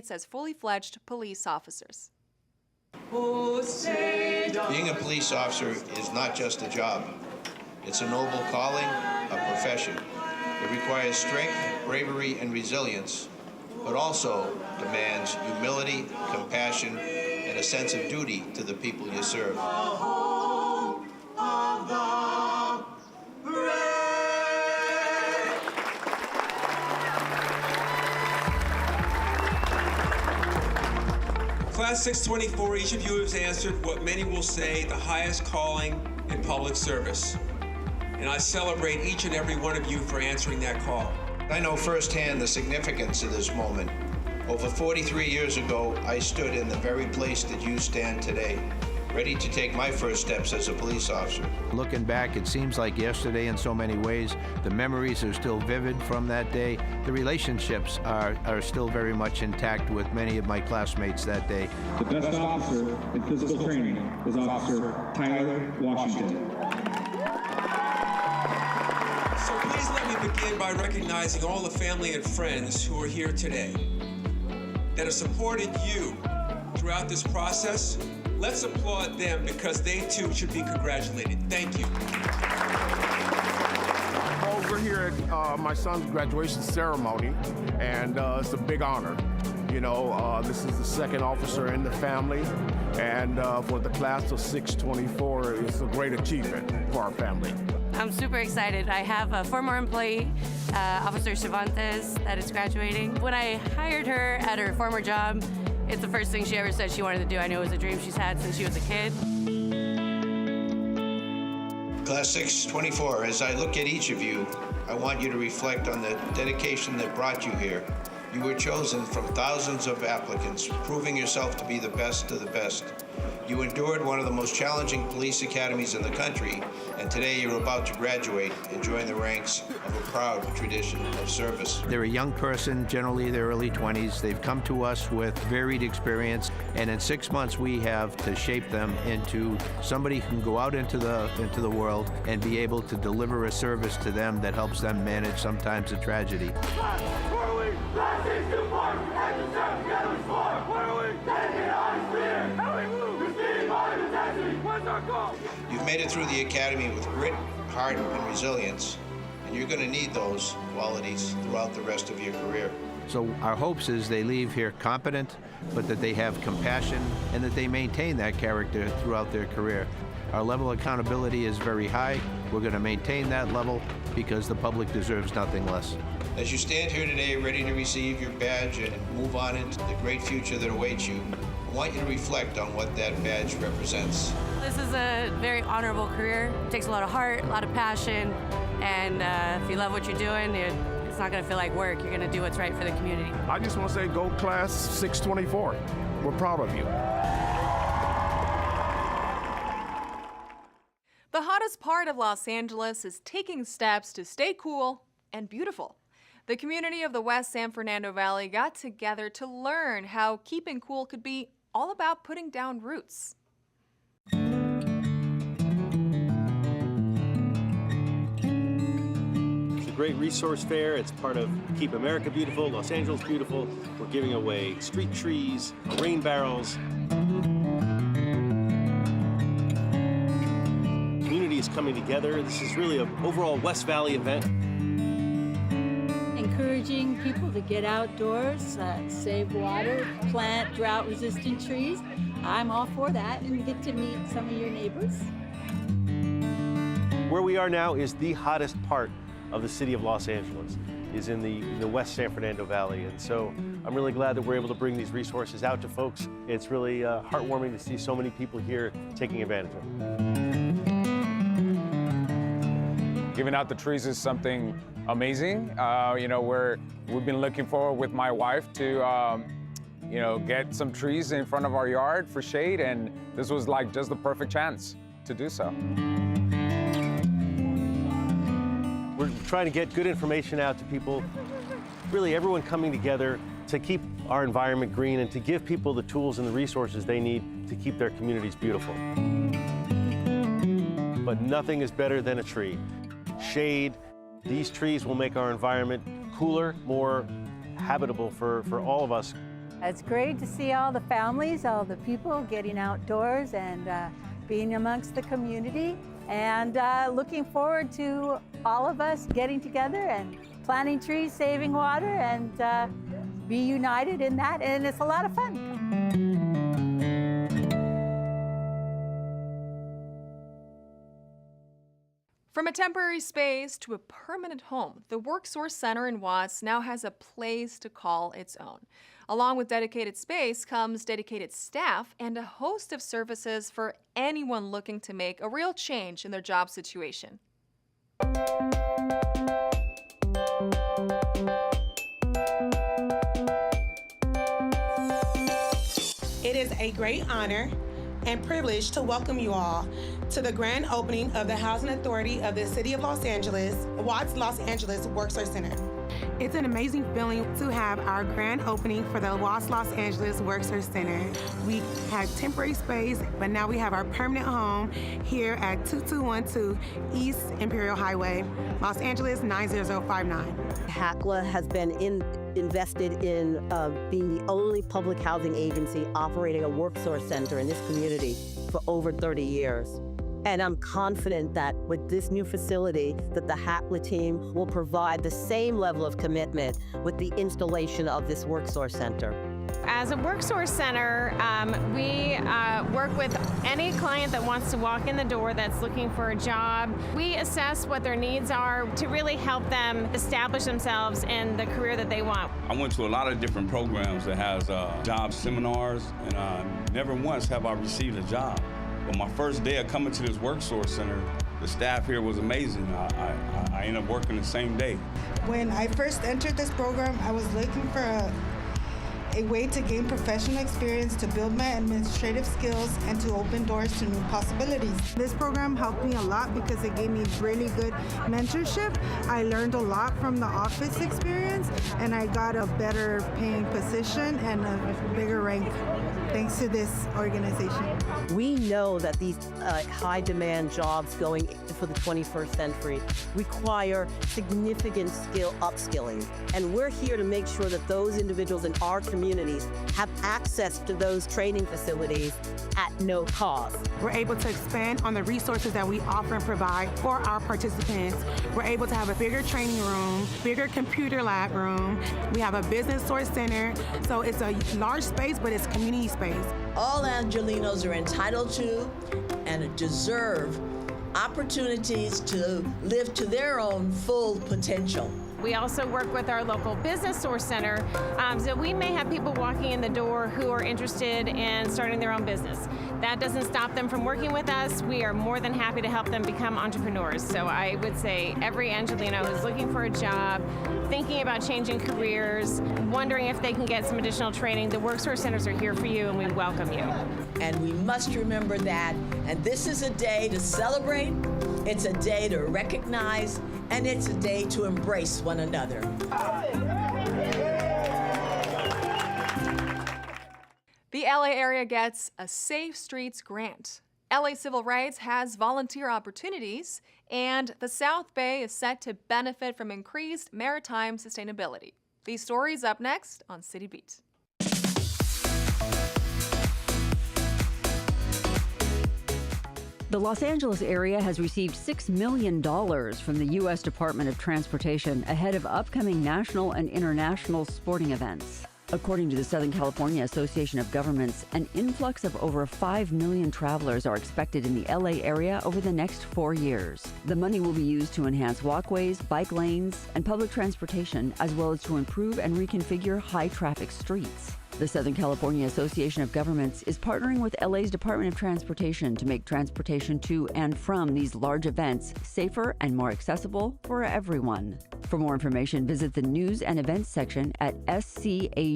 as fully fledged police officers. Being a police officer is not just a job. It's a noble calling, a profession. It requires strength, bravery, and resilience, but also demands humility, compassion, and a sense of duty to the people you serve. Class 624, each of you has answered what many will say the highest calling in public service. And I celebrate each and every one of you for answering that call. I know firsthand the significance of this moment. Over 43 years ago, I stood in the very place that you stand today, ready to take my first steps as a police officer. Looking back, it seems like yesterday in so many ways. The memories are still vivid from that day. The relationships are still very much intact with many of my classmates that day. The best officer in physical training is Officer Tyler Washington. So please let me begin by recognizing all the family and friends who are here today that have supported you throughout this process. Let's applaud them because they too should be congratulated. Thank you. We're here at my son's graduation ceremony, and it's a big honor. You know, this is the second officer in the family, and for the class of 624, it's a great achievement for our family. I'm super excited. I have a former employee, Officer Cervantes, that is graduating. When I hired her at her former job, it's the first thing she ever said she wanted to do. I know it was a dream she's had since she was a kid. Class 624, as I look at each of you, I want you to reflect on the dedication that brought you here. You were chosen from thousands of applicants, proving yourself to be the best of the best. You endured one of the most challenging police academies in the country, and today you're about to graduate and join the ranks of a proud tradition of service. They're a young person, generally their early 20s. They've come to us with varied experience, and in 6 months we have to shape them into somebody who can go out into the world and be able to deliver a service to them that helps them manage sometimes a tragedy. You've made it through the academy with grit, heart, and resilience, and you're going to need those qualities throughout the rest of your career. So our hopes is they leave here competent, but that they have compassion and that they maintain that character throughout their career. Our level of accountability is very high. We're going to maintain that level because the public deserves nothing less. As you stand here today ready to receive your badge and move on into the great future that awaits you, I want you to reflect on what that badge represents. This is a very honorable career. It takes a lot of heart, a lot of passion, and if you love what you're doing, it's not going to feel like work. You're going to do what's right for the community. I just want to say go Class 624. We're proud of you. The hottest part of Los Angeles is taking steps to stay cool and beautiful. The community of the West San Fernando Valley got together to learn how keeping cool could be all about putting down roots. It's a great resource fair. It's part of Keep America Beautiful, Los Angeles Beautiful. We're giving away street trees, rain barrels. Community is coming together. This is really an overall West Valley event. Encouraging people to get outdoors, save water, plant drought-resistant trees. I'm all for that, and get to meet some of your neighbors. Where we are now is the hottest part of the city of Los Angeles, is in the West San Fernando Valley. And so I'm really glad that we're able to bring these resources out to folks. It's really heartwarming to see so many people here taking advantage of it. Giving out the trees is something amazing. You know, we've been looking forward with my wife to, you know, get some trees in front of our yard for shade, and this was like just the perfect chance to do so. We're trying to get good information out to people, really everyone coming together to keep our environment green and to give people the tools and the resources they need to keep their communities beautiful. But nothing is better than a tree. Shade. These trees will make our environment cooler, more habitable for all of us. It's great to see all the families, all the people getting outdoors and being amongst the community, and looking forward to all of us getting together and planting trees, saving water, and be united in that, and it's a lot of fun. From a temporary space to a permanent home, the WorkSource Center in Watts now has a place to call its own. Along with dedicated space comes dedicated staff and a host of services for anyone looking to make a real change in their job situation. It is a great honor and privilege to welcome you all to the grand opening of the Housing Authority of the City of Los Angeles, Watts Los Angeles WorkSource Center. It's an amazing feeling to have our grand opening for the Watts Los Angeles WorkSource Center. We had temporary space, but now we have our permanent home here at 2212 East Imperial Highway, Los Angeles 90059. HACLA has been invested in being the only public housing agency operating a WorkSource Center in this community for over 30 years. And I'm confident that with this new facility, that the HACLA team will provide the same level of commitment with the installation of this WorkSource Center. As a WorkSource Center, we work with any client that wants to walk in the door that's looking for a job. We assess what their needs are to really help them establish themselves in the career that they want. I went to a lot of different programs that has job seminars, and never once have I received a job. But my first day of coming to this WorkSource Center, the staff here was amazing. I ended up working the same day. When I first entered this program, I was looking for a way to gain professional experience, to build my administrative skills, and to open doors to new possibilities. This program helped me a lot because it gave me really good mentorship. I learned a lot from the office experience, and I got a better paying position and a bigger rank thanks to this organization. We know that these high demand jobs going for the 21st century require significant skill upskilling. And we're here to make sure that those individuals in our communities have access to those training facilities at no cost. We're able to expand on the resources that we offer and provide for our participants. We're able to have a bigger training room, bigger computer lab room. We have a business source center. So it's a large space, but it's community space. All Angelenos are entitled to and deserve opportunities to live to their own full potential. We also work with our local business source center, so we may have people walking in the door who are interested in starting their own business. That doesn't stop them from working with us. We are more than happy to help them become entrepreneurs. So I would say every Angeleno who's looking for a job, thinking about changing careers, wondering if they can get some additional training, the WorkSource Centers are here for you, and we welcome you. And we must remember that, and this is a day to celebrate, it's a day to recognize, and it's a day to embrace one another. The LA area gets a Safe Streets grant. LA Civil Rights has volunteer opportunities, and the South Bay is set to benefit from increased maritime sustainability. These stories up next on City Beat. The Los Angeles area has received $6 million from the U.S. Department of Transportation ahead of upcoming national and international sporting events. According to the Southern California Association of Governments, an influx of over 5 million travelers are expected in the LA area over the next 4 years. The money will be used to enhance walkways, bike lanes, and public transportation, as well as to improve and reconfigure high-traffic streets. The Southern California Association of Governments is partnering with LA's Department of Transportation to make transportation to and from these large events safer and more accessible for everyone. For more information, visit the News and Events section at scag.ca.gov.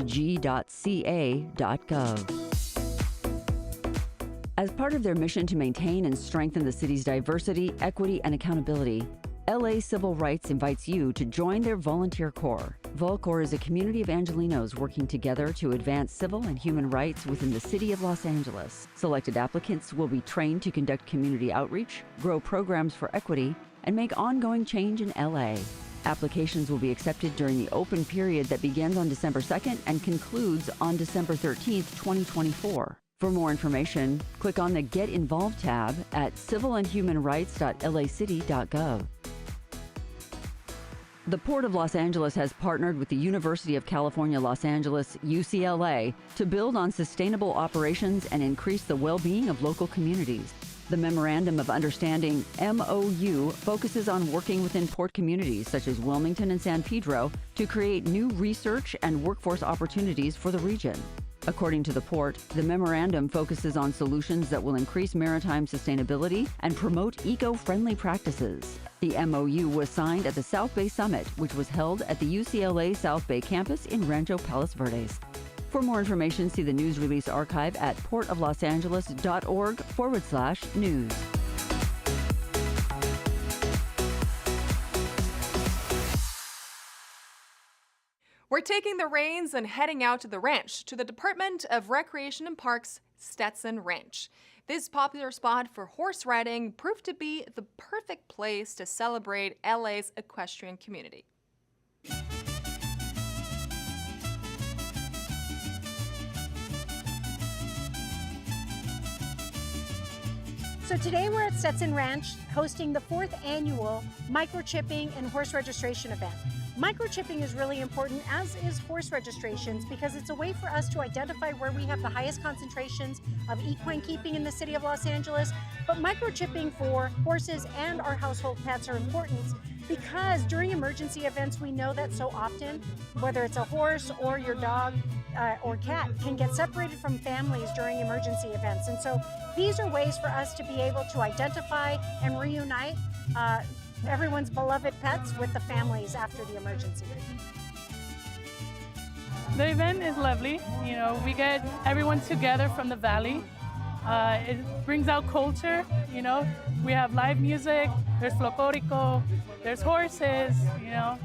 As part of their mission to maintain and strengthen the city's diversity, equity, and accountability, LA Civil Rights invites you to join their volunteer corps. VolCorps is a community of Angelenos working together to advance civil and human rights within the city of Los Angeles. Selected applicants will be trained to conduct community outreach, grow programs for equity, and make ongoing change in LA. Applications will be accepted during the open period that begins on December 2nd and concludes on December 13th, 2024. For more information, click on the Get Involved tab at civilandhumanrights.lacity.gov. The Port of Los Angeles has partnered with the University of California, Los Angeles, UCLA, to build on sustainable operations and increase the well-being of local communities. The Memorandum of Understanding, MOU, focuses on working within port communities such as Wilmington and San Pedro to create new research and workforce opportunities for the region. According to the port, the memorandum focuses on solutions that will increase maritime sustainability and promote eco-friendly practices. The MOU was signed at the South Bay Summit, which was held at the UCLA South Bay campus in Rancho Palos Verdes. For more information, see the news release archive at portoflosangeles.org/news. We're taking the reins and heading out to the ranch, to the Department of Recreation and Parks Stetson Ranch. This popular spot for horse riding proved to be the perfect place to celebrate LA's equestrian community. So today we're at Stetson Ranch hosting the 4th annual microchipping and horse registration event. Microchipping is really important, as is horse registrations, because it's a way for us to identify where we have the highest concentrations of equine keeping in the city of Los Angeles. But microchipping for horses and our household pets are important because during emergency events, we know that so often, whether it's a horse or your dog or cat, can get separated from families during emergency events. And so these are ways for us to be able to identify and reunite everyone's beloved pets with the families after the emergency. The event is lovely. You know, we get everyone together from the valley. It brings out culture, you know. We have live music, there's folklorico, there's horses, you know.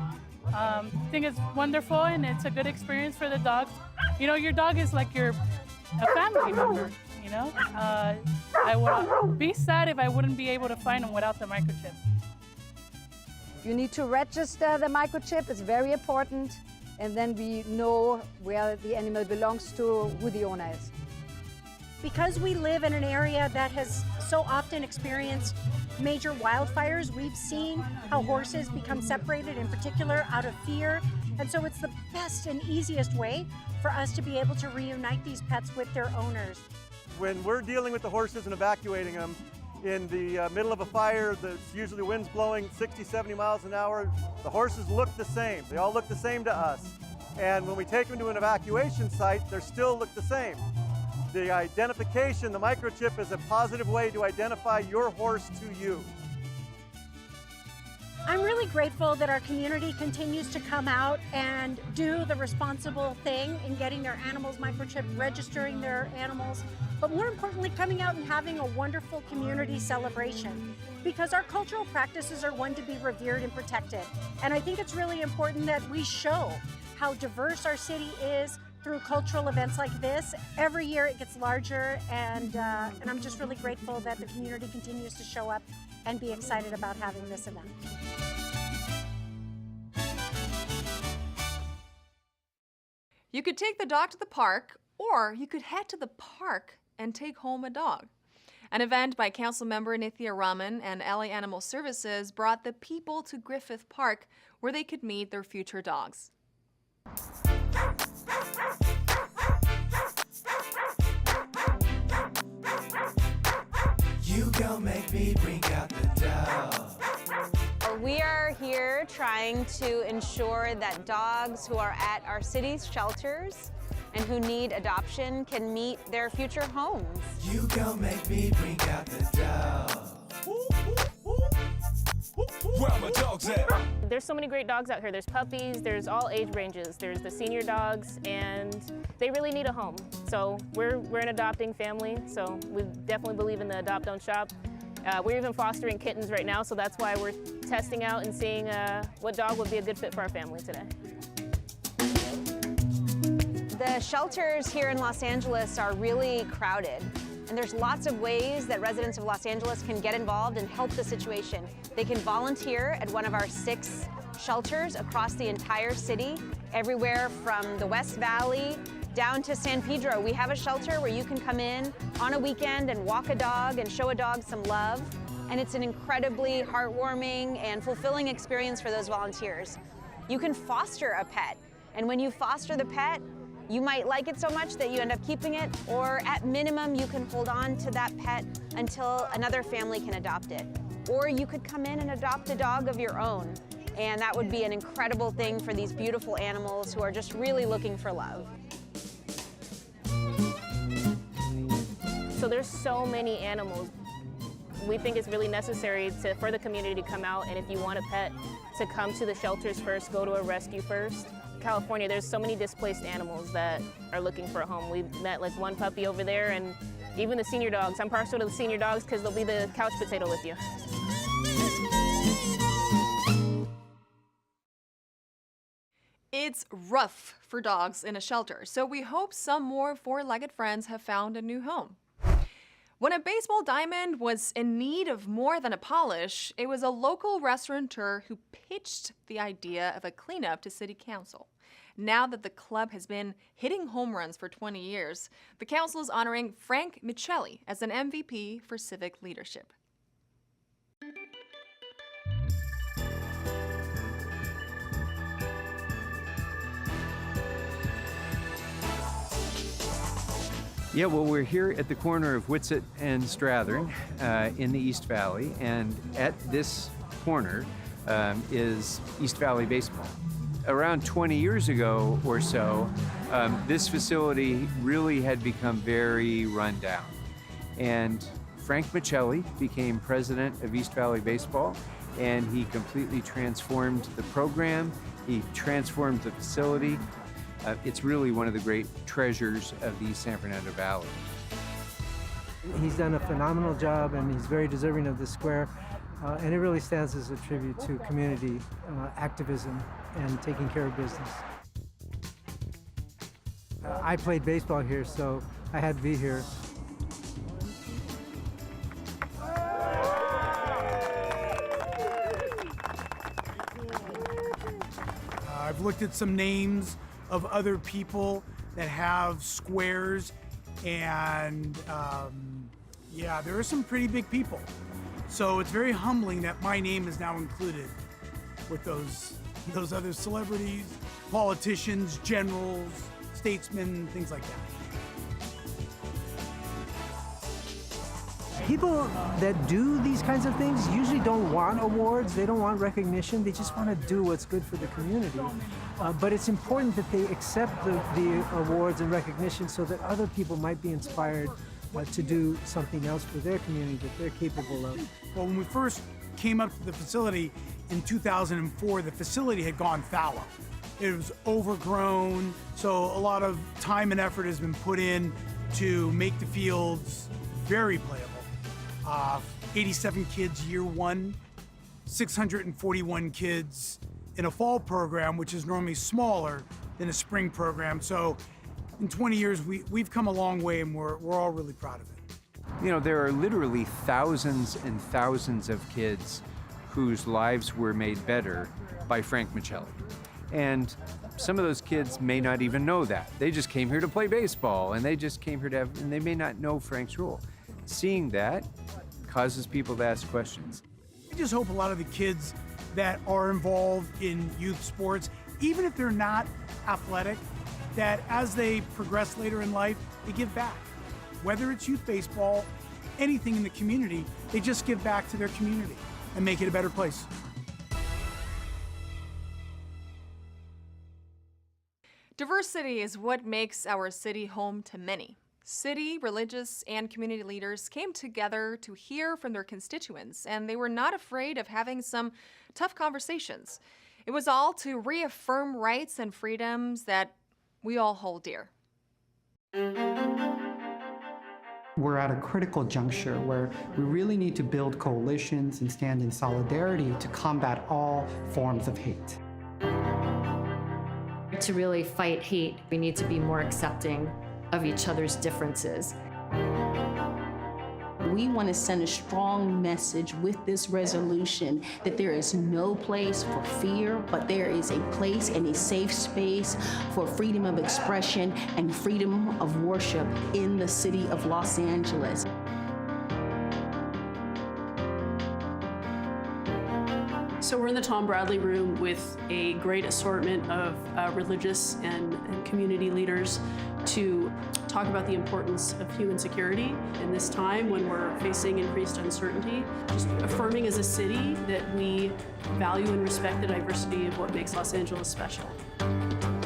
I think it's wonderful and it's a good experience for the dogs. You know, your dog is like a family member, you know. I would be sad if I wouldn't be able to find them without the microchip. You need to register the microchip, it's very important, and then we know where the animal belongs to, who the owner is. Because we live in an area that has so often experienced major wildfires, we've seen how horses become separated, in particular, out of fear. And so it's the best and easiest way for us to be able to reunite these pets with their owners. When we're dealing with the horses and evacuating them, in the middle of a fire, that's usually winds blowing 60, 70 miles an hour, the horses look the same. They all look the same to us. And when we take them to an evacuation site, they still look the same. The identification, the microchip, is a positive way to identify your horse to you. I'm really grateful that our community continues to come out and do the responsible thing in getting their animals microchipped, registering their animals, but more importantly, coming out and having a wonderful community celebration, because our cultural practices are one to be revered and protected. And I think it's really important that we show how diverse our city is through cultural events like this. Every year it gets larger, and I'm just really grateful that the community continues to show up and be excited about having this event. You could take the dog to the park, or you could head to the park and take home a dog. An event by Councilmember Nithya Raman and LA Animal Services brought the people to Griffith Park, where they could meet their future dogs. You gon' make me bring out the dog. We are here trying to ensure that dogs who are at our city's shelters and who need adoption can meet their future homes. You gon' make me bring out the dog. Where are my dogs at? There's so many great dogs out here. There's puppies, there's all age ranges. There's the senior dogs, and they really need a home. So we're an adopting family, so we definitely believe in the adopt, don't shop. We're even fostering kittens right now, so that's why we're testing out and seeing what dog would be a good fit for our family today. The shelters here in Los Angeles are really crowded, and there's lots of ways that residents of Los Angeles can get involved and help the situation. They can volunteer at one of our 6 shelters across the entire city, everywhere from the West Valley down to San Pedro. We have a shelter where you can come in on a weekend and walk a dog and show a dog some love. And it's an incredibly heartwarming and fulfilling experience for those volunteers. You can foster a pet. And when you foster the pet, you might like it so much that you end up keeping it, or at minimum, you can hold on to that pet until another family can adopt it. Or you could come in and adopt a dog of your own. And that would be an incredible thing for these beautiful animals who are just really looking for love. So there's so many animals. We think it's really necessary for the community to come out, and if you want a pet, to come to the shelters first, go to a rescue first. In California, there's so many displaced animals that are looking for a home. We met like one puppy over there, and even the senior dogs. I'm partial to the senior dogs because they'll be the couch potato with you. It's rough for dogs in a shelter, so we hope some more four-legged friends have found a new home. When a baseball diamond was in need of more than a polish, it was a local restaurateur who pitched the idea of a cleanup to City Council. Now that the club has been hitting home runs for 20 years, the council is honoring Frank Michelli as an MVP for civic leadership. Yeah, well, we're here at the corner of Whitsett and Strathern in the East Valley, and at this corner is East Valley Baseball. Around 20 years ago or so, this facility really had become very run down. And Frank Michelli became president of East Valley Baseball, and he completely transformed the program, he transformed the facility. It's really one of the great treasures of the East San Fernando Valley. He's done a phenomenal job, and he's very deserving of this square. And it really stands as a tribute to community activism and taking care of business. I played baseball here, so I had to be here. I've looked at some names of other people that have squares, and yeah, there are some pretty big people. So it's very humbling that my name is now included with those other celebrities, politicians, generals, statesmen, things like that. People that do these kinds of things usually don't want awards, they don't want recognition, they just want to do what's good for the community. But it's important that they accept the awards and recognition so that other people might be inspired to do something else for their community that they're capable of. Well, when we first came up to the facility in 2004, the facility had gone fallow. It was overgrown, so a lot of time and effort has been put in to make the fields very playable. 87 kids year one, 641 kids in a fall program, which is normally smaller than a spring program. So in 20 years, we've come a long way, and we're all really proud of it. You know, there are literally thousands and thousands of kids whose lives were made better by Frank Michelli. And some of those kids may not even know that. They just came here to play baseball, and they just came here and they may not know Frank's role. Seeing that causes people to ask questions. I just hope a lot of the kids that are involved in youth sports, even if they're not athletic, that as they progress later in life, they give back. Whether it's youth baseball, anything in the community, they just give back to their community and make it a better place. Diversity is what makes our city home to many. City, religious, and community leaders came together to hear from their constituents, and they were not afraid of having some tough conversations. It was all to reaffirm rights and freedoms that we all hold dear. We're at a critical juncture where we really need to build coalitions and stand in solidarity to combat all forms of hate. To really fight hate, we need to be more accepting of each other's differences. We want to send a strong message with this resolution that there is no place for fear, but there is a place and a safe space for freedom of expression and freedom of worship in the city of Los Angeles. So we're in the Tom Bradley room with a great assortment of religious and community leaders to talk about the importance of human security in this time when we're facing increased uncertainty. Just affirming as a city that we value and respect the diversity of what makes Los Angeles special.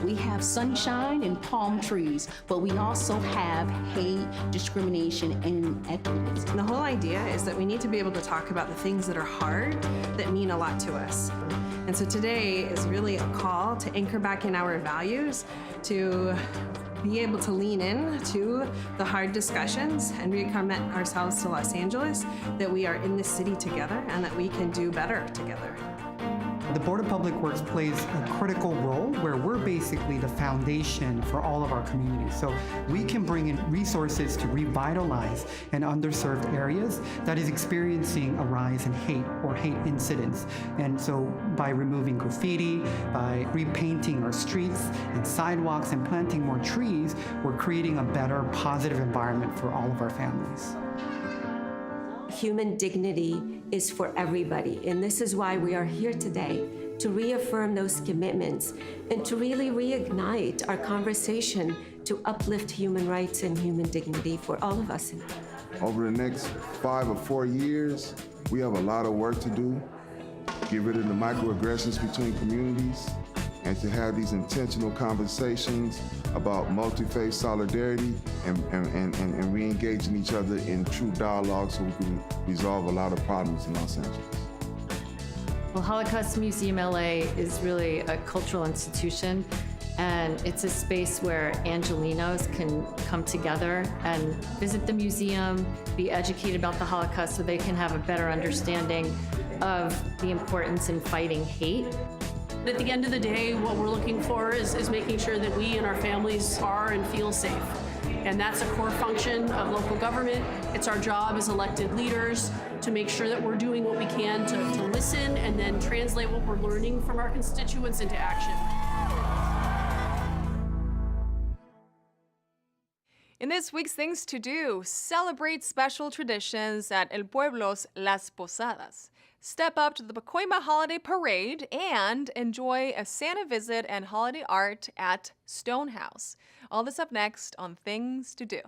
We have sunshine and palm trees, but we also have hate, discrimination, and inequities. The whole idea is that we need to be able to talk about the things that are hard, that mean a lot to us. And so today is really a call to anchor back in our values, to be able to lean in to the hard discussions and recommit ourselves to Los Angeles, that we are in this city together and that we can do better together. The Board of Public Works plays a critical role where we're basically the foundation for all of our communities. So we can bring in resources to revitalize an underserved areas that is experiencing a rise in hate or hate incidents. And so by removing graffiti, by repainting our streets and sidewalks and planting more trees, we're creating a better, positive environment for all of our families. Human dignity is for everybody, and this is why we are here today, to reaffirm those commitments and to really reignite our conversation to uplift human rights and human dignity for all of us. Over the next 5 or 4 years, we have a lot of work to do. Get rid of the microaggressions between communities and to have these intentional conversations about multi-faith solidarity and re-engaging each other in true dialogue so we can resolve a lot of problems in Los Angeles. Well, Holocaust Museum LA is really a cultural institution, and it's a space where Angelenos can come together and visit the museum, be educated about the Holocaust so they can have a better understanding of the importance in fighting hate. At the end of the day, what we're looking for is making sure that we and our families are and feel safe. And that's a core function of local government. It's our job as elected leaders to make sure that we're doing what we can to listen and then translate what we're learning from our constituents into action. In this week's Things to Do, celebrate special traditions at El Pueblo's Las Posadas. Step up to the Pacoima Holiday Parade and enjoy a Santa visit and holiday art at Stonehouse. All this up next on Things to Do.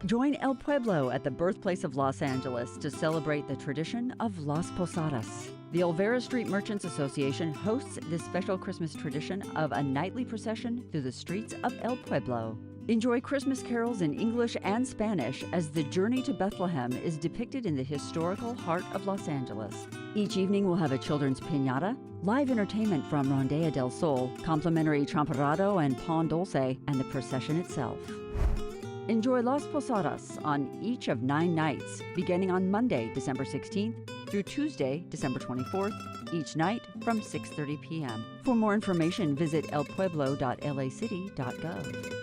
Join El Pueblo at the birthplace of Los Angeles to celebrate the tradition of Las Posadas. The Olvera Street Merchants Association hosts this special Christmas tradition of a nightly procession through the streets of El Pueblo. Enjoy Christmas carols in English and Spanish as the journey to Bethlehem is depicted in the historical heart of Los Angeles. Each evening will have a children's piñata, live entertainment from Rondella del Sol, complimentary champorado and pan dulce, and the procession itself. Enjoy Las Posadas on each of 9 nights, beginning on Monday, December 16th, through Tuesday, December 24th, each night from 6:30 p.m. For more information, visit elpueblo.lacity.gov.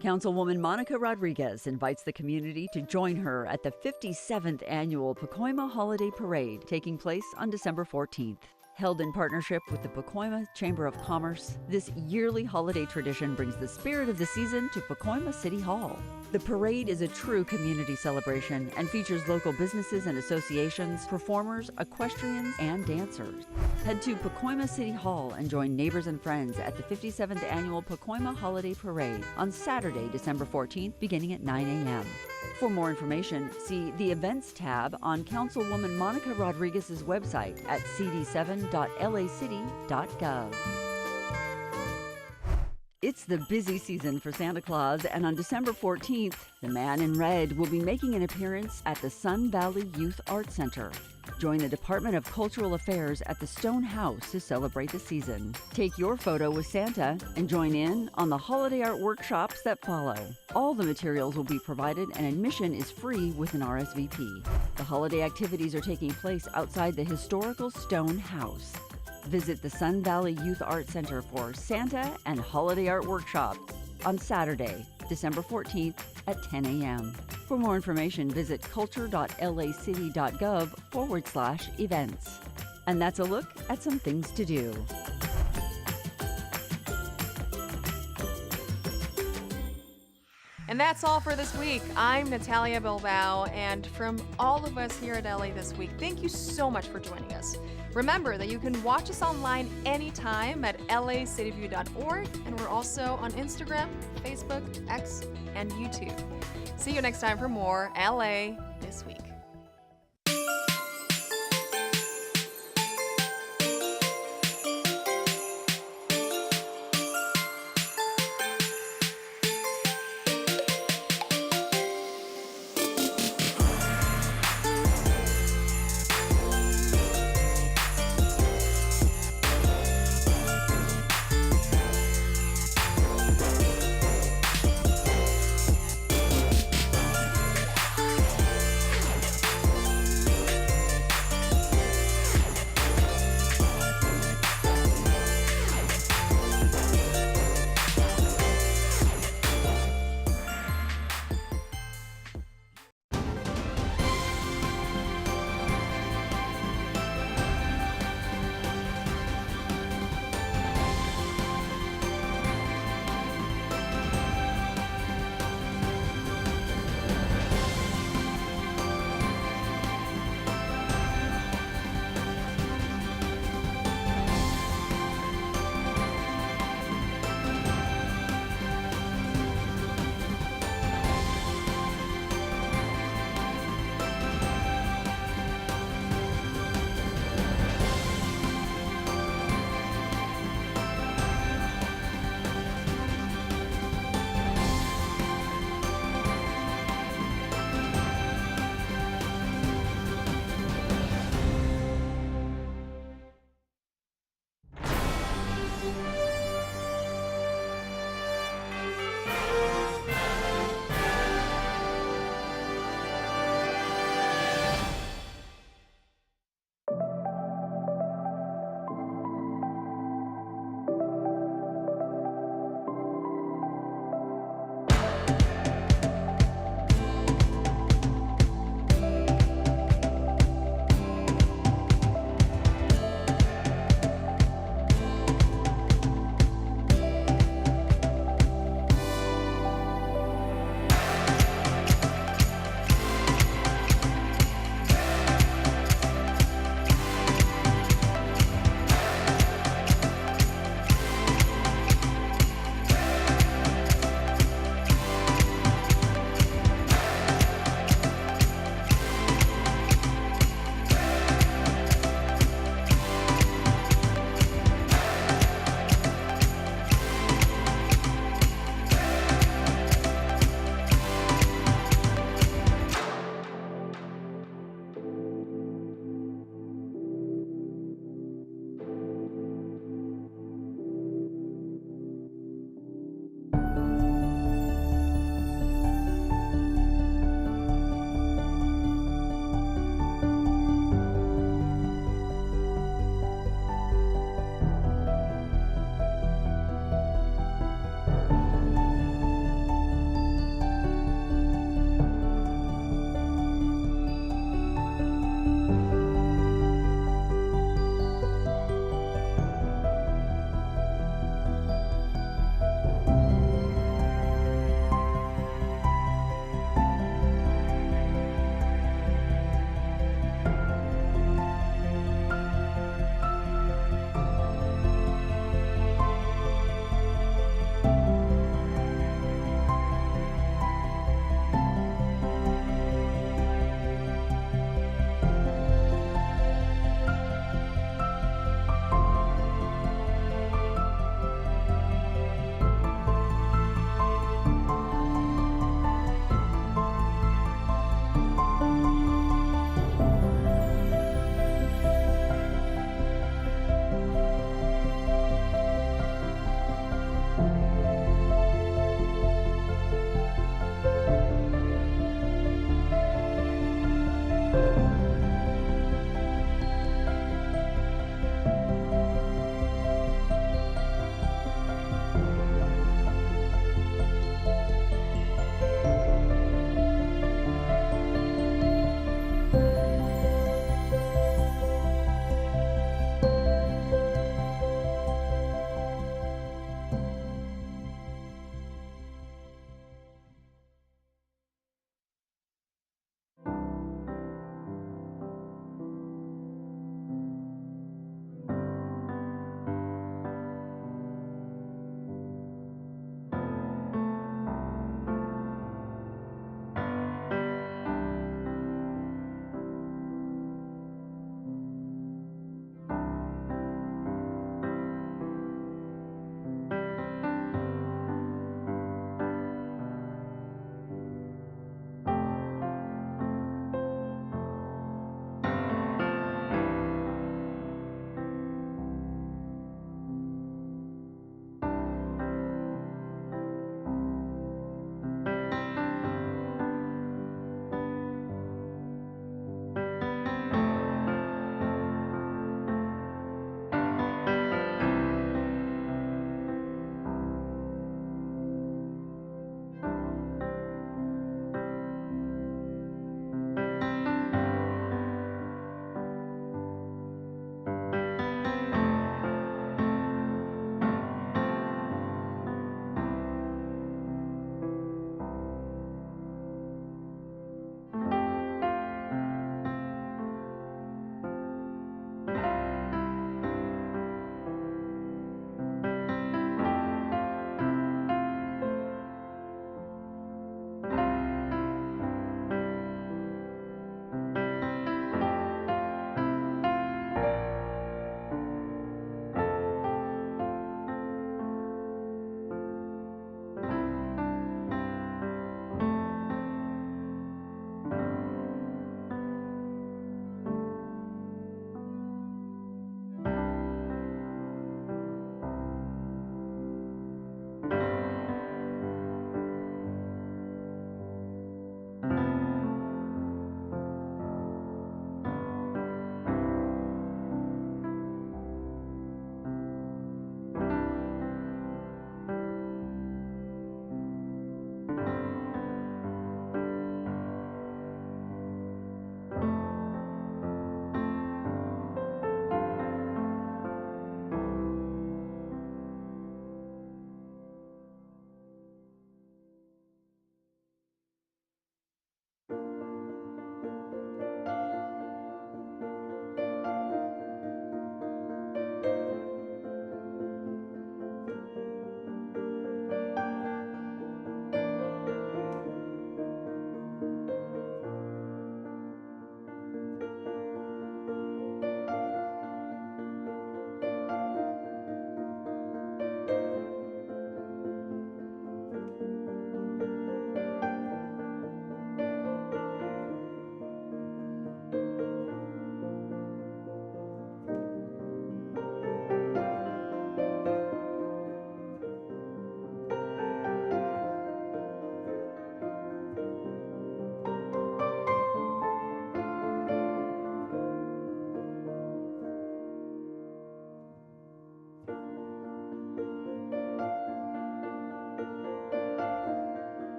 Councilwoman Monica Rodriguez invites the community to join her at the 57th Annual Pacoima Holiday Parade, taking place on December 14th. Held in partnership with the Pacoima Chamber of Commerce, this yearly holiday tradition brings the spirit of the season to Pacoima City Hall. The parade is a true community celebration and features local businesses and associations, performers, equestrians, and dancers. Head to Pacoima City Hall and join neighbors and friends at the 57th Annual Pacoima Holiday Parade on Saturday, December 14th, beginning at 9 a.m. For more information, see the Events tab on Councilwoman Monica Rodriguez's website at cd7.lacity.gov. It's the busy season for Santa Claus, and on December 14th, the Man in Red will be making an appearance at the Sun Valley Youth Art Center. Join the Department of Cultural Affairs at the Stone House to celebrate the season. Take your photo with Santa and join in on the holiday art workshops that follow. All the materials will be provided and admission is free with an RSVP. The holiday activities are taking place outside the historical Stone House. Visit the Sun Valley Youth Art Center for Santa and Holiday Art Workshop on Saturday, December 14th at 10 a.m. For more information, visit culture.lacity.gov/events. And that's a look at some things to do. And that's all for this week. I'm Natalia Bilbao, and from all of us here at LA This Week, thank you so much for joining us. Remember that you can watch us online anytime at lacityview.org, and we're also on Instagram, Facebook, X, and YouTube. See you next time for more LA This Week.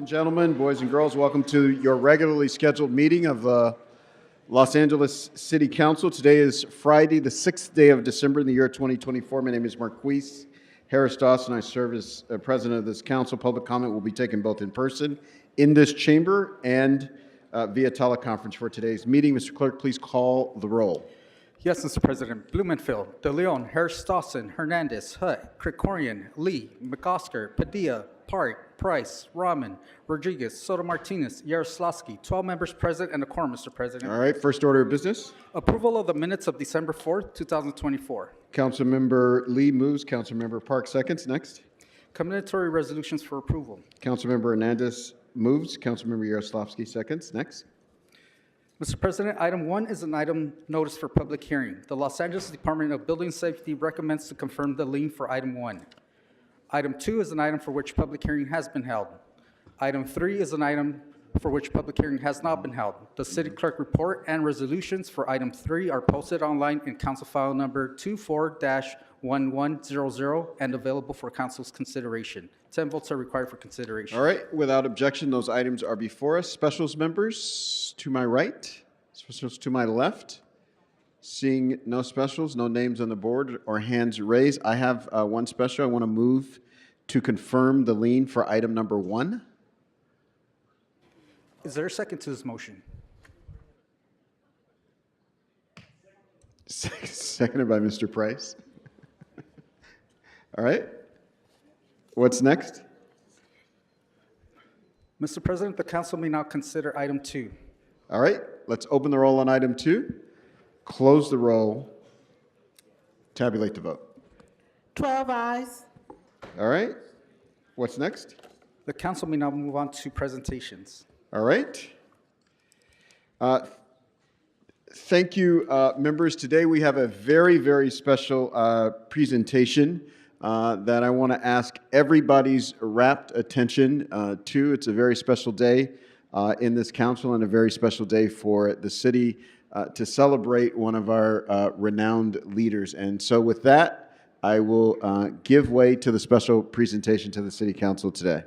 and gentlemen, boys and girls, welcome to your regularly scheduled meeting of the Los Angeles City Council. Today is Friday, the 6th day of December in the year 2024. My name is Marquise Harris Dawson. I serve as president of this council. Public comment will be taken both in person in this chamber and via teleconference for today's meeting. Mr. Clerk, please call the roll. Yes, Mr. President. Blumenfield, De Leon, Harris Dawson, Hernandez, Hutt, Krikorian, Lee, McOsker, Padilla, Park, Price, Rahman, Rodriguez, Soto Martinez, Yaroslavsky. 12 members present and a quorum, Mr. President. All right, first order of business. Approval of the minutes of December 4th, 2024. Councilmember Lee moves. Councilmember Park seconds. Next. Commendatory resolutions for approval. Councilmember Hernandez moves. Councilmember Yaroslavsky seconds. Next. Mr. President, item 1 is an item notice for public hearing. The Los Angeles Department of Building Safety recommends to confirm the lien for item 1. Item 2 is an item for which public hearing has been held. Item 3 is an item for which public hearing has not been held. The city clerk report and resolutions for item 3 are posted online in council file number 24-1100 and available for council's consideration. 10 votes are required for consideration. All right, without objection, those items are before us. Specials members to my right, specials to my left. Seeing no specials, no names on the board or hands raised, I have one special. I want to move to confirm the lien for item number 1. Is there a second to this motion? Seconded by Mr. Price. All right. What's next? Mr. President, the council may now consider item 2. All right, let's open the roll on item 2, close the roll, tabulate the vote. 12 ayes. All right, what's next? The council may now move on to presentations. All right. Thank you, members. Today we have a very, very special presentation that I want to ask everybody's rapt attention to. It's a very special day in this council and a very special day for the city to celebrate one of our renowned leaders. And so with that, I will give way to the special presentation to the city council today.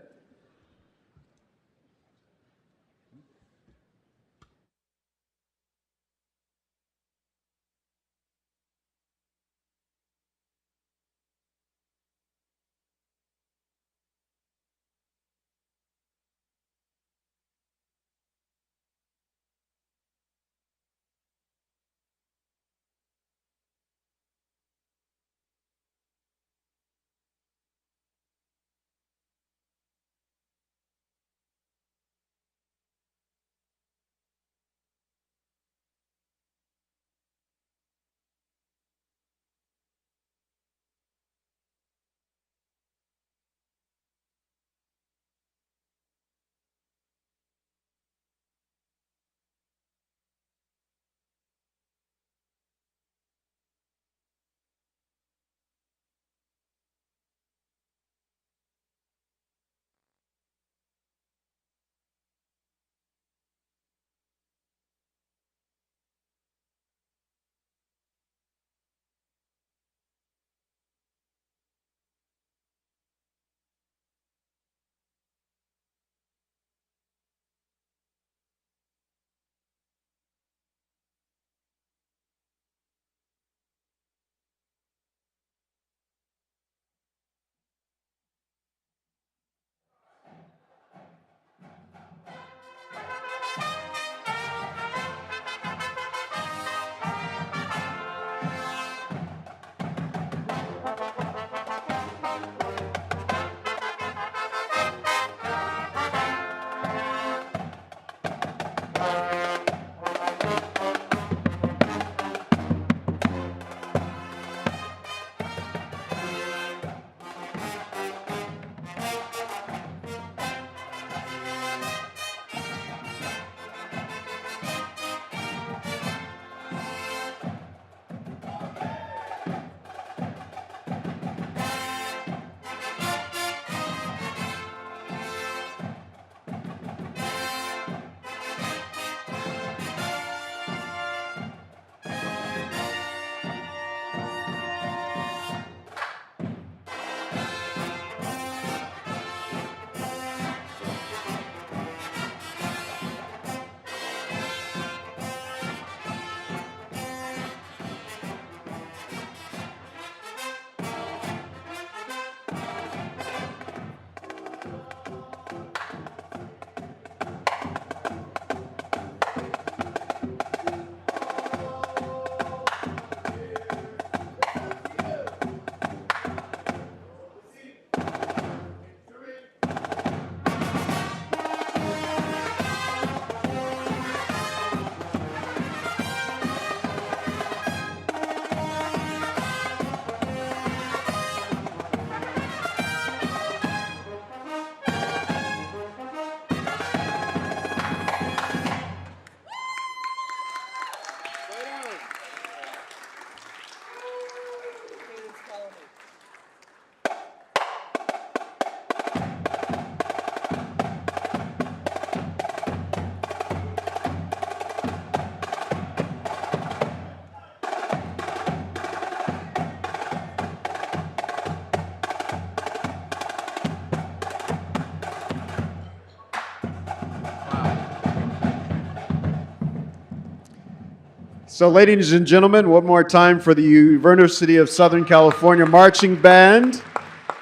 So, ladies and gentlemen, one more time for the University of Southern California Marching Band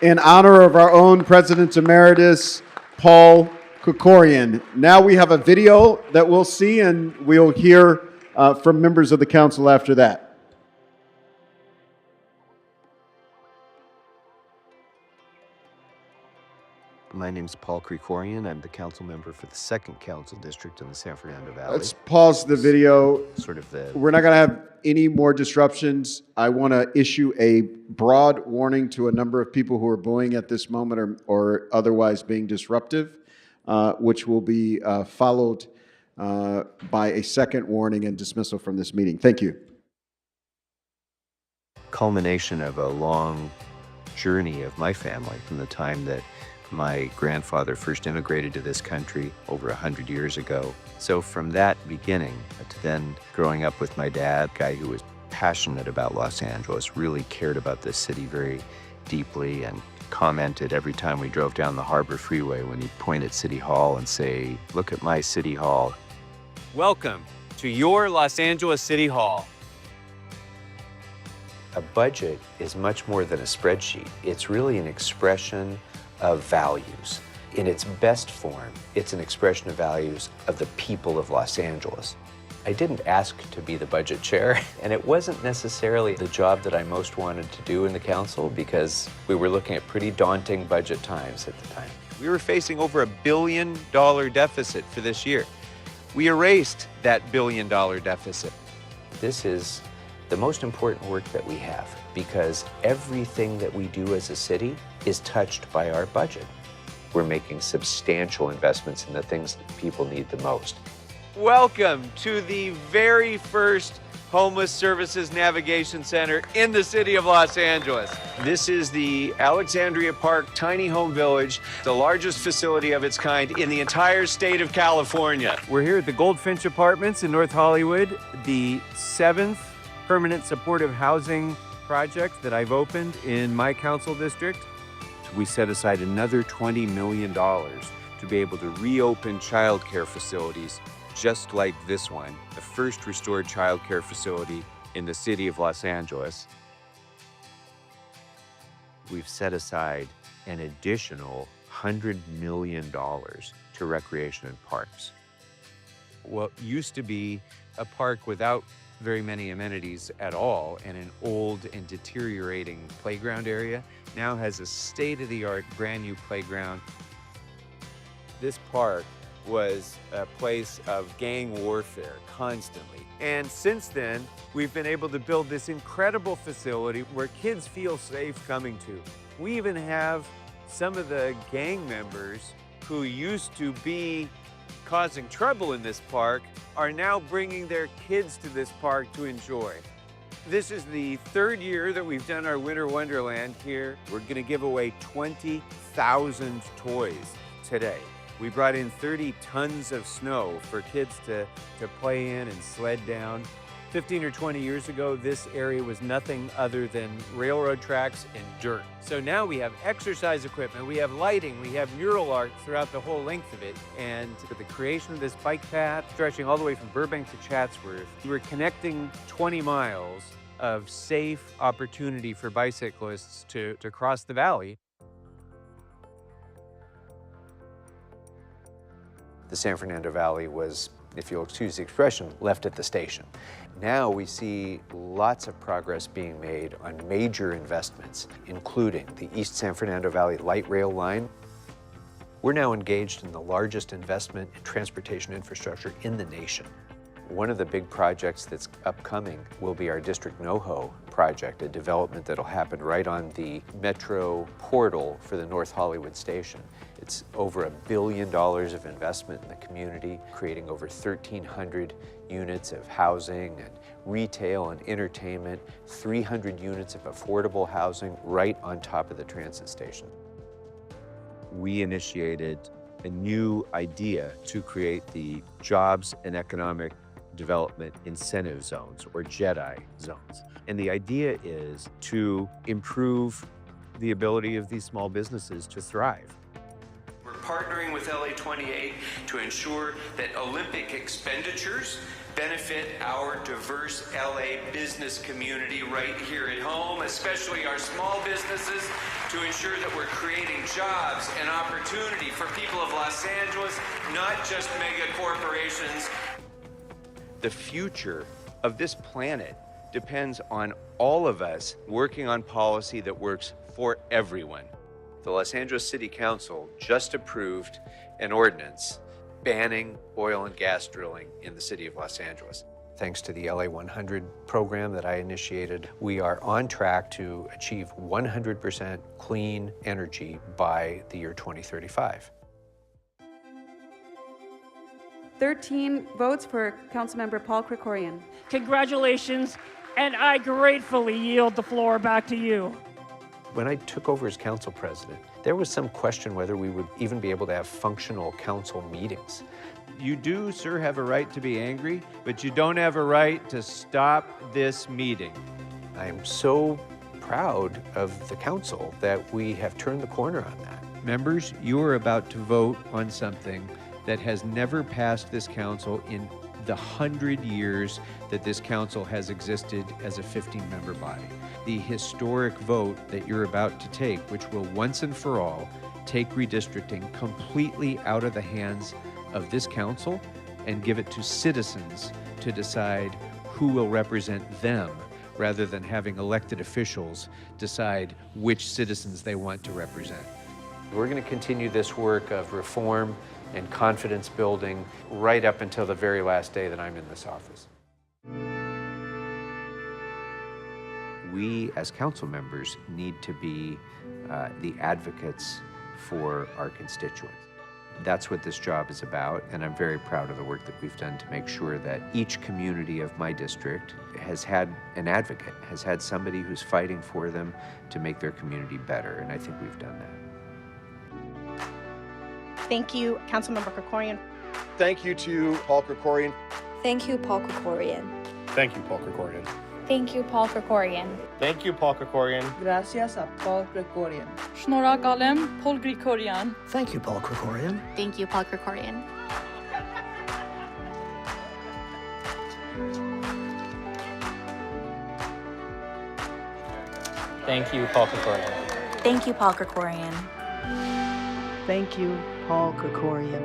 in honor of our own President Emeritus, Paul Krikorian. Now we have a video that we'll see, and we'll hear from members of the council after that. My name's Paul Krikorian. I'm the council member for the 2nd Council District in the San Fernando Valley. Let's pause the video. Sort of the... We're not going to have any more disruptions. I want to issue a broad warning to a number of people who are booing at this moment or otherwise being disruptive, which will be followed by a second warning and dismissal from this meeting. Thank you. Culmination of a long journey of my family from the time that my grandfather first immigrated to this country over 100 years ago. So from that beginning to then growing up with my dad, a guy who was passionate about Los Angeles, really cared about this city very deeply and commented every time we drove down the Harbor Freeway when he'd point at City Hall and say, "Look at my City Hall." Welcome to your Los Angeles City Hall. A budget is much more than a spreadsheet. It's really an expression of values. In its best form, it's an expression of values of the people of Los Angeles. I didn't ask to be the budget chair, and it wasn't necessarily the job that I most wanted to do in the council because we were looking at pretty daunting budget times at the time. We were facing over $1 billion deficit for this year. We erased that $1 billion deficit. This is the most important work that we have because everything that we do as a city is touched by our budget. We're making substantial investments in the things that people need the most. Welcome to the very first Homeless Services Navigation Center in the city of Los Angeles. This is the Alexandria Park Tiny Home Village, the largest facility of its kind in the entire state of California. We're here at the Goldfinch Apartments in North Hollywood, the 7th permanent supportive housing project that I've opened in my council district. We set aside another $20 million to be able to reopen childcare facilities just like this one, the first restored childcare facility in the city of Los Angeles. We've set aside an additional $100 million to recreation and parks. What used to be a park without very many amenities at all and an old and deteriorating playground area now has a state-of-the-art brand new playground. This park was a place of gang warfare constantly. And since then, we've been able to build this incredible facility where kids feel safe coming to. We even have some of the gang members who used to be causing trouble in this park are now bringing their kids to this park to enjoy. This is the 3rd year that we've done our Winter Wonderland here. We're gonna give away 20,000 toys today. We brought in 30 tons of snow for kids to play in and sled down. 15 or 20 years ago, this area was nothing other than railroad tracks and dirt. So now we have exercise equipment, we have lighting, we have mural art throughout the whole length of it. And with the creation of this bike path, stretching all the way from Burbank to Chatsworth, we're connecting 20 miles of safe opportunity for bicyclists to cross the valley. The San Fernando Valley was, if you'll excuse the expression, left at the station. Now we see lots of progress being made on major investments, including the East San Fernando Valley Light Rail Line. We're now engaged in the largest investment in transportation infrastructure in the nation. One of the big projects that's upcoming will be our District NoHo project, a development that'll happen right on the metro portal for the North Hollywood station. It's over $1 billion of investment in the community, creating over 1,300 units of housing and retail and entertainment, 300 units of affordable housing right on top of the transit station. We initiated a new idea to create the Jobs and Economic Development Incentive Zones, or JEDI zones. And the idea is to improve the ability of these small businesses to thrive. We're partnering with LA28 to ensure that Olympic expenditures benefit our diverse LA business community right here at home, especially our small businesses, to ensure that we're creating jobs and opportunity for people of Los Angeles, not just mega corporations. The future of this planet depends on all of us working on policy that works for everyone. The Los Angeles City Council just approved an ordinance banning oil and gas drilling in the city of Los Angeles. Thanks to the LA 100 program that I initiated, we are on track to achieve 100% clean energy by the year 2035. 13 votes for Councilmember Paul Krikorian. Congratulations, and I gratefully yield the floor back to you. When I took over as council president, there was some question whether we would even be able to have functional council meetings. You do, sir, have a right to be angry, but you don't have a right to stop this meeting. I am so proud of the council that we have turned the corner on that. Members, you are about to vote on something that has never passed this council in the 100 years that this council has existed as a 15-member body. The historic vote that you're about to take, which will once and for all take redistricting completely out of the hands of this council and give it to citizens to decide who will represent them, rather than having elected officials decide which citizens they want to represent. We're going to continue this work of reform and confidence building right up until the very last day that I'm in this office. We, as council members, need to be the advocates for our constituents. That's what this job is about, and I'm very proud of the work that we've done to make sure that each community of my district has had an advocate, has had somebody who's fighting for them to make their community better, and I think we've done that. Thank you, Councilmember Krikorian. Thank you to Paul Krikorian. Thank you, Paul Krikorian. Thank you, Paul Krikorian. Thank you, Paul Krikorian. Thank you, Paul Krikorian. Gracias a Paul Krikorian. Shnorakalem, Paul Krikorian. Thank you, Paul Krikorian. Thank you, Paul Krikorian. Thank you, Paul Krikorian. Thank you, Paul Krikorian. Thank you, Paul Krikorian.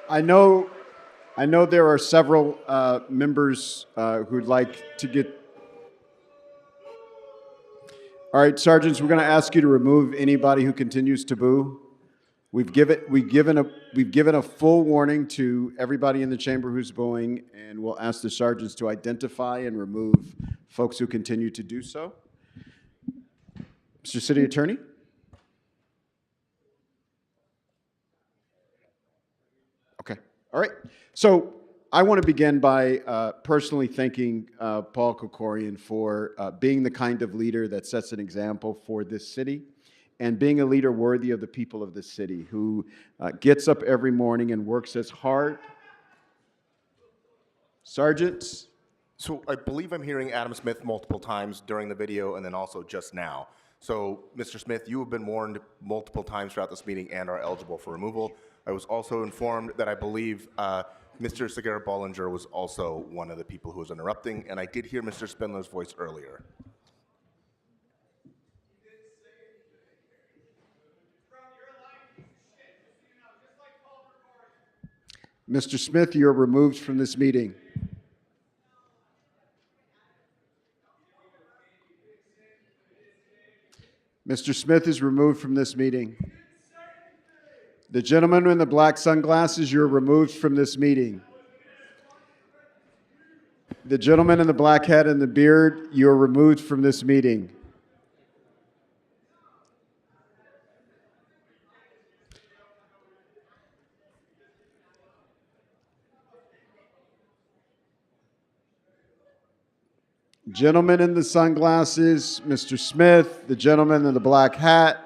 I know there are several members who'd like to get. All right, sergeants, we're going to ask you to remove anybody who continues to boo. We've given a full warning to everybody in the chamber who's booing, and we'll ask the sergeants to identify and remove folks who continue to do so. Mr. City Attorney? Okay. All right. So I want to begin by personally thanking Paul Krikorian for being the kind of leader that sets an example for this city and being a leader worthy of the people of this city, who gets up every morning and works as hard. Sergeants? So I believe I'm hearing Adam Smith multiple times during the video and then also just now. So, Mr. Smith, you have been warned multiple times throughout this meeting and are eligible for removal. I was also informed that I believe Mr. Segarra-Bollinger was also one of the people who was interrupting, and I did hear Mr. Spindler's voice earlier. Mr. Smith, you're removed from this meeting. Mr. Smith is removed from this meeting. The gentleman in the black sunglasses, you're removed from this meeting. The gentleman in the black hat and the beard, you're removed from this meeting. Gentleman in the sunglasses, Mr. Smith, the gentleman in the black hat.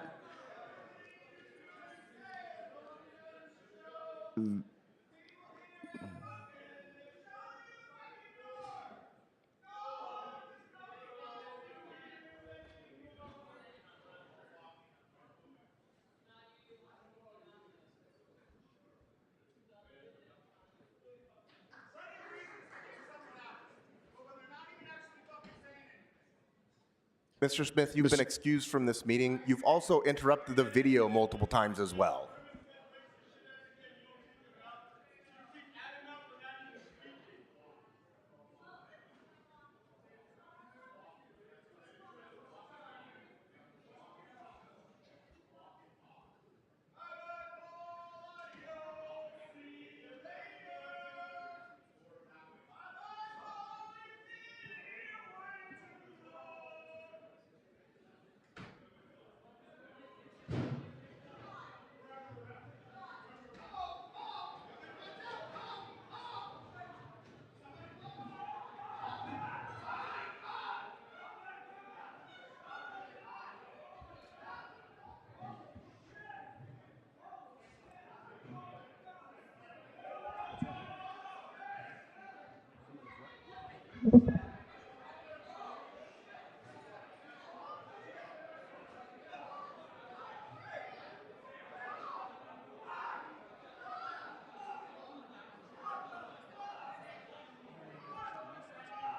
Mr. Smith, you've been excused from this meeting. You've also interrupted the video multiple times as well.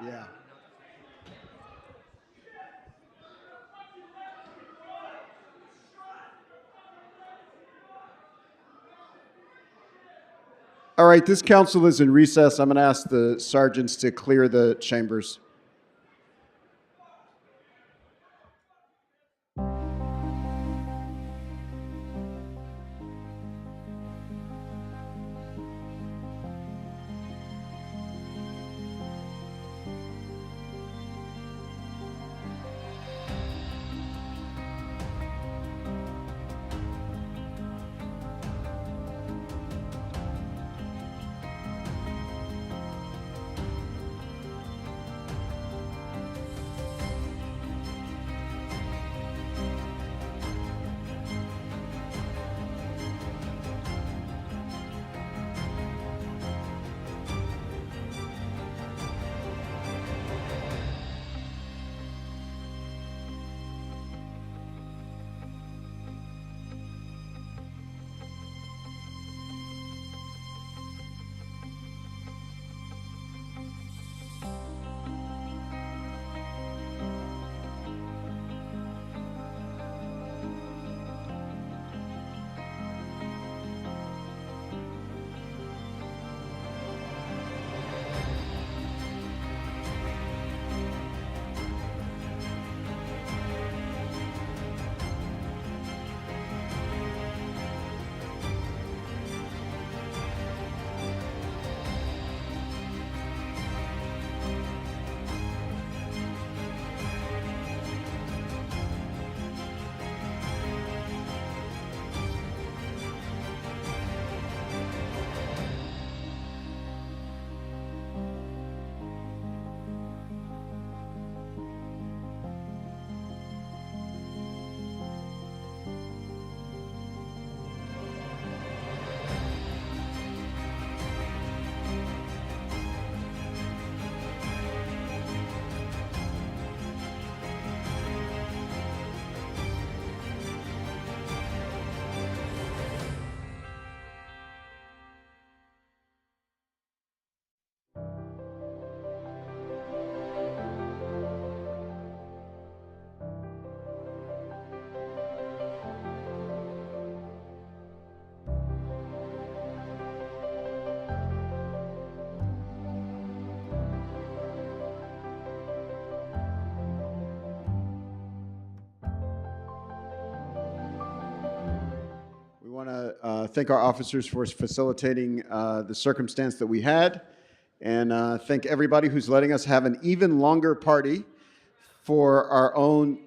Yeah. All right, this council is in recess. I'm going to ask the sergeants to clear the chambers. thank our officers for facilitating the circumstance that we had, and thank everybody who's letting us have an even longer party for our own.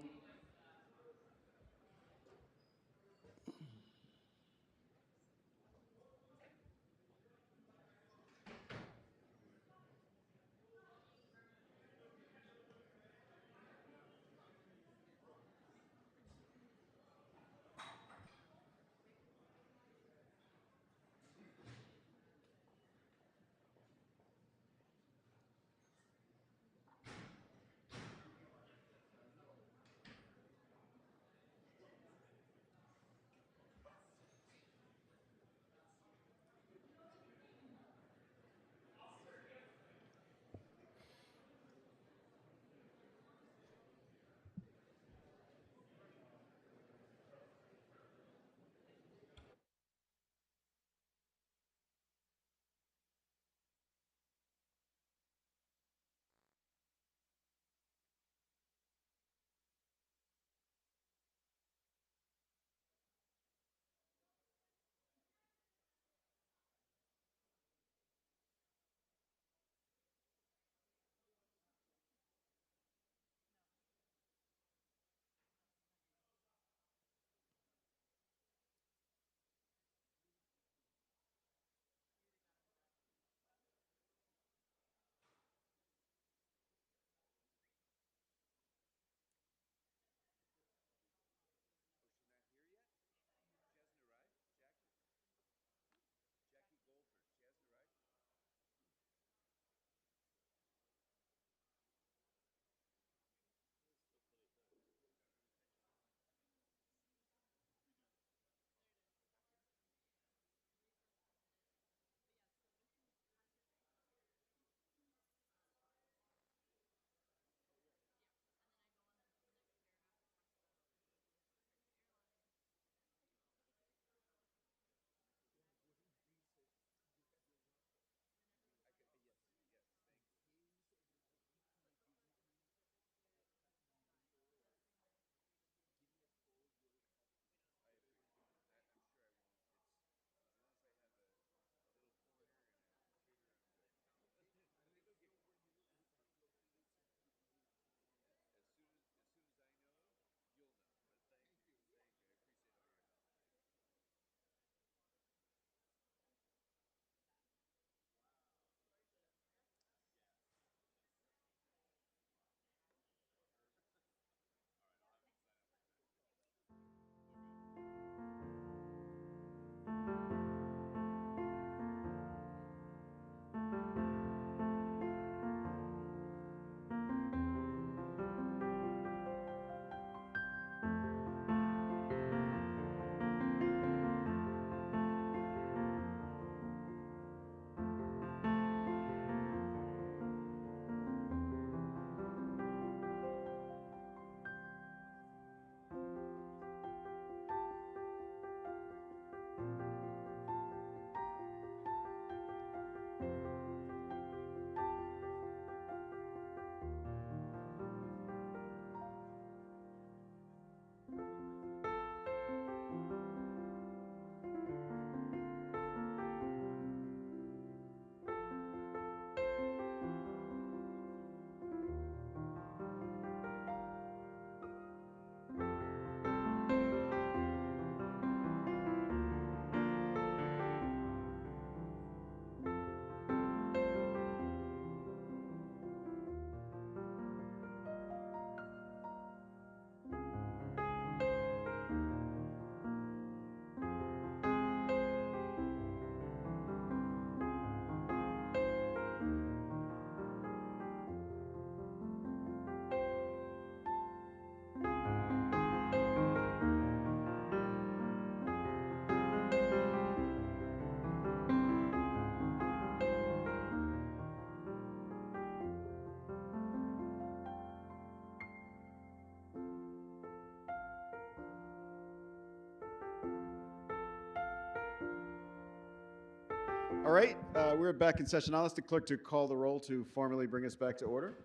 All right, we're back in session. I'll ask the clerk to call the roll to formally bring us back to order.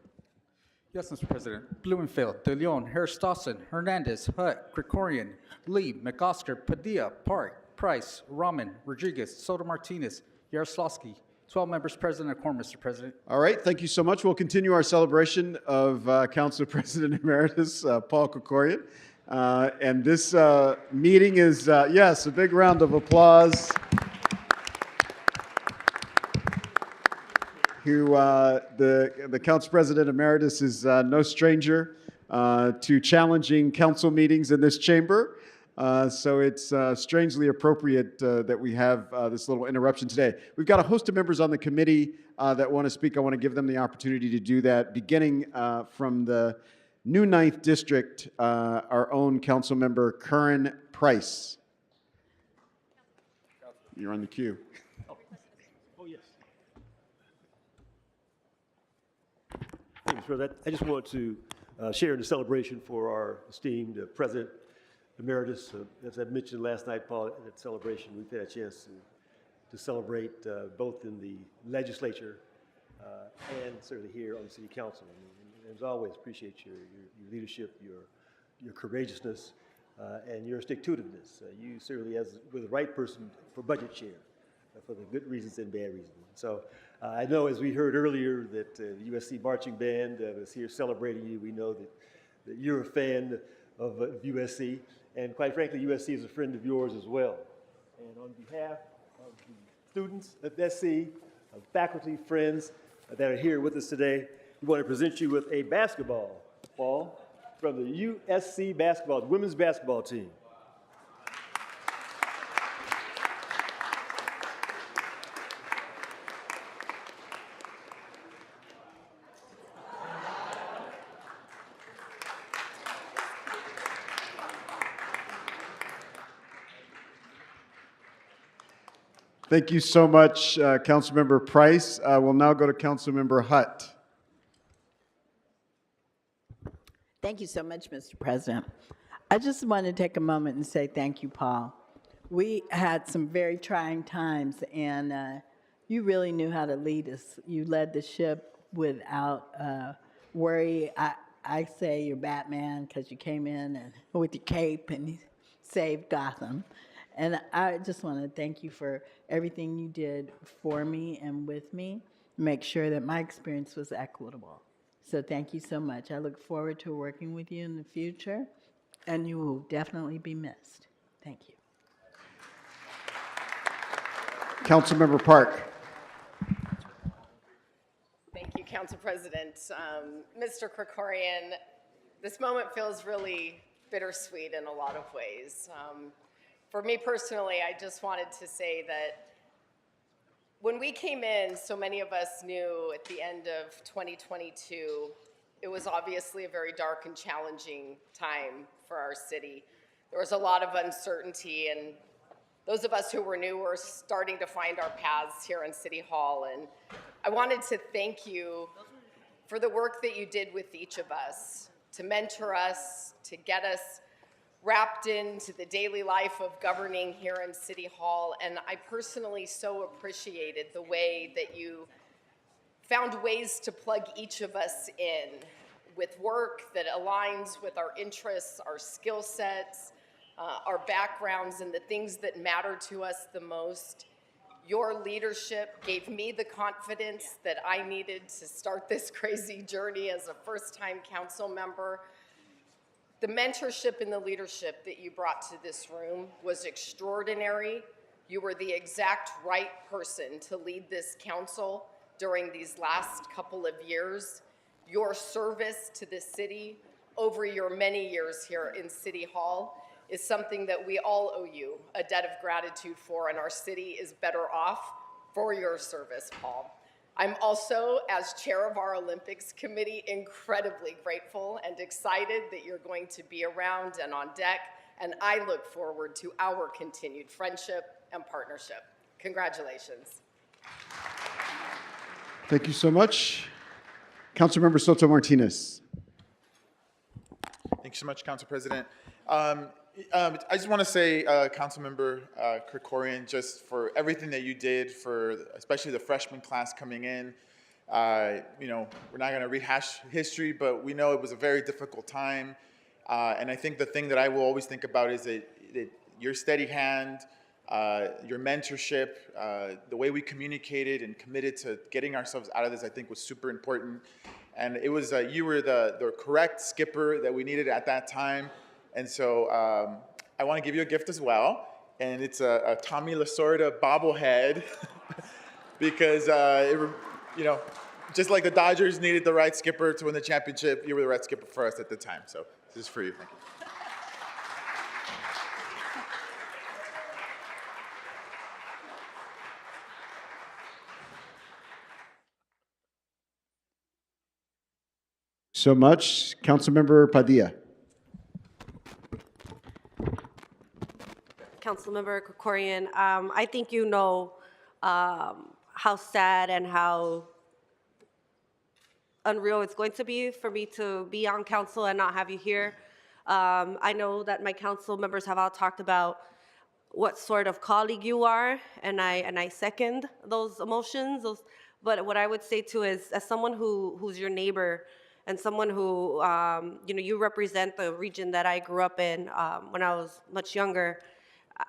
Yes, Mr. President. Blumenfield, De Leon, Harris Dawson, Hernandez, Hutt, Krikorian, Lee, McOsker, Padilla, Park, Price, Rahman, Rodriguez, Soto Martinez, Yaroslavsky. 12 members present and a quorum, Mr. President. All right, thank you so much. We'll continue our celebration of Council President Emeritus Paul Krikorian. And this meeting is, yes, a big round of applause. The Council President Emeritus is no stranger to challenging council meetings in this chamber. So it's strangely appropriate that we have this little interruption today. We've got a host of members on the committee that want to speak. I want to give them the opportunity to do that, beginning from the new 9th District, our own council member, Curran Price. You're on the queue. Oh, yes. Thank you, Mr. President. I just want to share in the celebration for our esteemed President Emeritus. As I mentioned last night, Paul, at that celebration, we've had a chance to celebrate both in the legislature and certainly here on the City Council. And as always, appreciate your leadership, your courageousness, and your stick-to-itiveness. You certainly were the right person for budget chair, for the good reasons and bad reasons. So I know, as we heard earlier, that the USC Marching Band is here celebrating you. We know that you're a fan of USC. And quite frankly, USC is a friend of yours as well. And on behalf of the students at SC, of faculty, friends that are here with us today, we want to present you with a basketball ball from the USC basketball, women's basketball team. Thank you so much, Councilmember Price. We'll now go to Councilmember Hutt. Thank you so much, Mr. President. I just want to take a moment and say thank you, Paul. We had some very trying times, and you really knew how to lead us. You led the ship without worry. I say you're Batman because you came in and with your cape and you saved Gotham. And I just want to thank you for everything you did for me and with me, make sure that my experience was equitable. So thank you so much. I look forward to working with you in the future, and you will definitely be missed. Thank you. Councilmember Park. Thank you, Council President. Mr. Krikorian, this moment feels really bittersweet in a lot of ways. For me personally, I just wanted to say that when we came in, so many of us knew at the end of 2022, it was obviously a very dark and challenging time for our city. There was a lot of uncertainty, and those of us who were new were starting to find our paths here in City Hall. And I wanted to thank you for the work that you did with each of us, to mentor us, to get us wrapped into the daily life of governing here in City Hall. And I personally so appreciated the way that you found ways to plug each of us in with work that aligns with our interests, our skill sets, our backgrounds, and the things that matter to us the most. Your leadership gave me the confidence that I needed to start this crazy journey as a first-time council member. The mentorship and the leadership that you brought to this room was extraordinary. You were the exact right person to lead this council during these last couple of years. Your service to the city over your many years here in City Hall is something that we all owe you a debt of gratitude for, and our city is better off for your service, Paul. I'm also, as chair of our Olympics committee, incredibly grateful and excited that you're going to be around and on deck, and I look forward to our continued friendship and partnership. Congratulations. Thank you so much. Councilmember Soto Martinez. Thank you so much, Council President. I just want to say, Councilmember Krikorian, just for everything that you did for especially the freshman class coming in. You know, we're not going to rehash history, but we know it was a very difficult time. And I think the thing that I will always think about is that your steady hand, your mentorship, the way we communicated and committed to getting ourselves out of this, I think was super important. And it was, you were the correct skipper that we needed at that time. And so I want to give you a gift as well. And it's a Tommy Lasorda bobblehead because, just like the Dodgers needed the right skipper to win the championship, you were the right skipper for us at the time. So this is for you. Thank you. So much. Councilmember Padilla. Councilmember Krikorian, I think you know how sad and how unreal it's going to be for me to be on council and not have you here. I know that my council members have all talked about what sort of colleague you are, and I second those emotions. But what I would say too is, as someone who's your neighbor and someone who you represent the region that I grew up in when I was much younger,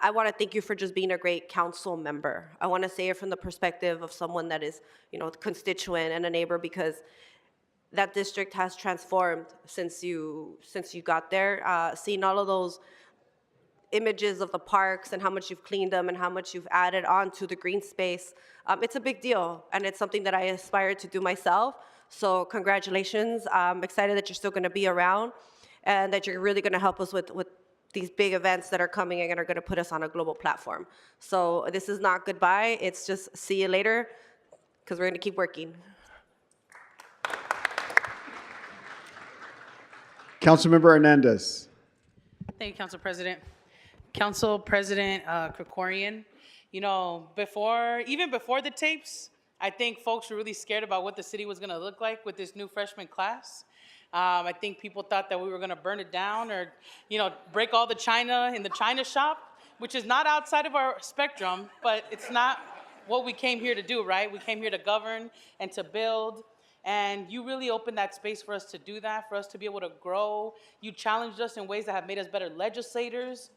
I want to thank you for just being a great council member. I want to say it from the perspective of someone that is, a constituent and a neighbor, because that district has transformed since you got there. Seeing all of those images of the parks and how much you've cleaned them and how much you've added on to the green space, it's a big deal, and it's something that I aspire to do myself. So congratulations. I'm excited that you're still going to be around and that you're really going to help us with these big events that are coming and are going to put us on a global platform. So this is not goodbye. It's just see you later, because we're going to keep working. Councilmember Hernandez. Thank you, Council President. Council President Krikorian, even before the tapes, I think folks were really scared about what the city was going to look like with this new freshman class. I think people thought that we were going to burn it down or, break all the china in the china shop, which is not outside of our spectrum, but it's not what we came here to do, right? We came here to govern and to build, and you really opened that space for us to do that, for us to be able to grow. You challenged us in ways that have made us better legislators,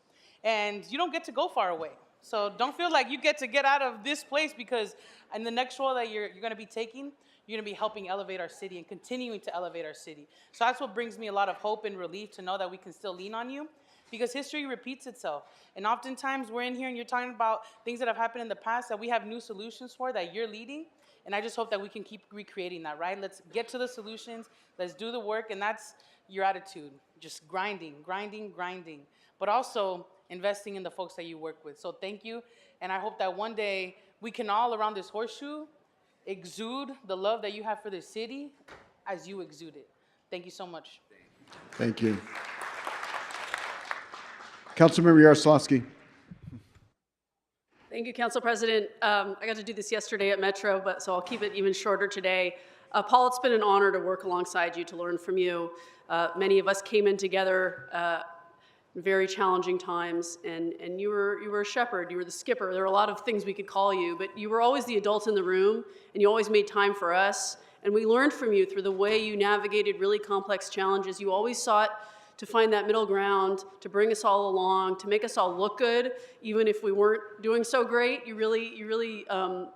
and you don't get to go far away. So don't feel like you get out of this place, because in the next role that you're going to be taking, you're going to be helping elevate our city and continuing to elevate our city. So that's what brings me a lot of hope and relief to know that we can still lean on you, because history repeats itself. And oftentimes we're in here and you're talking about things that have happened in the past that we have new solutions for that you're leading. And I just hope that we can keep recreating that, right? Let's get to the solutions. Let's do the work. And that's your attitude, just grinding, but also investing in the folks that you work with. So thank you. And I hope that one day we can all around this horseshoe exude the love that you have for this city as you exude it. Thank you so much. Thank you. Councilmember Yaroslavsky. Thank you, Council President. I got to do this yesterday at Metro, so I'll keep it even shorter today. Paul, it's been an honor to work alongside you, to learn from you. Many of us came in together in very challenging times, and you were a shepherd, you were the skipper. There were a lot of things we could call you, but you were always the adult in the room, and you always made time for us. And we learned from you through the way you navigated really complex challenges. You always sought to find that middle ground, to bring us all along, to make us all look good, even if we weren't doing so great. You really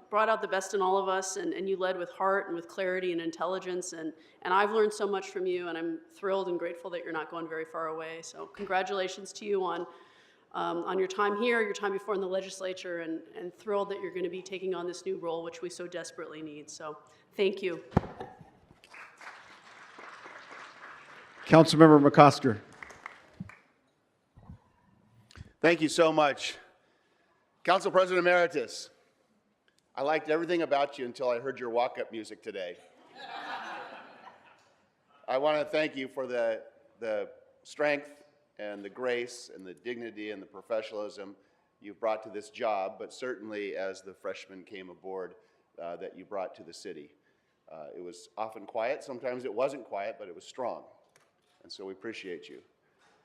brought out the best in all of us, and you led with heart and with clarity and intelligence. And I've learned so much from you, and I'm thrilled and grateful that you're not going very far away. So congratulations to you on your time here, your time before in the legislature, and thrilled that you're going to be taking on this new role, which we so desperately need. So thank you. Councilmember McCosker. Thank you so much. Council President Emeritus, I liked everything about you until I heard your walk-up music today. I want to thank you for the strength and the grace and the dignity and the professionalism you've brought to this job, but certainly as the freshmen came aboard that you brought to the city. It was often quiet, sometimes it wasn't quiet, but it was strong. And so we appreciate you.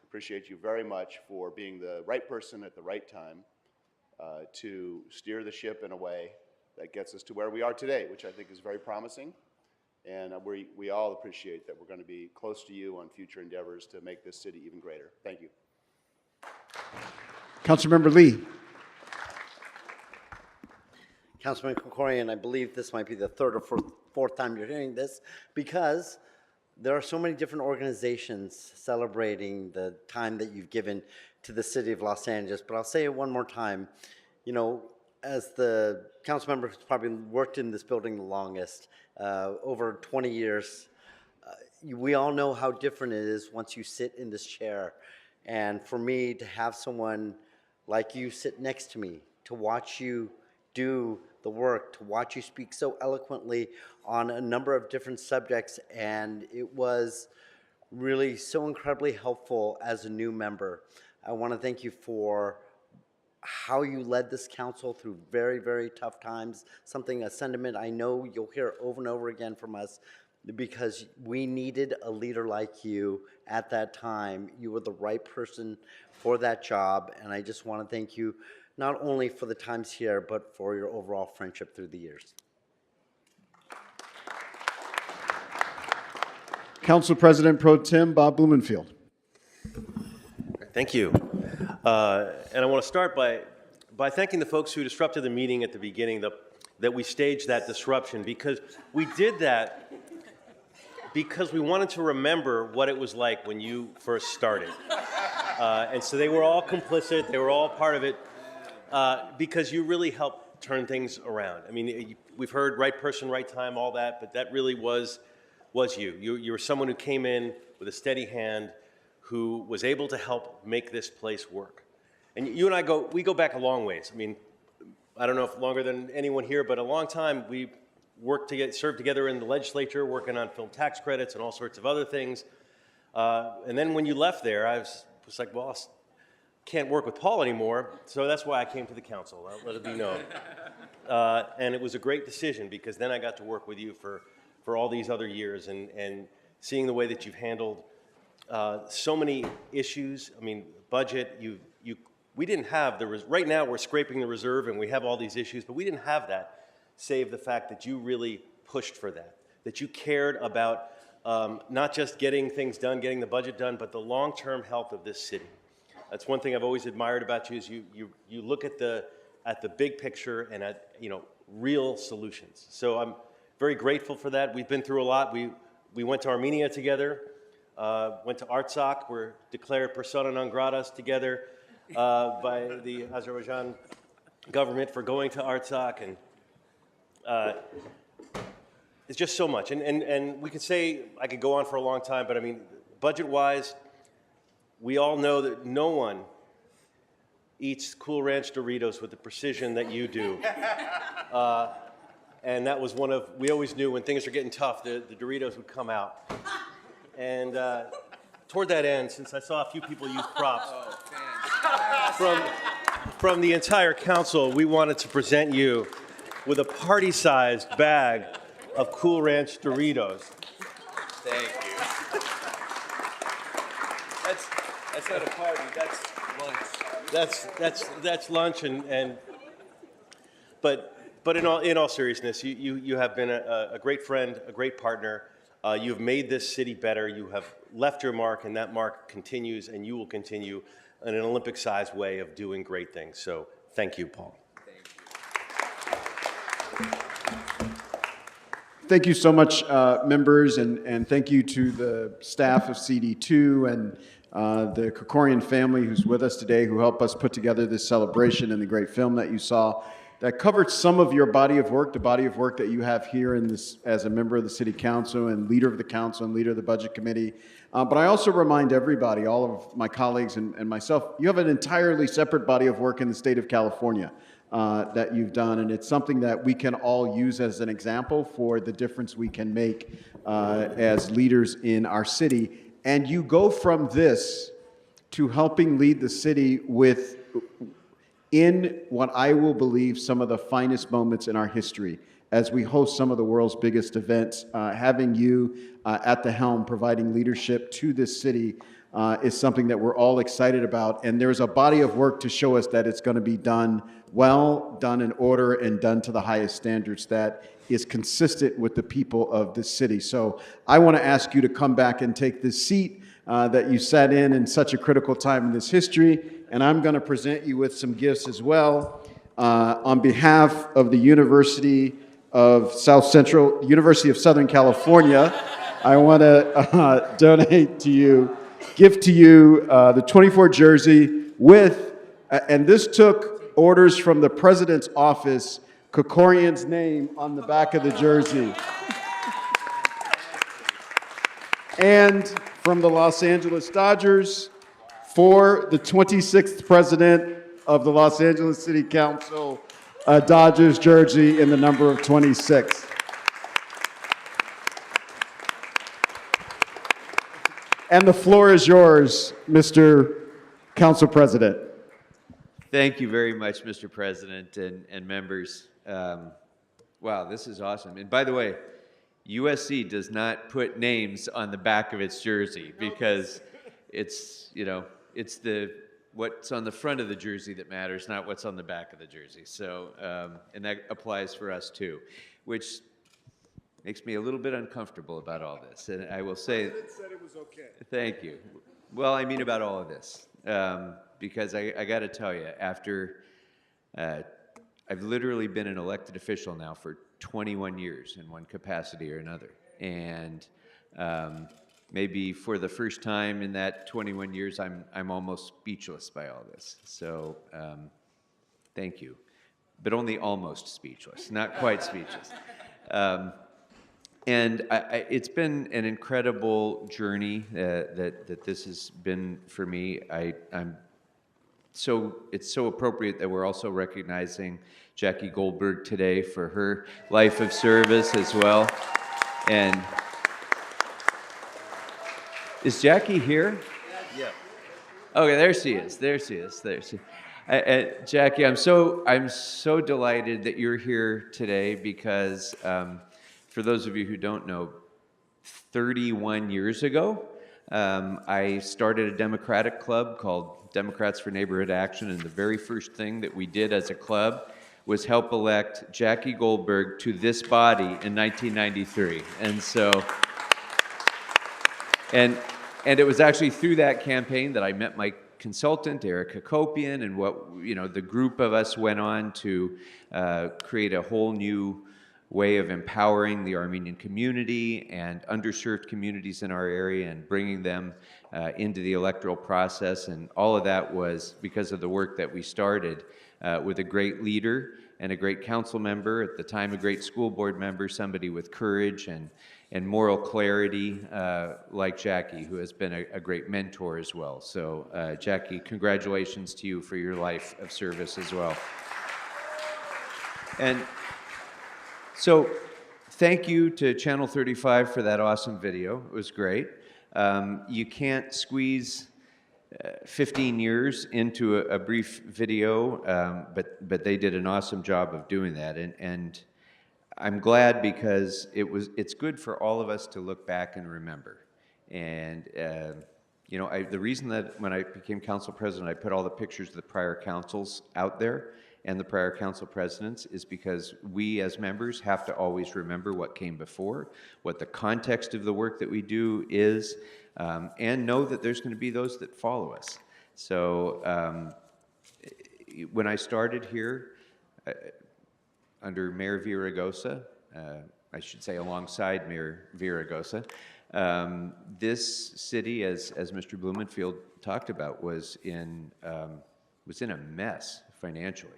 Appreciate you very much for being the right person at the right time to steer the ship in a way that gets us to where we are today, which I think is very promising. And we all appreciate that we're going to be close to you on future endeavors to make this city even greater. Thank you. Councilmember Lee. Councilman Krikorian, I believe this might be the third or fourth time you're hearing this, because there are so many different organizations celebrating the time that you've given to the city of Los Angeles. But I'll say it one more time. You know, as the council member who's probably worked in this building the longest, over 20 years, we all know how different it is once you sit in this chair. And for me to have someone like you sit next to me, to watch you do the work, to watch you speak so eloquently on a number of different subjects, and it was really so incredibly helpful as a new member. I want to thank you for how you led this council through very, very tough times, a sentiment I know you'll hear over and over again from us, because we needed a leader like you at that time. You were the right person for that job, and I just want to thank you not only for the times here, but for your overall friendship through the years. Council President Pro Tem Bob Blumenfield. Thank you. And I want to start by thanking the folks who disrupted the meeting at the beginning, that we staged that disruption, because we did that because we wanted to remember what it was like when you first started. And so they were all complicit, they were all part of it, because you really helped turn things around. I mean, we've heard right person, right time, all that, but that really was you. You were someone who came in with a steady hand, who was able to help make this place work. And you and I we go back a long ways. I mean, I don't know if longer than anyone here, but a long time. We served together in the legislature, working on film tax credits and all sorts of other things. And then when you left there, I was like, well, I can't work with Paul anymore, so that's why I came to the council. I'll let it be known. And it was a great decision, because then I got to work with you for all these other years, and seeing the way that you've handled so many issues. I mean, budget, we didn't have right now we're scraping the reserve and we have all these issues, but we didn't have that, save the fact that you really pushed for that you cared about not just getting things done, getting the budget done, but the long-term health of this city. That's one thing I've always admired about you, is you look at the big picture and at real solutions. So I'm very grateful for that. We've been through a lot. We went to Armenia together, went to Artsakh. We're declared persona non gratas together by the Azerbaijan government for going to Artsakh, and it's just so much. And we could say, I could go on for a long time, but I mean, budget-wise, we all know that no one eats Cool Ranch Doritos with the precision that you do. And that was we always knew when things are getting tough, the Doritos would come out. And toward that end, since I saw a few people use props from the entire council, we wanted to present you with a party-sized bag of Cool Ranch Doritos. Thank you. That's not a party, that's lunch. That's lunch, but in all seriousness, you have been a great friend, a great partner. You've made this city better. You have left your mark, and that mark continues, and you will continue in an Olympic-sized way of doing great things. So thank you, Paul. Thank you so much, members, and thank you to the staff of CD2 and the Krikorian family who's with us today, who helped us put together this celebration and the great film that you saw that covered some of your body of work, the body of work that you have here in this as a member of the City Council and leader of the council and leader of the Budget Committee. But I also remind everybody, all of my colleagues and myself, you have an entirely separate body of work in the state of California that you've done, and it's something that we can all use as an example for the difference we can make as leaders in our city. And you go from this to helping lead the city in what I will believe some of the finest moments in our history as we host some of the world's biggest events. Having you at the helm providing leadership to this city is something that we're all excited about. And there's a body of work to show us that it's going to be done well, done in order, and done to the highest standards that is consistent with the people of this city. So I want to ask you to come back and take this seat that you sat in such a critical time in this history. And I'm going to present you with some gifts as well. on behalf of the University of University of Southern California, I want to donate to you, gift to you the 24 jersey with, and this took orders from the president's office, Krikorian's name on the back of the jersey. And from the Los Angeles Dodgers, for the 26th president of the Los Angeles City Council, a Dodgers jersey in the number of 26. And the floor is yours, Mr. Council President. Thank you very much, Mr. President and members. Wow, this is awesome. And by the way, USC does not put names on the back of its jersey because it's, you know, it's what's on the front of the jersey that matters, not what's on the back of the jersey. So, and that applies for us too, which makes me a little bit uncomfortable about all this. And I will say, the president said it was okay. Thank you. Well, I mean about all of this, because I got to tell you, after I've literally been an elected official now for 21 years in one capacity or another, and maybe for the first time in that 21 years, I'm almost speechless by all this. So, thank you, but only almost speechless, not quite speechless. And it's been an incredible journey that this has been for me. It's so appropriate that we're also recognizing Jackie Goldberg today for her life of service as well. And is Jackie here? Yeah. Okay, there she is. There she is. There she. Jackie, I'm so delighted that you're here today because. For those of you who don't know, 31 years ago, I started a Democratic club called Democrats for Neighborhood Action, and the very first thing that we did as a club was help elect Jackie Goldberg to this body in 1993. And so, and it was actually through that campaign that I met my consultant, Eric Hakopian, and the group of us went on to create a whole new way of empowering the Armenian community and underserved communities in our area and bringing them into the electoral process. And all of that was because of the work that we started with a great leader and a great council member, at the time a great school board member, somebody with courage and moral clarity like Jackie, who has been a great mentor as well. So Jackie, congratulations to you for your life of service as well. And so thank you to Channel 35 for that awesome video. It was great. You can't squeeze 15 years into a brief video, but they did an awesome job of doing that. And I'm glad because it's good for all of us to look back and remember. And the reason that when I became council president, I put all the pictures of the prior councils out there and the prior council presidents is because we as members have to always remember what came before, what the context of the work that we do is, and know that there's going to be those that follow us. So when I started here under Mayor Villaraigosa, I should say alongside Mayor Villaraigosa, this city, as Mr. Blumenfield talked about, was in a mess financially.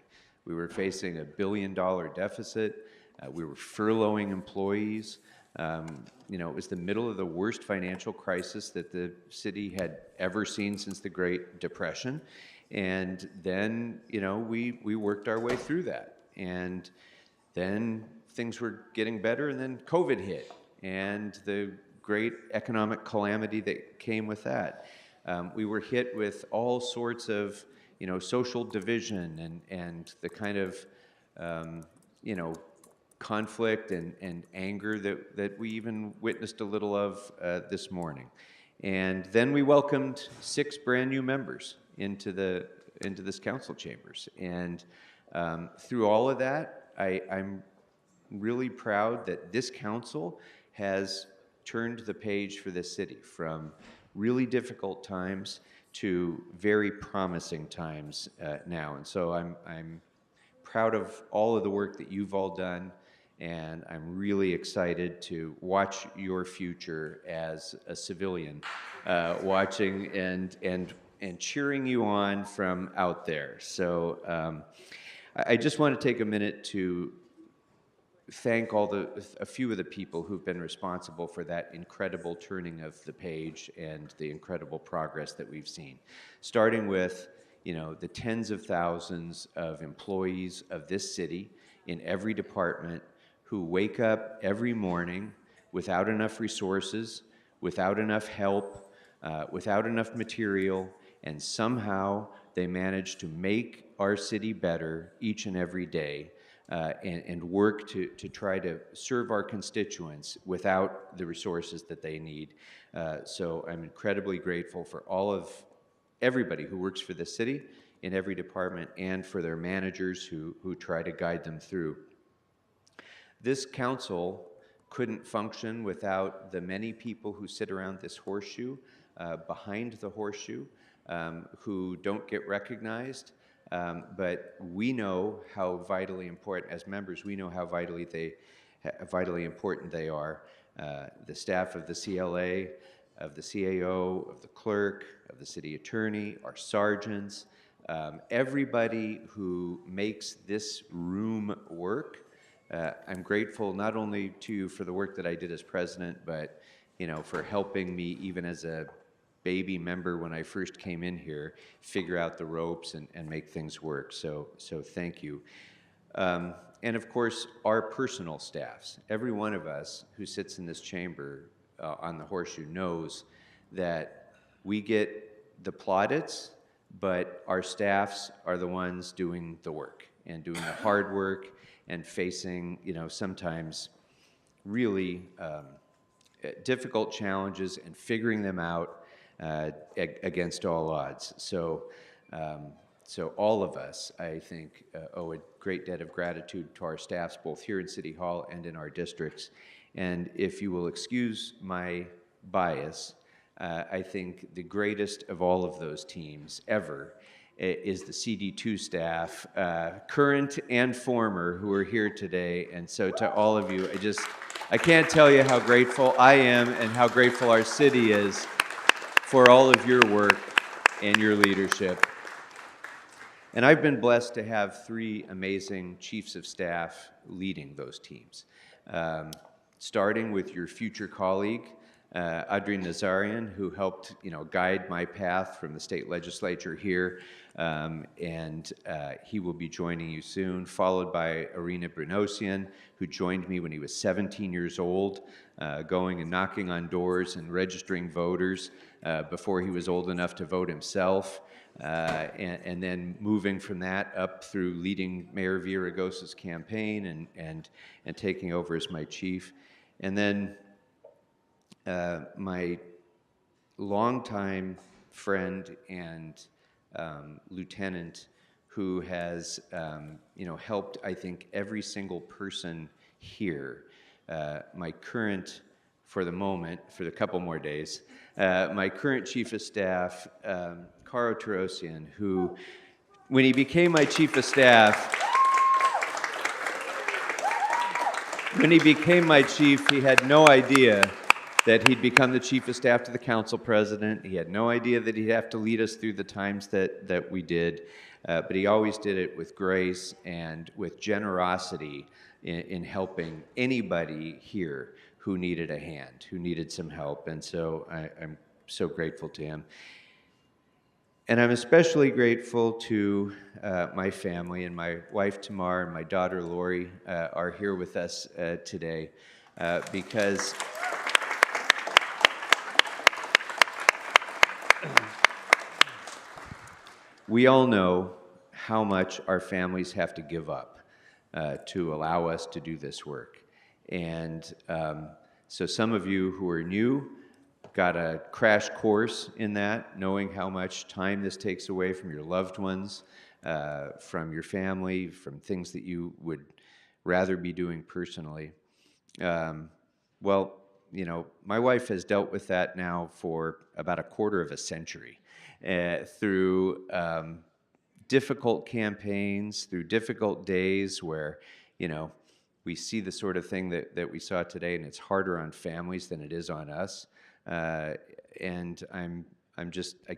We were facing a $1 billion deficit. We were furloughing employees. It was the middle of the worst financial crisis that the city had ever seen since the Great Depression. And then, we worked our way through that. And then things were getting better, and then COVID hit, and the great economic calamity that came with that. We were hit with all sorts of social division and the kind of, conflict and anger that we even witnessed a little of this morning. And then we welcomed 6 brand new members into this council chambers. And through all of that, I'm really proud that this council has turned the page for this city from really difficult times to very promising times now. And so I'm proud of all of the work that you've all done, and I'm really excited to watch your future as a civilian, watching and cheering you on from out there. So I just want to take a minute to thank a few of the people who've been responsible for that incredible turning of the page and the incredible progress that we've seen. Starting with, the tens of thousands of employees of this city in every department who wake up every morning without enough resources, without enough help, without enough material, and somehow they manage to make our city better each and every day. And work to try to serve our constituents without the resources that they need. So I'm incredibly grateful for everybody who works for the city in every department and for their managers who try to guide them through. This council couldn't function without the many people who sit around this horseshoe, behind the horseshoe, who don't get recognized. But we know how vitally important, as members, we know how vitally important they are. The staff of the CLA, of the CAO, of the clerk, of the city attorney, our sergeants, everybody who makes this room work. I'm grateful not only to you for the work that I did as president, but for helping me even as a baby member when I first came in here, figure out the ropes and make things work. So thank you. And of course, our personal staffs. Every one of us who sits in this chamber on the horseshoe knows that we get the plaudits, but our staffs are the ones doing the work and doing the hard work and facing, sometimes really difficult challenges and figuring them out against all odds. So all of us, I think, owe a great debt of gratitude to our staffs, both here in City Hall and in our districts. And if you will excuse my bias, I think the greatest of all of those teams ever is the CD2 staff, current and former, who are here today. And so to all of you, I can't tell you how grateful I am and how grateful our city is for all of your work and your leadership. And I've been blessed to have 3 amazing chiefs of staff leading those teams. Starting with your future colleague, Adrian Nazarian, who helped guide my path from the state legislature here, and he will be joining you soon, followed by Irina Brunosian, who joined me when he was 17 years old, going and knocking on doors and registering voters before he was old enough to vote himself, and then moving from that up through leading Mayor Villaraigosa's campaign and taking over as my chief. And then my longtime friend and lieutenant, who has helped, I think, every single person here. My current, for the moment, for a couple more days, my current chief of staff, Caro Tarosian, who, when he became my chief of staff, he had no idea that he'd become the chief of staff to the council president. He had no idea that he'd have to lead us through the times that we did, but he always did it with grace and with generosity in helping anybody here who needed a hand, who needed some help, and so I'm so grateful to him. And I'm especially grateful to my family, and my wife Tamar and my daughter Lori are here with us today because we all know how much our families have to give up to allow us to do this work. And so some of you who are new got a crash course in that, knowing how much time this takes away from your loved ones, from your family, from things that you would rather be doing personally. Well, you know, my wife has dealt with that now for about a quarter of a century through difficult campaigns, through difficult days where, you know, we see the sort of thing that we saw today, and it's harder on families than it is on us. And I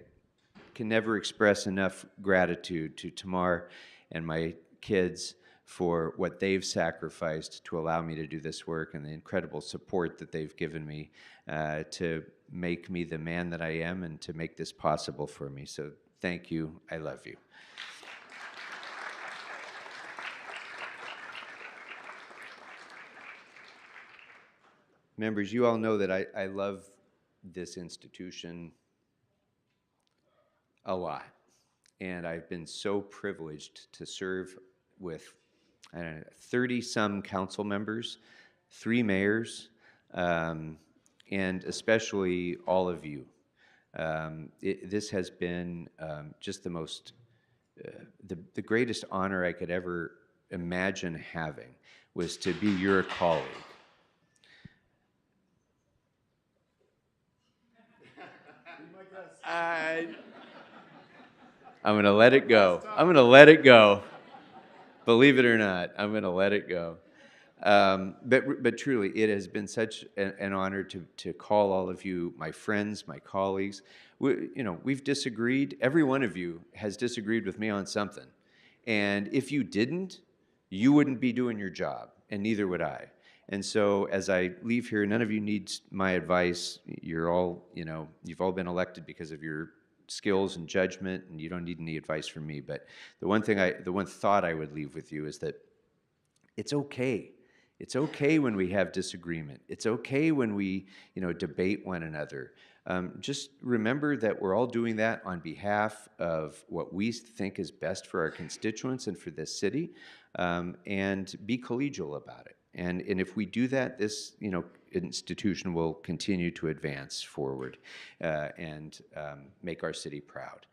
can never express enough gratitude to Tamar and my kids for what they've sacrificed to allow me to do this work, and the incredible support that they've given me to make me the man that I am and to make this possible for me. So thank you. I love you. Members, you all know that I love this institution a lot. And I've been so privileged to serve with, 30-some council members, 3 mayors, and especially all of you. This has been just the most, the greatest honor I could ever imagine having was to be your colleague. I'm going to let it go. I'm going to let it go. Believe it or not, I'm going to let it go. But truly, it has been such an honor to call all of you my friends, my colleagues. We've disagreed. Every one of you has disagreed with me on something. And if you didn't, you wouldn't be doing your job, and neither would I. And so as I leave here, none of you needs my advice. You're all, you've all been elected because of your skills and judgment, and you don't need any advice from me. But the one thought I would leave with you is that it's okay. It's okay when we have disagreement. It's okay when we, debate one another. Just remember that we're all doing that on behalf of what we think is best for our constituents and for this city, and be collegial about it. And if we do that, this institution will continue to advance forward and make our city proud.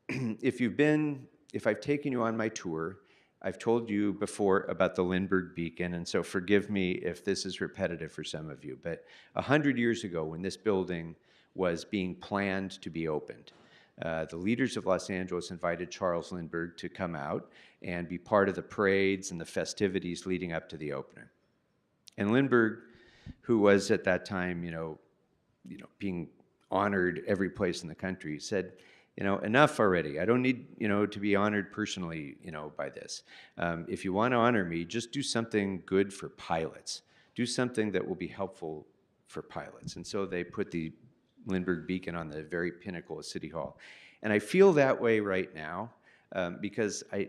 If I've taken you on my tour, I've told you before about the Lindbergh Beacon, and so forgive me if this is repetitive for some of you, but 100 years ago when this building was being planned to be opened, the leaders of Los Angeles invited Charles Lindbergh to come out and be part of the parades and the festivities leading up to the opening. And Lindbergh, who was at that time, being honored every place in the country, said, enough already. I don't need, to be honored personally, by this. If you want to honor me, just do something good for pilots. Do something that will be helpful for pilots. And so they put the Lindbergh Beacon on the very pinnacle of City Hall. And I feel that way right now because I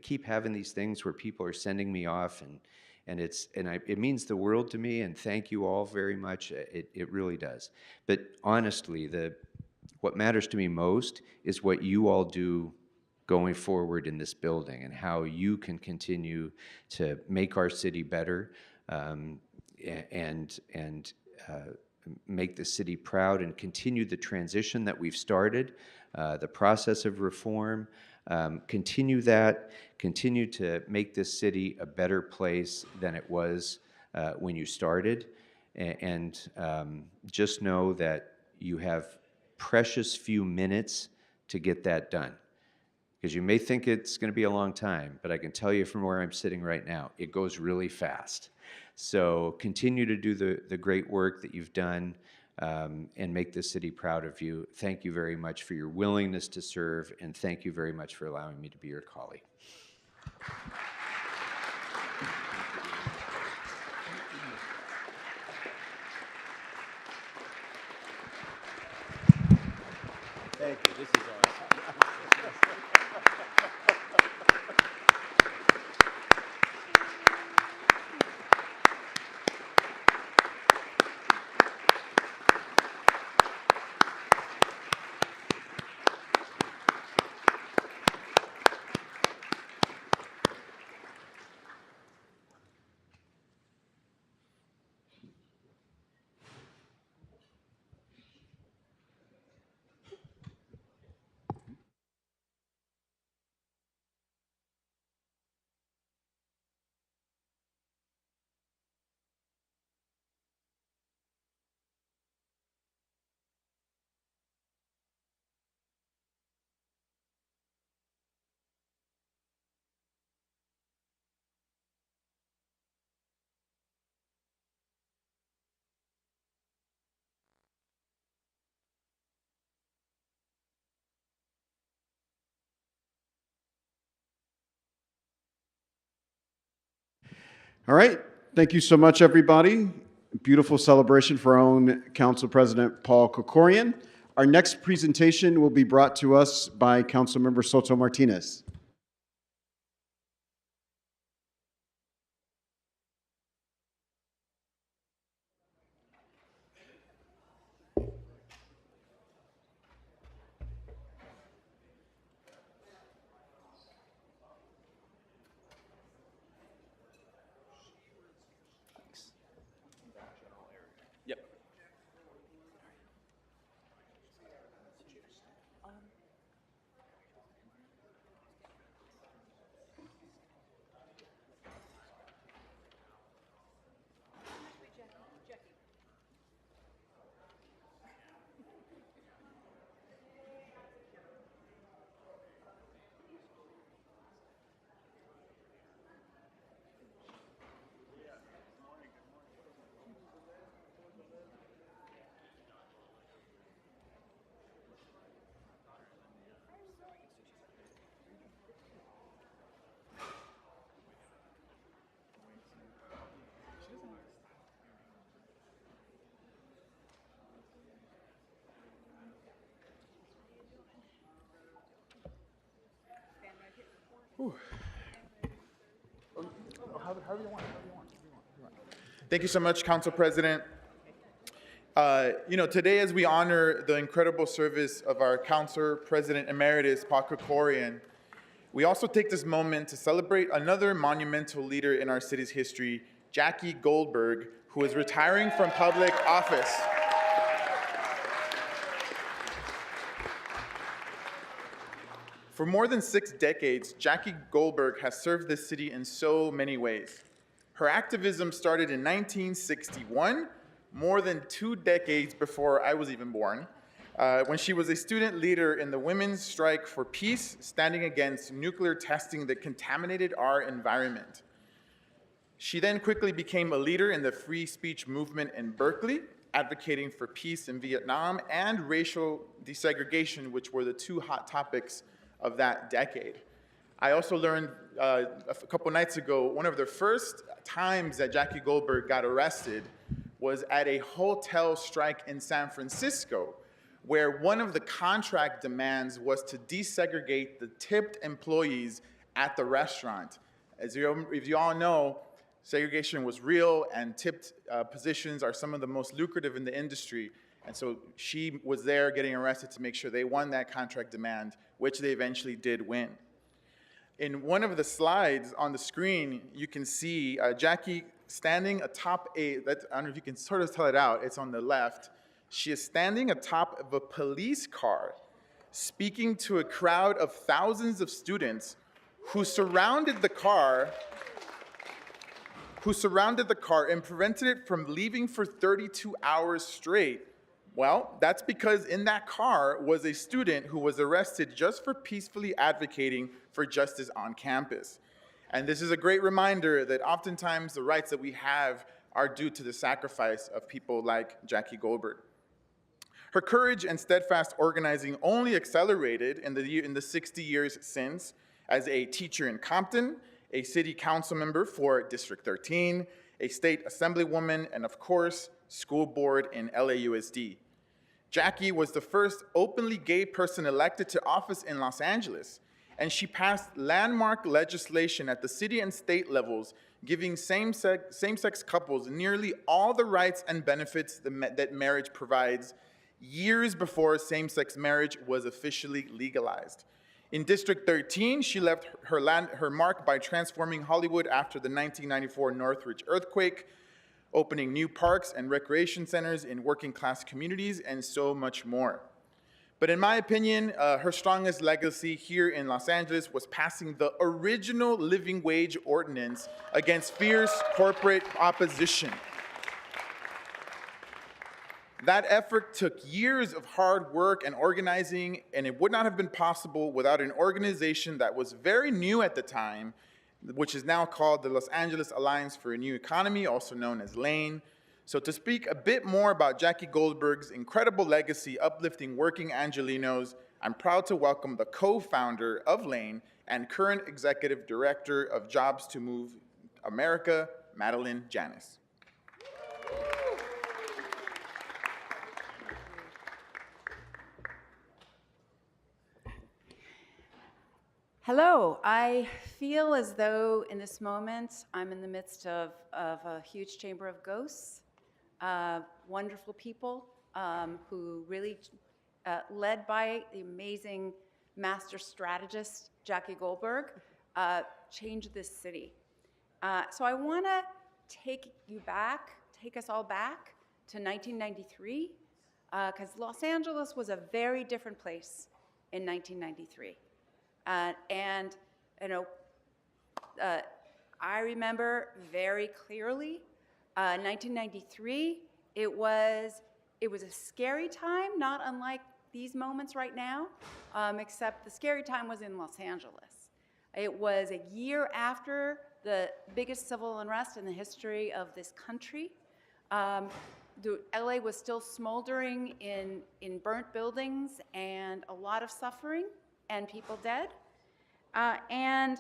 keep having these things where people are sending me off, and it means the world to me, and thank you all very much. It really does. But honestly, what matters to me most is what you all do going forward in this building and how you can continue to make our city better and make the city proud and continue the transition that we've started, the process of reform. Continue to make this city a better place than it was when you started. And just know that you have precious few minutes to get that done. Because you may think it's going to be a long time, but I can tell you from where I'm sitting right now, it goes really fast. So continue to do the great work that you've done and make this city proud of you. Thank you very much for your willingness to serve, and thank you very much for allowing me to be your colleague. Thank you. This is awesome. All right. Thank you so much, everybody. Beautiful celebration for our own Council President Paul Krikorian. Our next presentation will be brought to us by Councilmember Soto Martinez. Yep. Thank you so much, Council President. Today as we honor the incredible service of our Council President Emeritus, Paul Krikorian, we also take this moment to celebrate another monumental leader in our city's history, Jackie Goldberg, who is retiring from public office. For more than 6 decades, Jackie Goldberg has served this city in so many ways. Her activism started in 1961, more than 2 decades before I was even born, when she was a student leader in the Women's Strike for Peace, standing against nuclear testing that contaminated our environment. She then quickly became a leader in the free speech movement in Berkeley, advocating for peace in Vietnam and racial desegregation, which were the 2 hot topics of that decade. I also learned a couple nights ago, one of the first times that Jackie Goldberg got arrested was at a hotel strike in San Francisco, where one of the contract demands was to desegregate the tipped employees at the restaurant. If you all know, segregation was real, and tipped positions are some of the most lucrative in the industry. And so she was there getting arrested to make sure they won that contract demand, which they eventually did win. In one of the slides on the screen, you can see Jackie standing atop I don't know if you can sort of tell it out, it's on the left. She is standing atop of a police car, speaking to a crowd of thousands of students who surrounded the car and prevented it from leaving for 32 hours straight. Well, that's because in that car was a student who was arrested just for peacefully advocating for justice on campus. And this is a great reminder that oftentimes the rights that we have are due to the sacrifice of people like Jackie Goldberg. Her courage and steadfast organizing only accelerated in the 60 years since as a teacher in Compton, a city council member for District 13, a state assemblywoman, and of course, school board in LAUSD. Jackie was the first openly gay person elected to office in Los Angeles, and she passed landmark legislation at the city and state levels, giving same-sex couples nearly all the rights and benefits that marriage provides, years before same-sex marriage was officially legalized. In District 13, she left her mark by transforming Hollywood after the 1994 Northridge earthquake, opening new parks and recreation centers in working-class communities, and so much more. But in my opinion, her strongest legacy here in Los Angeles was passing the original living wage ordinance against fierce corporate opposition. That effort took years of hard work and organizing, and it would not have been possible without an organization that was very new at the time, which is now called the Los Angeles Alliance for a New Economy, also known as LANE. So to speak a bit more about Jackie Goldberg's incredible legacy uplifting working Angelenos, I'm proud to welcome the co-founder of LANE and current executive director of Jobs to Move America, Madeline Janis. Hello. I feel as though in this moment I'm in the midst of a huge chamber of ghosts, wonderful people who really, led by the amazing master strategist Jackie Goldberg, changed this city. So I want to take us all back to 1993, because Los Angeles was a very different place in 1993. And you know, I remember very clearly, 1993. It was a scary time, not unlike these moments right now, except the scary time was in Los Angeles. It was a year after the biggest civil unrest in the history of this country. LA was still smoldering in burnt buildings and a lot of suffering and people dead. And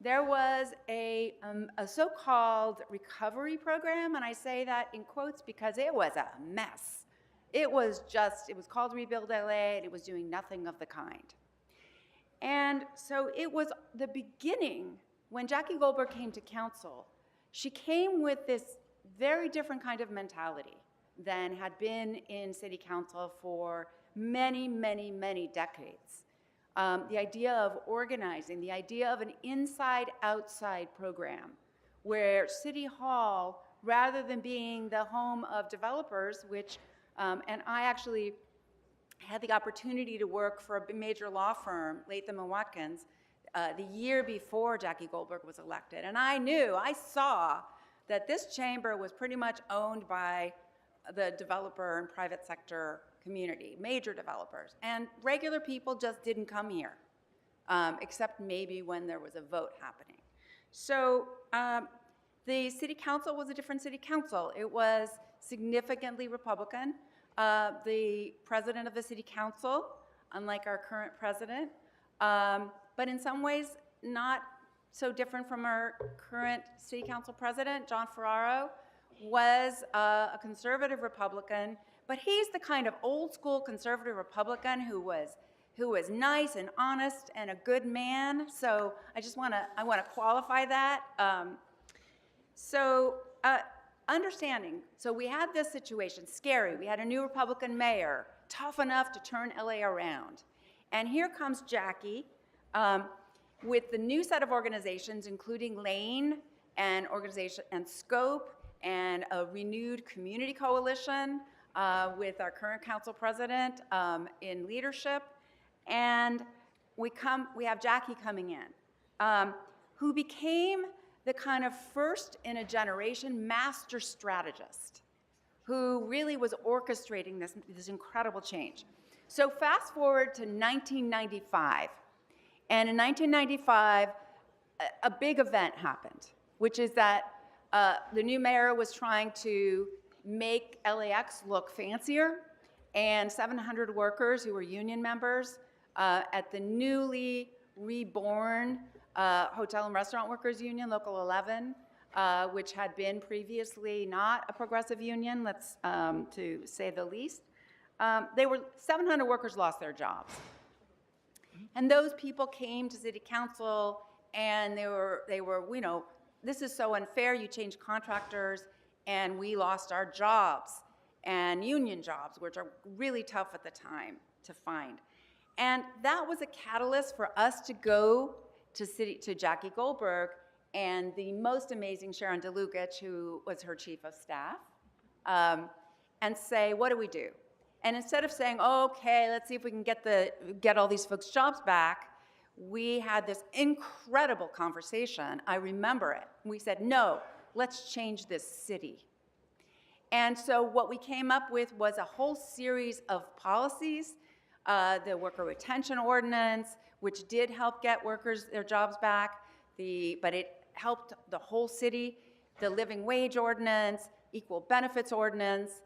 there was a so-called recovery program, and I say that in quotes because it was a mess. It was called Rebuild LA, and it was doing nothing of the kind. And so it was the beginning, when Jackie Goldberg came to council, she came with this very different kind of mentality than had been in city council for many, many, many decades. The idea of organizing, the idea of an inside-outside program where City Hall, rather than being the home of developers, which, and I actually had the opportunity to work for a major law firm, Latham & Watkins, the year before Jackie Goldberg was elected. And I saw that this chamber was pretty much owned by the developer and private sector community, major developers, and regular people just didn't come here, except maybe when there was a vote happening. So the city council was a different city council. It was significantly Republican. The president of the city council, unlike our current president, but in some ways not so different from our current city council president, John Ferraro, was a conservative Republican. But he's the kind of old school conservative Republican who was nice and honest and a good man. So I want to qualify that. Understanding. So we had this situation, scary. We had a new Republican mayor, tough enough to turn LA around. And here comes Jackie with the new set of organizations, including Lane and organization and Scope and a renewed community coalition. With our current council president in leadership, and we have Jackie coming in, who became the kind of first in a generation master strategist, who really was orchestrating this incredible change. So fast forward to 1995, and in 1995, a big event happened, which is that the new mayor was trying to make LAX look fancier, and 700 workers who were union members at the newly reborn Hotel and Restaurant Workers Union, Local 11, which had been previously not a progressive union, to say the least. 700 workers lost their jobs. And those people came to city council, and they were, this is so unfair, you change contractors, and we lost our jobs, and union jobs, which are really tough at the time to find. And that was a catalyst for us to go to Jackie Goldberg and the most amazing Sharon DeLugich, who was her chief of staff, and say, what do we do? And instead of saying, okay, let's see if we can get all these folks' jobs back, we had this incredible conversation. I remember it. We said, no, let's change this city. And so what we came up with was a whole series of policies, the worker retention ordinance, which did help get workers their jobs back, but it helped the whole city, the living wage ordinance, equal benefits ordinance.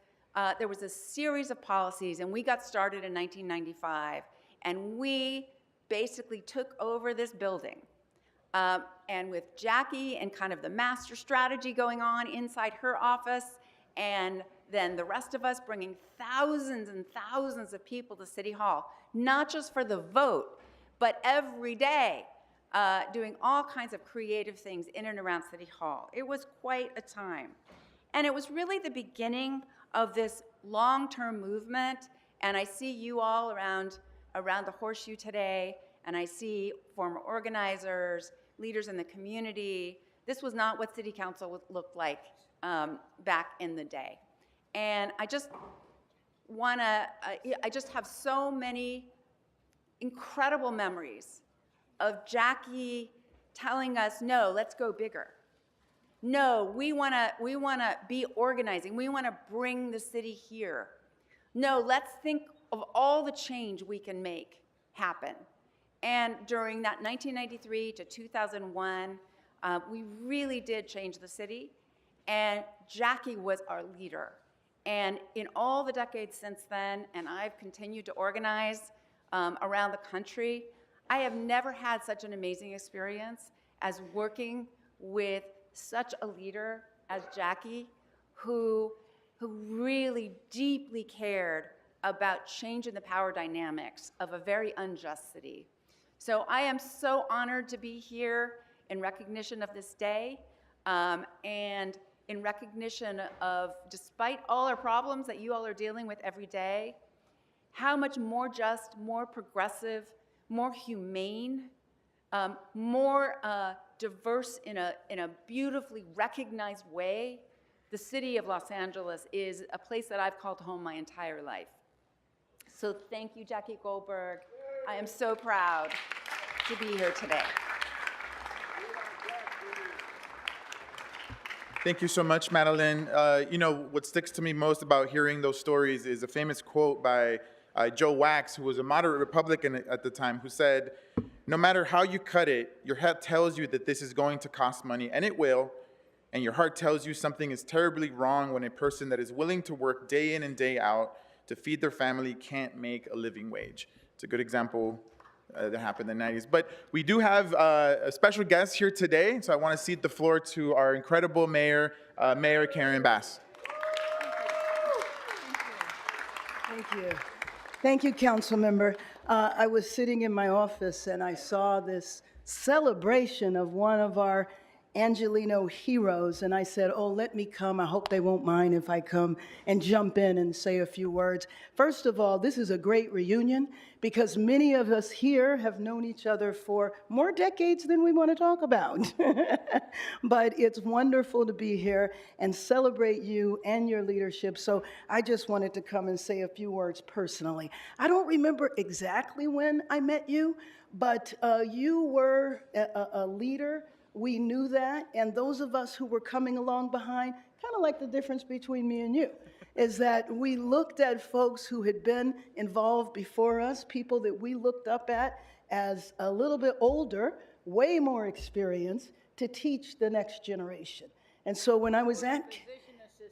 There was a series of policies, and we got started in 1995, and we basically took over this building And with Jackie and kind of the master strategy going on inside her office, and then the rest of us bringing thousands and thousands of people to City Hall, not just for the vote, but every day, doing all kinds of creative things in and around City Hall. It was quite a time. And it was really the beginning of this long-term movement, and I see you all around the Horseshoe today, and I see former organizers, leaders in the community. This was not what City Council looked like back in the day. And I just have so many incredible memories of Jackie telling us, no, let's go bigger. No, we wanna be organizing. We wanna bring the city here. No, let's think of all the change we can make happen. And during that 1993 to 2001, we really did change the city, and Jackie was our leader. And in all the decades since then, and I've continued to organize around the country, I have never had such an amazing experience as working with such a leader as Jackie, who really deeply cared about changing the power dynamics of a very unjust city. So I am so honored to be here in recognition of this day, and in recognition of, despite all our problems that you all are dealing with every day, how much more just, more progressive, more humane, more diverse in a beautifully recognized way the city of Los Angeles is, a place that I've called home my entire life. So thank you, Jackie Goldberg. I am so proud to be here today. Thank you so much, Madeline. You know, what sticks to me most about hearing those stories is a famous quote by Joe Wax, who was a moderate Republican at the time, who said, "No matter how you cut it, your head tells you that this is going to cost money, and it will, and your heart tells you something is terribly wrong when a person that is willing to work day in and day out to feed their family can't make a living wage." It's a good example that happened in the 90s. But we do have a special guest here today, so I want to cede the floor to our incredible mayor, Mayor Karen Bass. Thank you. Thank you, council member. I was sitting in my office and I saw this celebration of one of our Angelino heroes, and I said, oh, let me come. I hope they won't mind if I come and jump in and say a few words. First of all, this is a great reunion because many of us here have known each other for more decades than we want to talk about. But it's wonderful to be here and celebrate you and your leadership. So I just wanted to come and say a few words personally. I don't remember exactly when I met you, but you were a leader. We knew that, and those of us who were coming along behind, kind of like the difference between me and you, is that we looked at folks who had been involved before us, people that we looked up at as a little bit older, way more experienced, to teach the next generation. And so when I was at...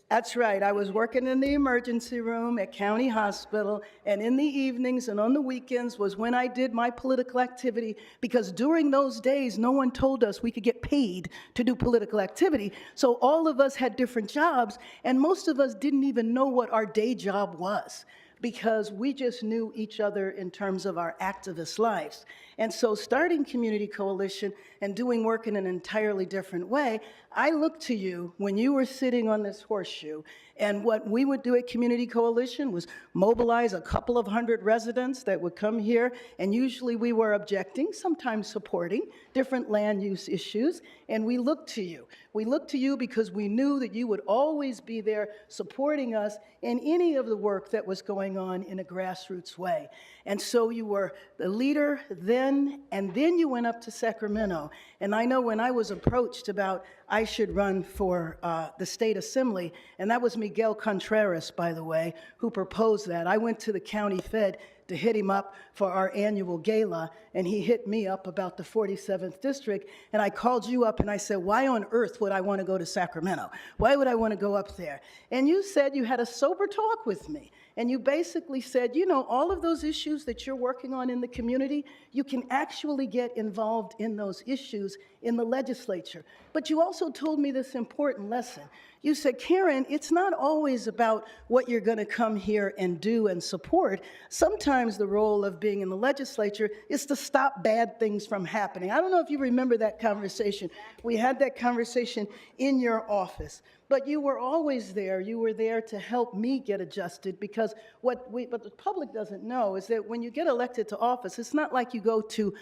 That's right. I was working in the emergency room at County Hospital, and in the evenings and on the weekends was when I did my political activity, because during those days, no one told us we could get paid to do political activity. So all of us had different jobs, and most of us didn't even know what our day job was, because we just knew each other in terms of our activist lives. And so starting Community Coalition and doing work in an entirely different way, I looked to you when you were sitting on this horseshoe, and what we would do at Community Coalition was mobilize a couple of hundred residents that would come here, and usually we were objecting, sometimes supporting different land use issues, and we looked to you. We looked to you because we knew that you would always be there supporting us in any of the work that was going on in a grassroots way. And so you were the leader then, and then you went up to Sacramento. And I know when I was approached about I should run for the state assembly, and that was Miguel Contreras, by the way, who proposed that. I went to the county fed to hit him up for our annual gala, and he hit me up about the 47th district, and I called you up and I said, why on earth would I want to go to Sacramento? Why would I want to go up there? And you said you had a sober talk with me, And you basically said, you know, all of those issues that you're working on in the community, you can actually get involved in those issues in the legislature. But you also told me this important lesson. You said, Karen, it's not always about what you're going to come here and do and support. Sometimes the role of being in the legislature is to stop bad things from happening. I don't know if you remember that conversation. We had that conversation in your office. But you were always there. You were there to help me get adjusted, because what the public doesn't know is that when you get elected to office, it's not like you go to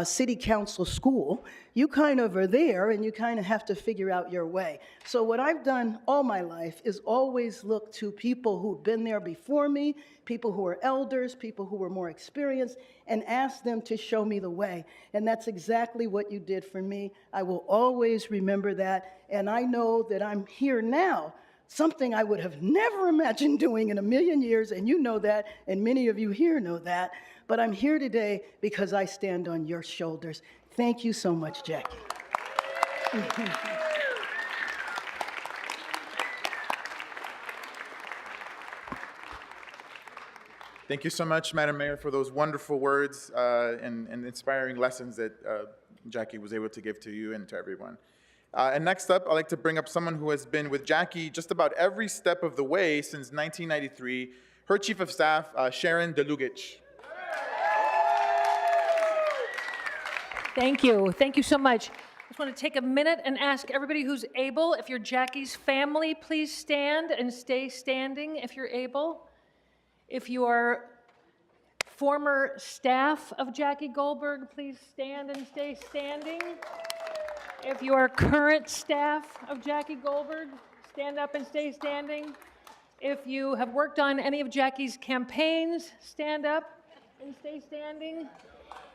city council school. You kind of are there, and you kind of have to figure out your way. So what I've done all my life is always look to people who've been there before me, people who are elders, people who were more experienced, and ask them to show me the way. And that's exactly what you did for me. I will always remember that, and I know that I'm here now, something I would have never imagined doing in a million years, and you know that, and many of you here know that. But I'm here today because I stand on your shoulders. Thank you so much, Jackie. Thank you so much, Madam Mayor, for those wonderful words and inspiring lessons that Jackie was able to give to you and to everyone. And next up, I'd like to bring up someone who has been with Jackie just about every step of the way since 1993, her Chief of Staff, Sharon DeLugich. Thank you. Thank you so much. I just want to take a minute and ask everybody who's able, if you're Jackie's family, please stand and stay standing if you're able. If you are former staff of Jackie Goldberg, please stand and stay standing. If you are current staff of Jackie Goldberg, stand up and stay standing. If you have worked on any of Jackie's campaigns, stand up and stay standing.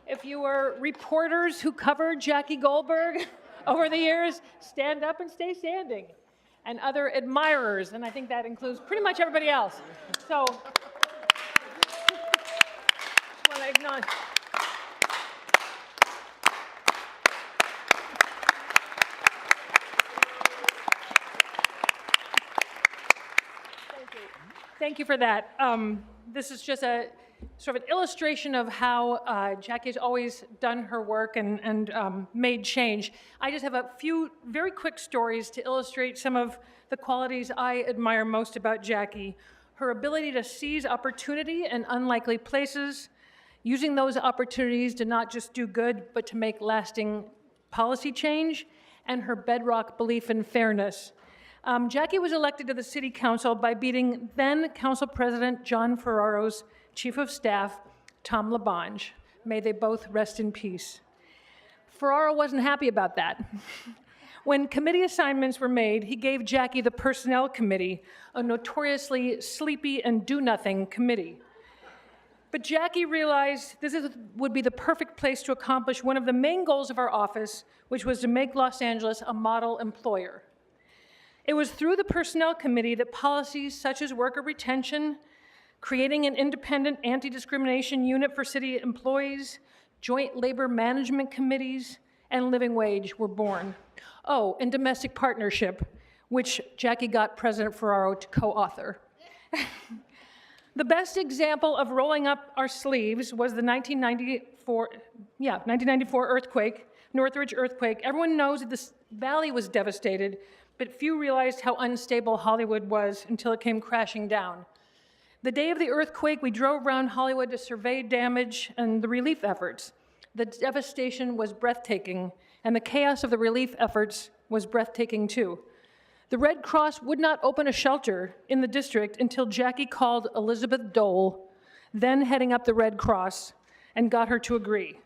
If you are reporters who covered Jackie Goldberg over the years, stand up and stay standing. And other admirers, and I think that includes pretty much everybody else. So, well, I've not. Thank you for that. This is just a sort of an illustration of how Jackie's always done her work and made change. I just have a few very quick stories to illustrate some of the qualities I admire most about Jackie. Her ability to seize opportunity in unlikely places, using those opportunities to not just do good, but to make lasting policy change, and her bedrock belief in fairness. Jackie was elected to the City Council by beating then Council President John Ferraro's Chief of Staff, Tom LaBonge. May they both rest in peace. Ferraro wasn't happy about that. When committee assignments were made, he gave Jackie the Personnel Committee, a notoriously sleepy and do-nothing committee. But Jackie realized would be the perfect place to accomplish one of the main goals of our office, which was to make Los Angeles a model employer. It was through the Personnel Committee that policies such as worker retention, creating an independent anti-discrimination unit for city employees, joint labor management committees, and living wage were born. Oh, and domestic partnership, which Jackie got President Ferraro to co-author. The best example of rolling up our sleeves was the 1994 earthquake, Northridge earthquake. Everyone knows that this valley was devastated, but few realized how unstable Hollywood was until it came crashing down. The day of the earthquake, we drove around Hollywood to survey damage and the relief efforts. The devastation was breathtaking, and the chaos of the relief efforts was breathtaking too. The Red Cross would not open a shelter in the district until Jackie called Elizabeth Dole, then heading up the Red Cross, and got her to agree.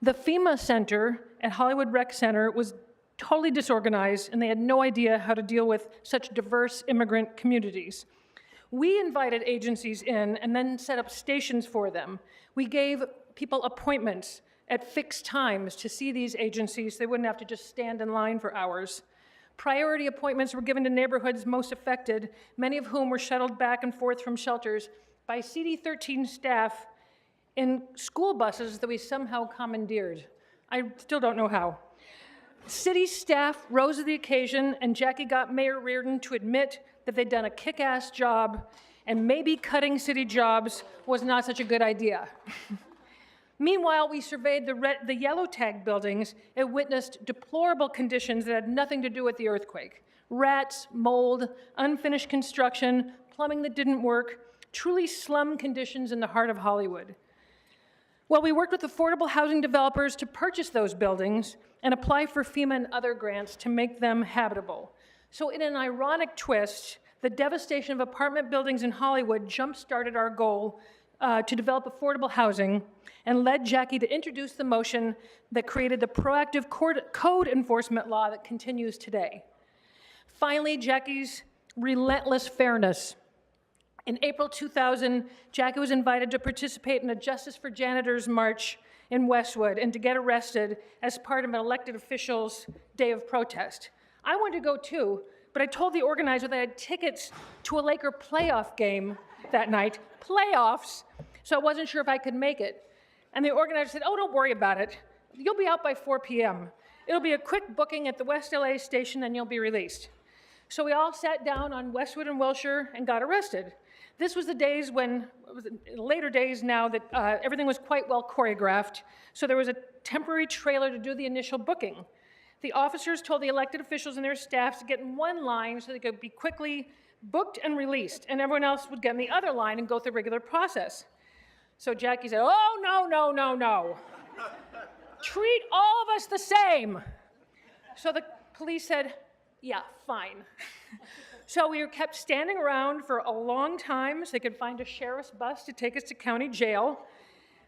The FEMA Center at Hollywood Rec Center was totally disorganized, and they had no idea how to deal with such diverse immigrant communities. We invited agencies in and then set up stations for them. We gave people appointments at fixed times to see these agencies. They wouldn't have to just stand in line for hours. Priority appointments were given to neighborhoods most affected, many of whom were shuttled back and forth from shelters by CD13 staff in school buses that we somehow commandeered. I still don't know how. City staff rose to the occasion, and Jackie got Mayor Reardon to admit that they'd done a kick-ass job and maybe cutting city jobs was not such a good idea. Meanwhile, we surveyed the yellow tag buildings and witnessed deplorable conditions that had nothing to do with the earthquake. Rats, mold, unfinished construction, plumbing that didn't work, truly slum conditions in the heart of Hollywood. Well, we worked with affordable housing developers to purchase those buildings and apply for FEMA and other grants to make them habitable. So in an ironic twist, the devastation of apartment buildings in Hollywood jump-started our goal to develop affordable housing and led Jackie to introduce the motion that created the proactive code enforcement law that continues today. Finally, Jackie's relentless fairness. In April 2000, Jackie was invited to participate in a Justice for Janitors march in Westwood and to get arrested as part of an elected official's day of protest. I wanted to go too, but I told the organizer that I had tickets to a Laker playoff game that night, playoffs, so I wasn't sure if I could make it. And the organizer said, oh, don't worry about it. You'll be out by 4 p.m. It'll be a quick booking at the West LA station and you'll be released. So we all sat down on Westwood and Wilshire and got arrested. This was the days when, it was later days now, that everything was quite well choreographed, so there was a temporary trailer to do the initial booking. The officers told the elected officials and their staffs to get in one line so they could be quickly booked and released, and everyone else would get in the other line and go through the regular process. So Jackie said, oh, no, no, no, no. Treat all of us the same. So the police said, yeah, fine. So we were kept standing around for a long time so they could find a sheriff's bus to take us to county jail.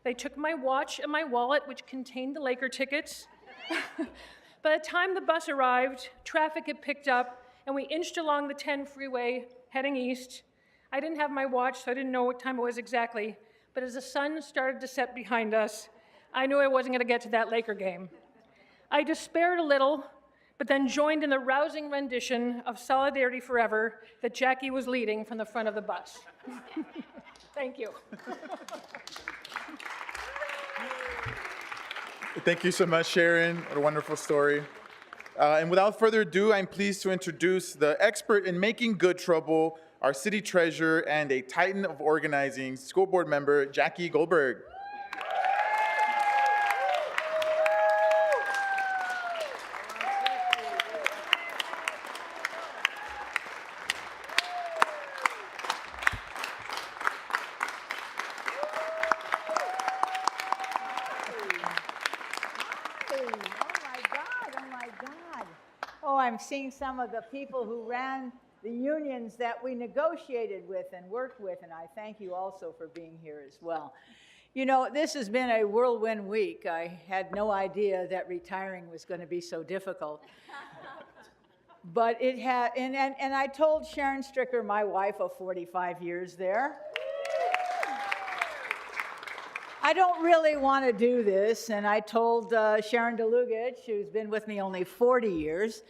They took my watch and my wallet, which contained the Laker tickets. By the time the bus arrived, traffic had picked up, and we inched along the 10 freeway heading east. I didn't have my watch, so I didn't know what time it was exactly. But as the sun started to set behind us, I knew I wasn't going to get to that Laker game. I despaired a little, but then joined in the rousing rendition of Solidarity Forever that Jackie was leading from the front of the bus. Thank you. Thank you so much, Sharon. What a wonderful story. And without further ado, I'm pleased to introduce the expert in making good trouble, our city treasurer and a titan of organizing, school board member, Jackie Goldberg. I'm seeing some of the people who ran the unions that we negotiated with and worked with, and I thank you also for being here as well. You know, this has been a whirlwind week. I had no idea that retiring was going to be so difficult. But it had, and I told Sharon Stricker, my wife of 45 years there, I don't really want to do this, and I told Sharon DeLugich, who's been with me only 40 years,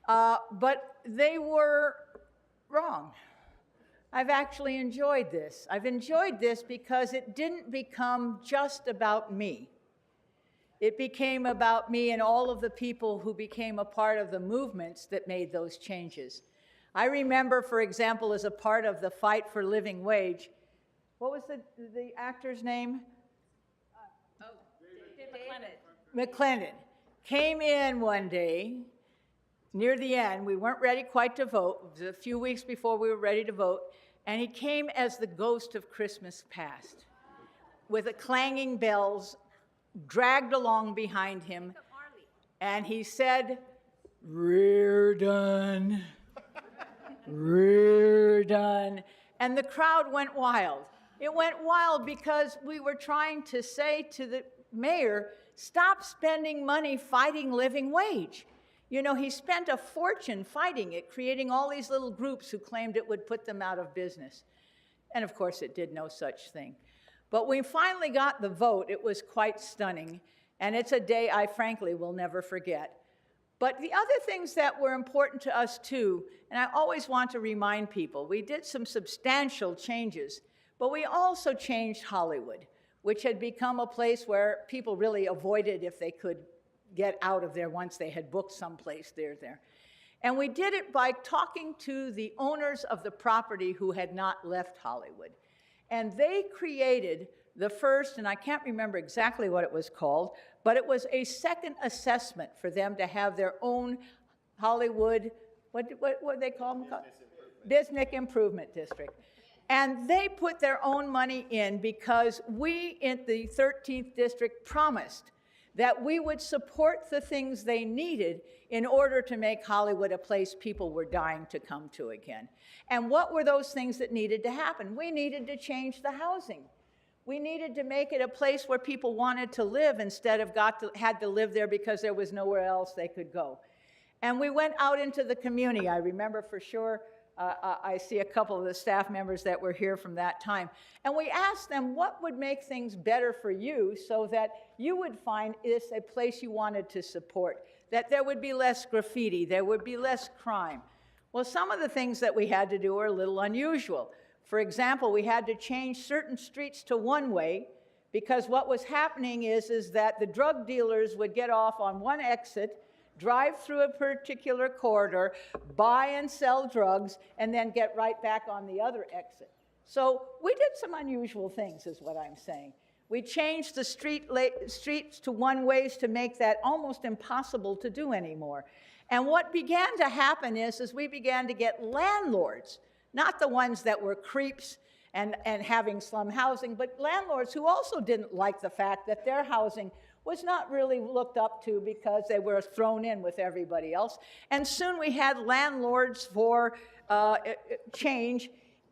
but they were wrong. I've actually enjoyed this. I've enjoyed this because it didn't become just about me. It became about me and all of the people who became a part of the movements that made those changes. I remember, for example, as a part of the fight for living wage, what was the actor's name? McClendon came in one day, near the end, we weren't ready quite to vote, it was a few weeks before we were ready to vote, and he came as the ghost of Christmas past, with a clanging bells dragged along behind him, and he said, "Reardon, Reardon," and the crowd went wild. It went wild because we were trying to say to the mayor, stop spending money fighting living wage. You know, he spent a fortune fighting it, creating all these little groups who claimed it would put them out of business. And of course, it did no such thing. But we finally got the vote. It was quite stunning. And it's a day I frankly will never forget. But the other things that were important to us too, and I always want to remind people, we did some substantial changes, but we also changed Hollywood, which had become a place where people really avoided if they could get out of there once they had booked someplace there. And we did it by talking to the owners of the property who had not left Hollywood. And they created the first, and I can't remember exactly what it was called, but it was a second assessment for them to have their own Hollywood, what do they call them? Business Improvement District. And they put their own money in because we in the 13th District promised that we would support the things they needed in order to make Hollywood a place people were dying to come to again. And what were those things that needed to happen? We needed to change the housing. We needed to make it a place where people wanted to live instead of had to live there because there was nowhere else they could go. And we went out into the community. I remember for sure, I see a couple of the staff members that were here from that time. And we asked them what would make things better for you so that you would find this a place you wanted to support, that there would be less graffiti, there would be less crime. Well, some of the things that we had to do were a little unusual. For example, we had to change certain streets to one-way because what was happening is that the drug dealers would get off on one exit, drive through a particular corridor, buy and sell drugs, and then get right back on the other exit. So we did some unusual things, is what I'm saying. We changed the streets to one-ways to make that almost impossible to do anymore. And what began to happen is we began to get landlords, not the ones that were creeps and having slum housing, but landlords who also didn't like the fact that their housing was not really looked up to because they were thrown in with everybody else. And soon we had landlords for change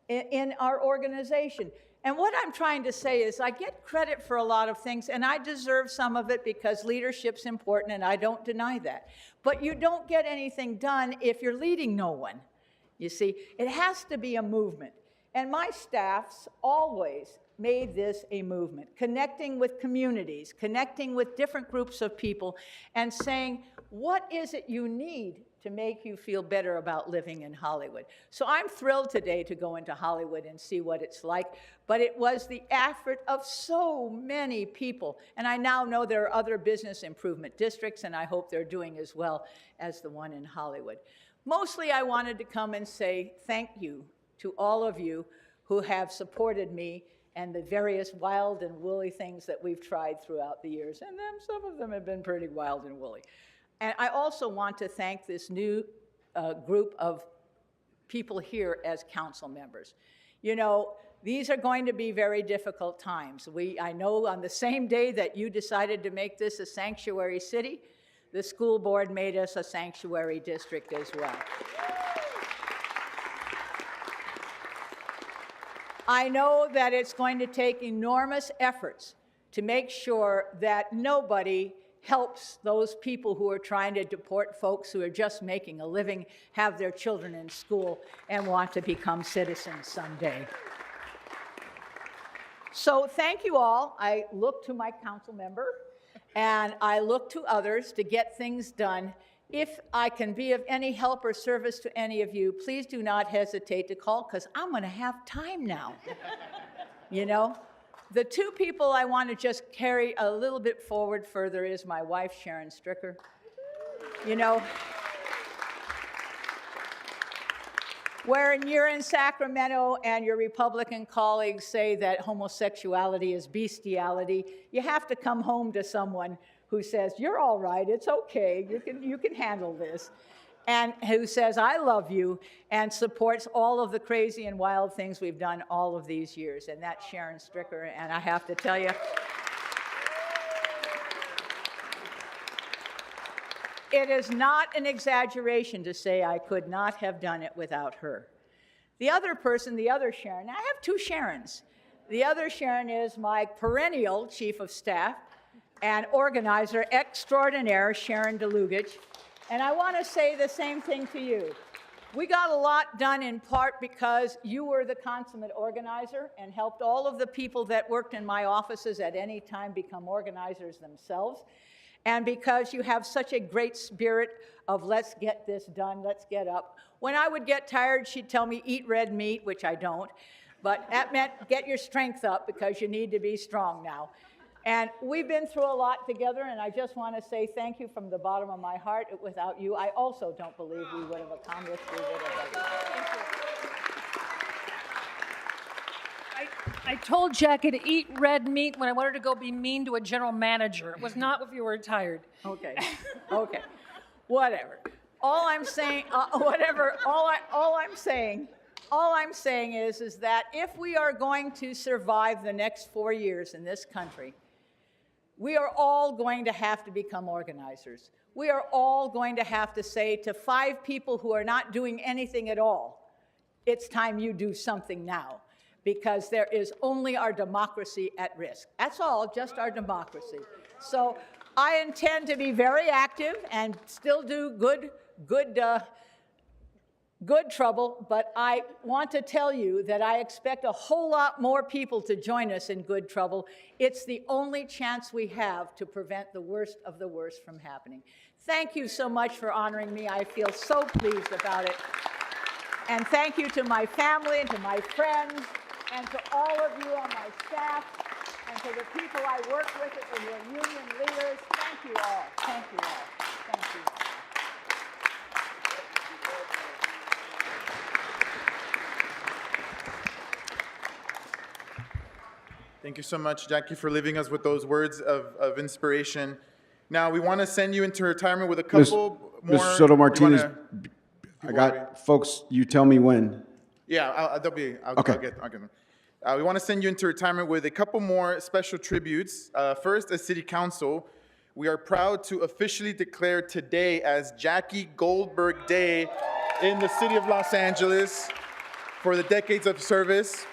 in our organization. And what I'm trying to say is I get credit for a lot of things, and I deserve some of it because leadership's important, and I don't deny that. But you don't get anything done if you're leading no one. You see, it has to be a movement. And my staffs always made this a movement, connecting with communities, connecting with different groups of people, and saying, what is it you need to make you feel better about living in Hollywood? So I'm thrilled today to go into Hollywood and see what it's like, but it was the effort of so many people. And I now know there are other business improvement districts, and I hope they're doing as well as the one in Hollywood. Mostly I wanted to come and say thank you to all of you who have supported me and the various wild and woolly things that we've tried throughout the years. And then some of them have been pretty wild and woolly. And I also want to thank this new group of people here as council members. You know, these are going to be very difficult times. I know on the same day that you decided to make this a sanctuary city, the school board made us a sanctuary district as well. I know that it's going to take enormous efforts to make sure that nobody helps those people who are trying to deport folks who are just making a living, have their children in school, and want to become citizens someday. So thank you all. I look to my council member, and I look to others to get things done. If I can be of any help or service to any of you, please do not hesitate to call, because I'm going to have time now. You know? The two people I want to just carry a little bit forward further is my wife, Sharon Stricker. You know, where you're in Sacramento and your Republican colleagues say that homosexuality is bestiality, you have to come home to someone who says, you're all right, it's okay, you can handle this, and who says, I love you, and supports all of the crazy and wild things we've done all of these years, and that's Sharon Stricker, and I have to tell you, it is not an exaggeration to say I could not have done it without her. The other person, the other Sharon, I have two Sharons. The other Sharon is my perennial chief of staff and organizer extraordinaire, Sharon DeLugich. And I want to say the same thing to you. We got a lot done in part because you were the consummate organizer and helped all of the people that worked in my offices at any time become organizers themselves. And because you have such a great spirit of let's get this done, let's get up. When I would get tired, she'd tell me, eat red meat, which I don't. But that meant get your strength up because you need to be strong now. And we've been through a lot together, and I just want to say thank you from the bottom of my heart. Without you, I also don't believe we would have accomplished what we would have. I told Jackie to eat red meat when I wanted to go be mean to a general manager. It was not if you were retired. Okay, okay, whatever. All I'm saying, whatever. All I'm saying is that if we are going to survive the next 4 years in this country, we are all going to have to become organizers. We are all going to have to say to 5 people who are not doing anything at all, it's time you do something now, because there is only our democracy at risk. That's all, just our democracy. So I intend to be very active and still do good trouble, but I want to tell you that I expect a whole lot more people to join us in good trouble. It's the only chance we have to prevent the worst of the worst from happening. Thank you so much for honoring me. I feel so pleased about it. And thank you to my family and to my friends and to all of you on my staff and to the people I work with and your union leaders. Thank you all. Thank you all. Thank you. Thank you so much, Jackie, for leaving us with those words of inspiration. Now, we want to send you into retirement with a couple more. Mr. Soto Martinez, You wanna- I got folks, you tell me when. Yeah, I'll get them. We want to send you into retirement with a couple more special tributes. First, as City Council, we are proud to officially declare today as Jackie Goldberg Day in the City of Los Angeles for the decades of service.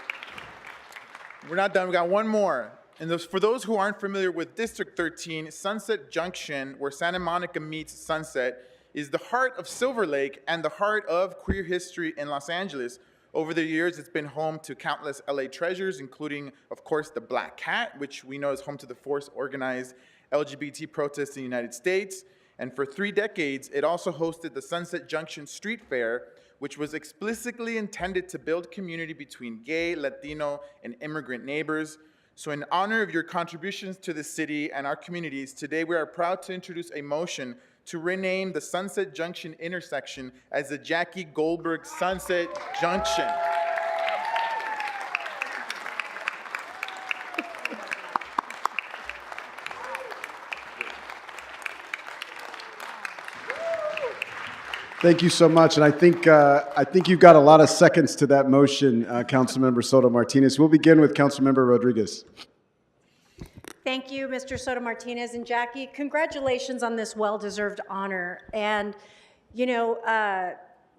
We're not done, we got one more. And for those who aren't familiar with District 13, Sunset Junction, where Santa Monica meets Sunset, is the heart of Silver Lake and the heart of queer history in Los Angeles. Over the years, it's been home to countless LA treasures, including, of course, the Black Cat, which we know is home to the force-organized LGBT protests in the United States. And for 3 decades, it also hosted the Sunset Junction Street Fair, which was explicitly intended to build community between gay, Latino, and immigrant neighbors. So in honor of your contributions to the city and our communities, today we are proud to introduce a motion to rename the Sunset Junction intersection as the Jackie Goldberg Sunset Junction. Thank you so much, and I think you've got a lot of seconds to that motion, Councilmember Soto Martinez. We'll begin with Councilmember Rodriguez. Thank you, Mr. Soto Martinez and Jackie. Congratulations on this well-deserved honor. And, you know,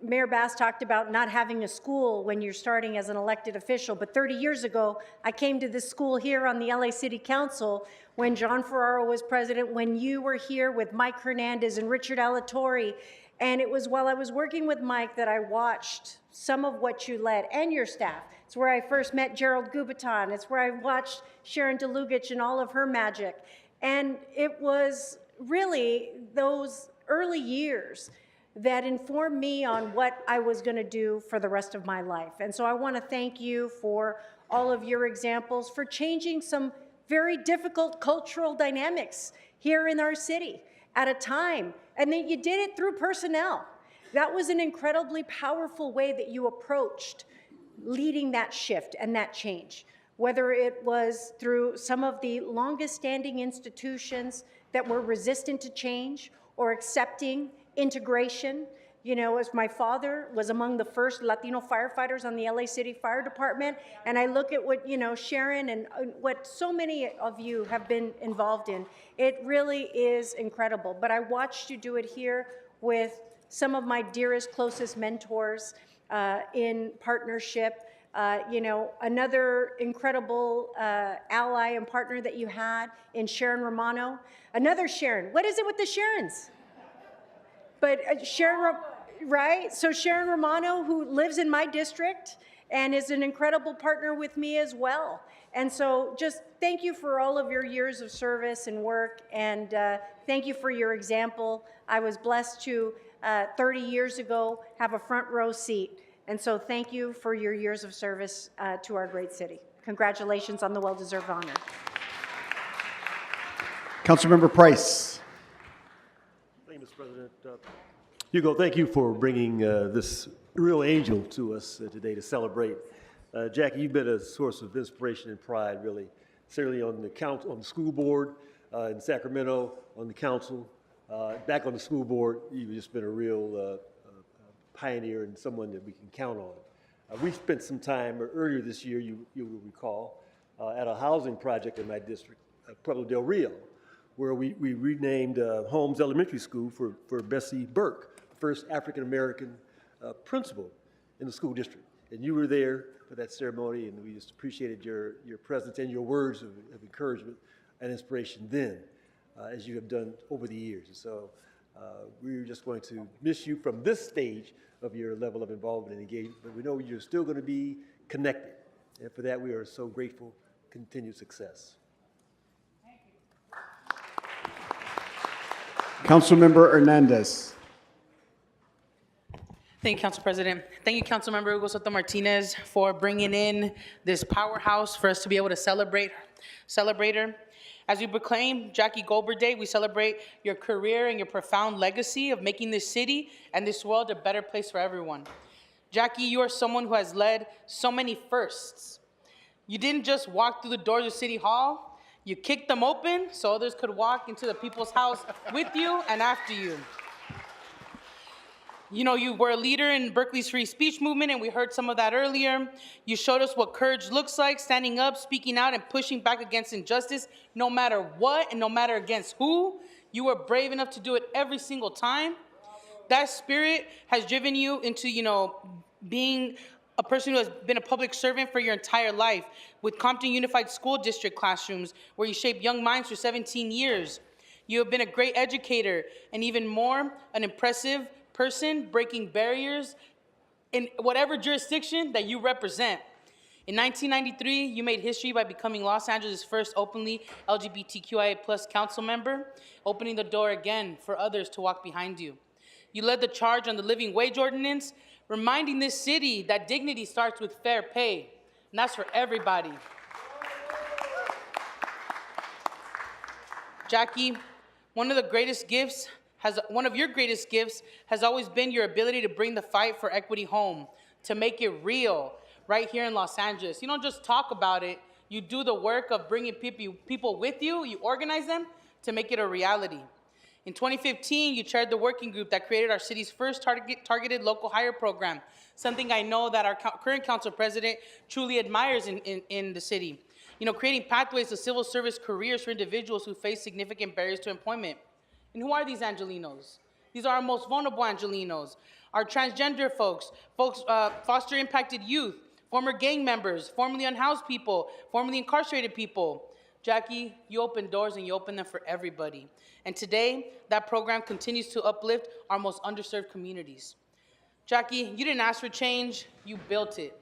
Mayor Bass talked about not having a school when you're starting as an elected official, but 30 years ago, I came to this school here on the LA City Council when John Ferraro was president, when you were here with Mike Hernandez and Richard Alatorre. And it was while I was working with Mike that I watched some of what you led and your staff. It's where I first met Gerald Gubiton. It's where I watched Sharon DeLugich and all of her magic. And it was really those early years that informed me on what I was going to do for the rest of my life. And so I want to thank you for all of your examples, for changing some very difficult cultural dynamics here in our city at a time. And then you did it through personnel. That was an incredibly powerful way that you approached leading that shift and that change, whether it was through some of the longest standing institutions that were resistant to change or accepting integration. You know, as my father was among the first Latino firefighters on the LA City Fire Department, and I look at what, you know, Sharon and what so many of you have been involved in, it really is incredible. But I watched you do it here with some of my dearest, closest mentors in partnership. You know, another incredible ally and partner that you had in Sharon Romano. Another Sharon. What is it with the Sharons? But Sharon, right? So Sharon Romano, who lives in my district and is an incredible partner with me as well. And so just thank you for all of your years of service and work, and thank you for your example. I was blessed to, 30 years ago, have a front row seat. And so thank you for your years of service to our great city. Congratulations on the well-deserved honor. Councilmember Price. Thank you, Mr. President. Hugo, thank you for bringing this real angel to us today to celebrate. Jackie, you've been a source of inspiration and pride, really, certainly on the council, on the school board in Sacramento, on the council, back on the school board. You've just been a real pioneer and someone that we can count on. We spent some time earlier this year, you will recall, at a housing project in my district, Pueblo del Rio, where we renamed Holmes Elementary School for Bessie Burke, the first African-American principal in the school district. And you were there for that ceremony, and we just appreciated your presence and your words of encouragement and inspiration then, as you have done over the years. And so we're just going to miss you from this stage of your level of involvement and engagement, but we know you're still going to be connected. And for that, we are so grateful. Continued success. Councilmember Hernandez. Thank you, Council President. Thank you, Councilmember Hugo Soto Martinez, for bringing in this powerhouse for us to be able to celebrate her. As we proclaim Jackie Goldberg Day, we celebrate your career and your profound legacy of making this city and this world a better place for everyone. Jackie, you are someone who has led so many firsts. You didn't just walk through the doors of City Hall, you kicked them open so others could walk into the people's house with you and after you. You know, you were a leader in Berkeley's free speech movement, and we heard some of that earlier. You showed us what courage looks like, standing up, speaking out, and pushing back against injustice, no matter what and no matter against who. You were brave enough to do it every single time. That spirit has driven you into, being a person who has been a public servant for your entire life, with Compton Unified School District classrooms, where you shaped young minds for 17 years. You have been a great educator, and even more, an impressive person breaking barriers in whatever jurisdiction that you represent. In 1993, you made history by becoming Los Angeles' first openly LGBTQIA+ council member, opening the door again for others to walk behind you. You led the charge on the living wage ordinance, reminding this city that dignity starts with fair pay, and that's for everybody. Jackie, one of your greatest gifts has always been your ability to bring the fight for equity home, to make it real right here in Los Angeles. You don't just talk about it, you do the work of bringing people with you, you organize them to make it a reality. In 2015, you chaired the working group that created our city's first targeted local hire program, something I know that our current council president truly admires in the city. Creating pathways to civil service careers for individuals who face significant barriers to employment. And who are these Angelenos? These are our most vulnerable Angelenos, our transgender folks, foster impacted youth, former gang members, formerly unhoused people, formerly incarcerated people. Jackie, you open doors and you open them for everybody. And today, that program continues to uplift our most underserved communities. Jackie, you didn't ask for change, you built it.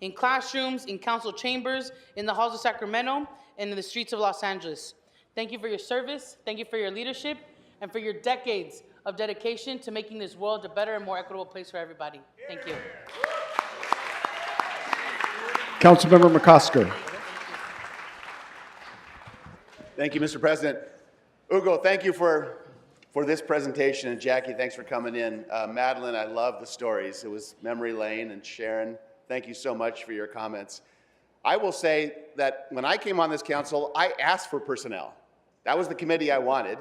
In classrooms, in council chambers, in the halls of Sacramento, and in the streets of Los Angeles. Thank you for your service, thank you for your leadership, and for your decades of dedication to making this world a better and more equitable place for everybody. Thank you. Councilmember McCosker. Thank you, Mr. President. Hugo, thank you for this presentation, and Jackie, thanks for coming in. Madeline, I love the stories. It was memory lane, and Sharon, thank you so much for your comments. I will say that when I came on this council, I asked for personnel. That was the committee I wanted.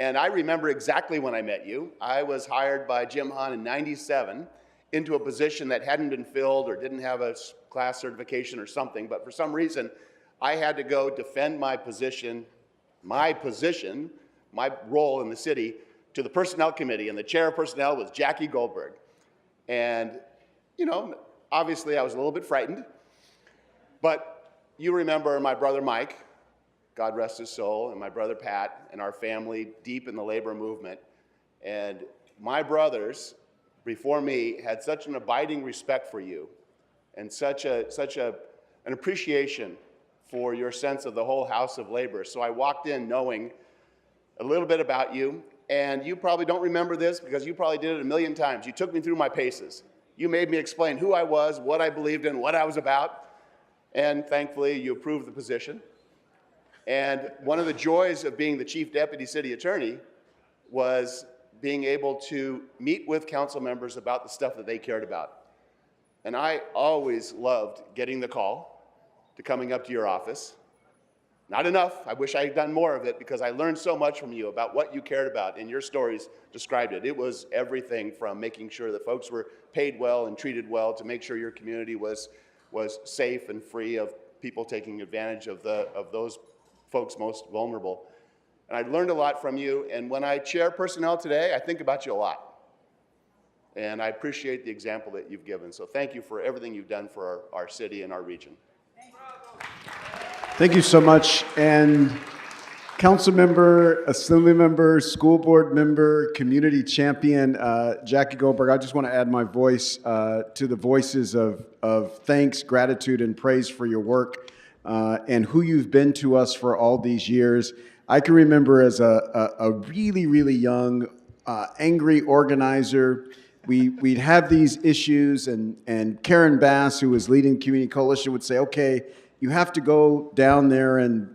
And I remember exactly when I met you. I was hired by Jim Hahn in '97 into a position that hadn't been filled or didn't have a class certification or something, but for some reason, I had to go defend my position, my role in the city, to the Personnel Committee, and the chair of Personnel was Jackie Goldberg. And, obviously I was a little bit frightened, but you remember my brother Mike, God rest his soul, and my brother Pat, and our family deep in the labor movement. And my brothers, before me, had such an abiding respect for you and such an appreciation for your sense of the whole house of labor. So I walked in knowing a little bit about you, and you probably don't remember this because you probably did it a million times. You took me through my paces. You made me explain who I was, what I believed in, what I was about, and thankfully you approved the position. And one of the joys of being the chief deputy city attorney was being able to meet with council members about the stuff that they cared about. And I always loved getting the call to coming up to your office. Not enough. I wish I had done more of it because I learned so much from you about what you cared about, and your stories described it. It was everything from making sure that folks were paid well and treated well to make sure your community was safe and free of people taking advantage of those folks most vulnerable. And I learned a lot from you, and when I chair personnel today, I think about you a lot. And I appreciate the example that you've given. So thank you for everything you've done for our city and our region. Thank you so much. And council member, assembly member, school board member, community champion, Jackie Goldberg, I just want to add my voice to the voices of thanks, gratitude, and praise for your work and who you've been to us for all these years. I can remember as a really, really young, angry organizer, we'd have these issues, and Karen Bass, who was leading Community Coalition, would say, okay, you have to go down there and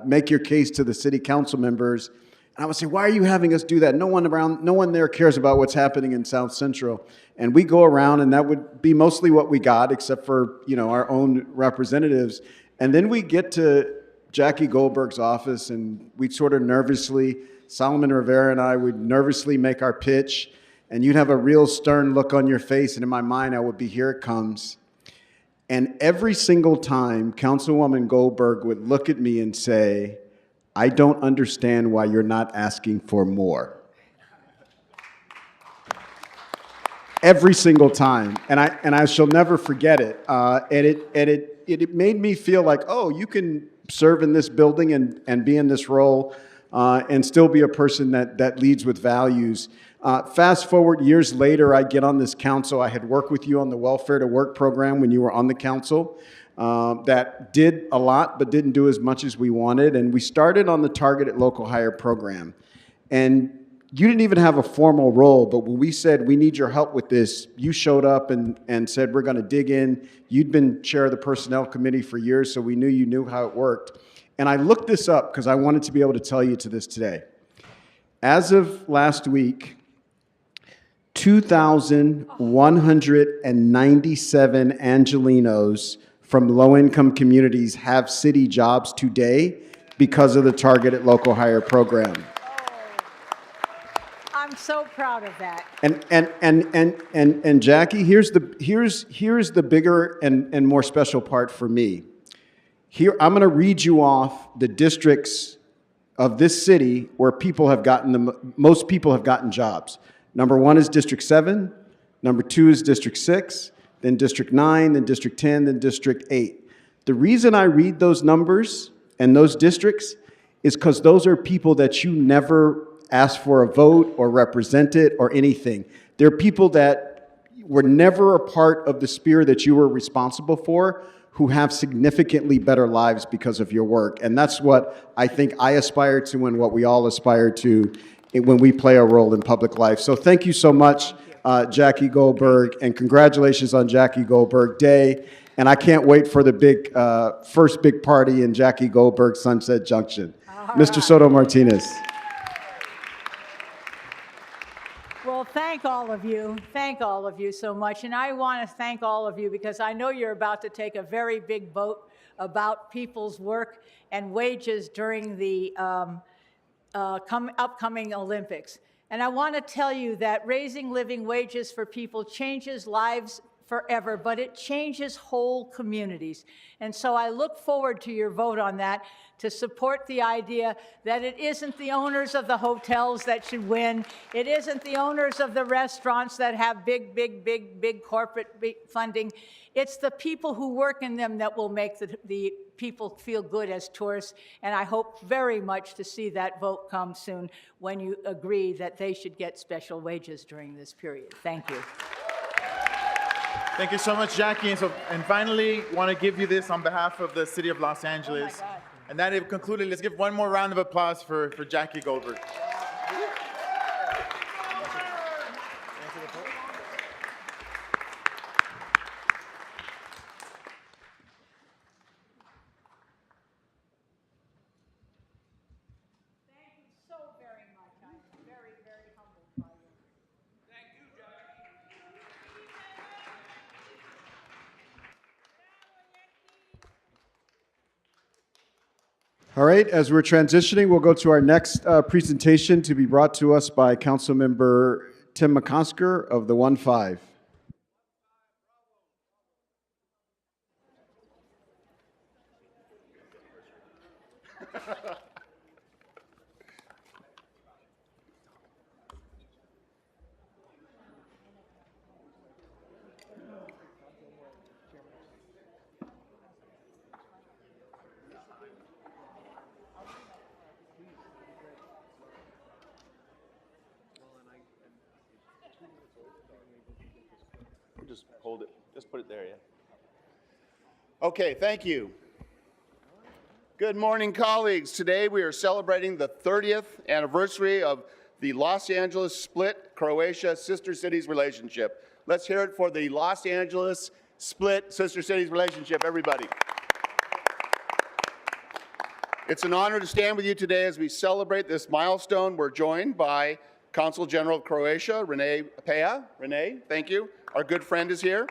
make your case to the city council members. And I would say, why are you having us do that? No one there cares about what's happening in South Central. And we go around, and that would be mostly what we got, except for, our own representatives. And then we get to Jackie Goldberg's office, and we'd sort of nervously, Solomon Rivera and I would nervously make our pitch, and you'd have a real stern look on your face, and in my mind, I would be, here it comes. And every single time, Councilwoman Goldberg would look at me and say, I don't understand why you're not asking for more. Every single time. And I shall never forget it. It made me feel like, oh, you can serve in this building and be in this role and still be a person that leads with values. Fast forward years later, I get on this council. I had worked with you on the Welfare to Work program when you were on the council. That did a lot, but didn't do as much as we wanted. And we started on the Targeted Local Hire program. And you didn't even have a formal role, but when we said, we need your help with this, you showed up and said, we're going to dig in. You'd been chair of the personnel committee for years, so we knew you knew how it worked. And I looked this up because I wanted to be able to tell you to this today. As of last week, 2,197 Angelenos from low-income communities have city jobs today because of the Targeted Local Hire program. I'm so proud of that. And Jackie, here's the bigger and more special part for me. Here, I'm going to read you off the districts of this city where people have gotten most people have gotten jobs. Number 1 is District 7, number 2 is District 6, then District 9, then District 10, then District 8. The reason I read those numbers and those districts is because those are people that you never asked for a vote or represented or anything. They're people that were never a part of the sphere that you were responsible for, who have significantly better lives because of your work. And that's what I think I aspire to and what we all aspire to when we play a role in public life. So thank you so much, Jackie Goldberg, and congratulations on Jackie Goldberg Day. And I can't wait for the first big party in Jackie Goldberg Sunset Junction. Mr. Soto Martinez. Well, thank all of you so much. And I want to thank all of you because I know you're about to take a very big vote about people's work and wages during the upcoming Olympics. And I want to tell you that raising living wages for people changes lives forever, but it changes whole communities. And so I look forward to your vote on that to support the idea that it isn't the owners of the hotels that should win. It isn't the owners of the restaurants that have big corporate funding. It's the people who work in them that will make the people feel good as tourists. And I hope very much to see that vote come soon when you agree that they should get special wages during this period. Thank you. Thank you so much, Jackie. And finally, want to give you this on behalf of the City of Los Angeles. Oh my God. And that is concluded. Let's give one more round of applause for Jackie Goldberg. All right, as we're transitioning, we'll go to our next presentation to be brought to us by Councilmember Tim McCosker of the 1-5. Just hold it, just put it there, yeah. Okay, thank you. Good morning, colleagues. Today we are celebrating the 30th anniversary of the Los Angeles Split Croatia Sister Cities relationship. Let's hear it for the Los Angeles Split Sister Cities relationship, everybody. It's an honor to stand with you today as we celebrate this milestone. We're joined by Consul General of Croatia, Rene Peja. Rene, thank you. Our good friend is here.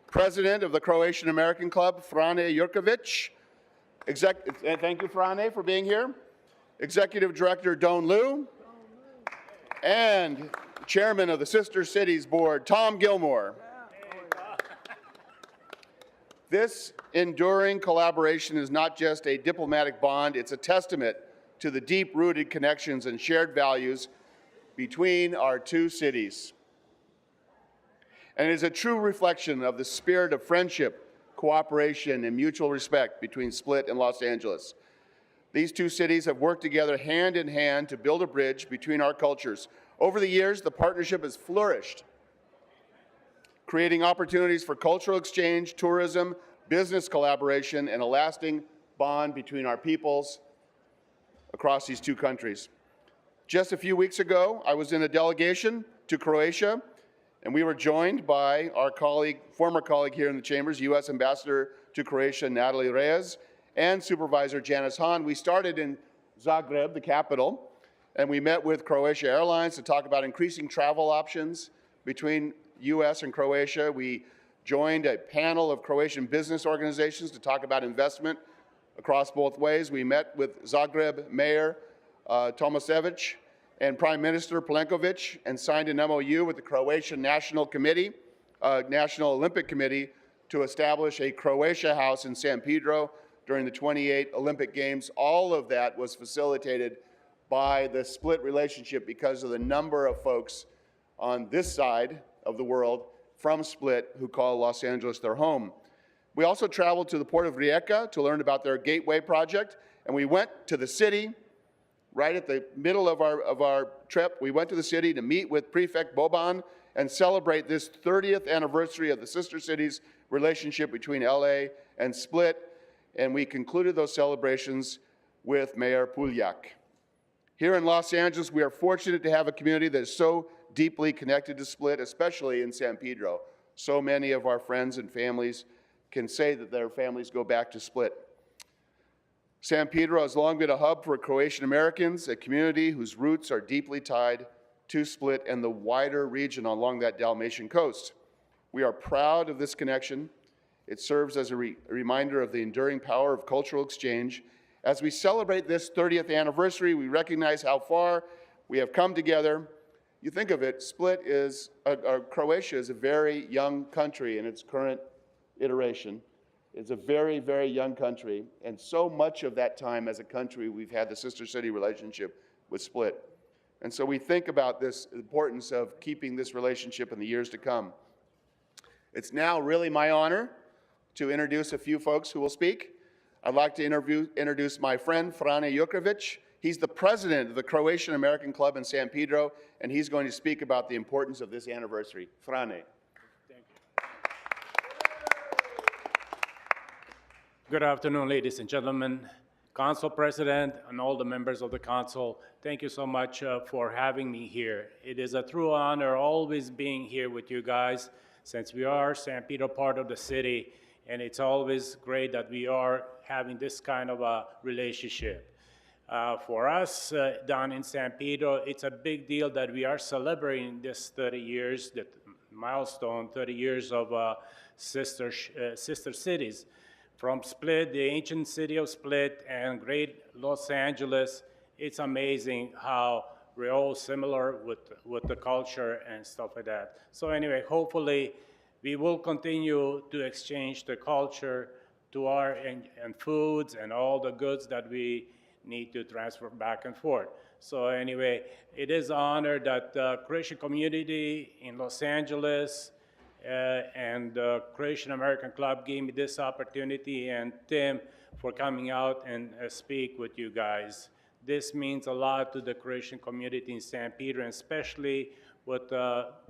President of the Croatian American Club, Frane Jurkovic. Thank you, Frane, for being here. Executive Director Don Liu. And Chairman of the Sister Cities Board, Tom Gilmore. This enduring collaboration is not just a diplomatic bond, it's a testament to the deep-rooted connections and shared values between our two cities. And it is a true reflection of the spirit of friendship, cooperation, and mutual respect between Split and Los Angeles. These two cities have worked together hand in hand to build a bridge between our cultures. Over the years, the partnership has flourished, creating opportunities for cultural exchange, tourism, business collaboration, and a lasting bond between our peoples across these two countries. Just a few weeks ago, I was in a delegation to Croatia, and we were joined by our colleague, former colleague here in the chambers, U.S. Ambassador to Croatia, Natalie Reyes, and Supervisor Janice Hahn. We started in Zagreb, the capital, and we met with Croatia Airlines to talk about increasing travel options between U.S. and Croatia. We joined a panel of Croatian business organizations to talk about investment across both ways. We met with Zagreb Mayor Tomasevic and Prime Minister Plenković and signed an MOU with the Croatian National Olympic Committee to establish a Croatia House in San Pedro during the 28 Olympic Games. All of that was facilitated by the Split relationship because of the number of folks on this side of the world from Split who call Los Angeles their home. We also traveled to the port of Rijeka to learn about their Gateway project, and we went to the city. Right at the middle of our trip, we went to the city to meet with Prefect Boban and celebrate this 30th anniversary of the Sister Cities relationship between LA and Split, and we concluded those celebrations with Mayor Puljak. Here in Los Angeles, we are fortunate to have a community that is so deeply connected to Split, especially in San Pedro. So many of our friends and families can say that their families go back to Split. San Pedro has long been a hub for Croatian Americans, a community whose roots are deeply tied to Split and the wider region along that Dalmatian coast. We are proud of this connection. It serves as a reminder of the enduring power of cultural exchange. As we celebrate this 30th anniversary, we recognize how far we have come together. You think of it, Croatia is a very young country in its current iteration. It's a very, very young country, and so much of that time as a country, we've had the sister city relationship with Split. And so we think about this importance of keeping this relationship in the years to come. It's now really my honor to introduce a few folks who will speak. I'd like to introduce my friend, Frane Jurkovic. He's the president of the Croatian American Club in San Pedro, and he's going to speak about the importance of this anniversary. Frane. Good afternoon, ladies and gentlemen, Council President, and all the members of the Council. Thank you so much for having me here. It is a true honor always being here with you guys, since we are San Pedro part of the city, and it's always great that we are having this kind of a relationship. For us down in San Pedro, it's a big deal that we are celebrating this 30 years, the milestone, 30 years of sister cities. from Split, the ancient city of Split, and great Los Angeles. It's amazing how we're all similar with the culture and stuff like that. So anyway, hopefully we will continue to exchange the culture to our and foods and all the goods that we need to transfer back and forth. So anyway, it is an honor that the Croatian community in Los Angeles and the Croatian American Club gave me this opportunity, and Tim for coming out and speak with you guys. This means a lot to the Croatian community in San Pedro, and especially what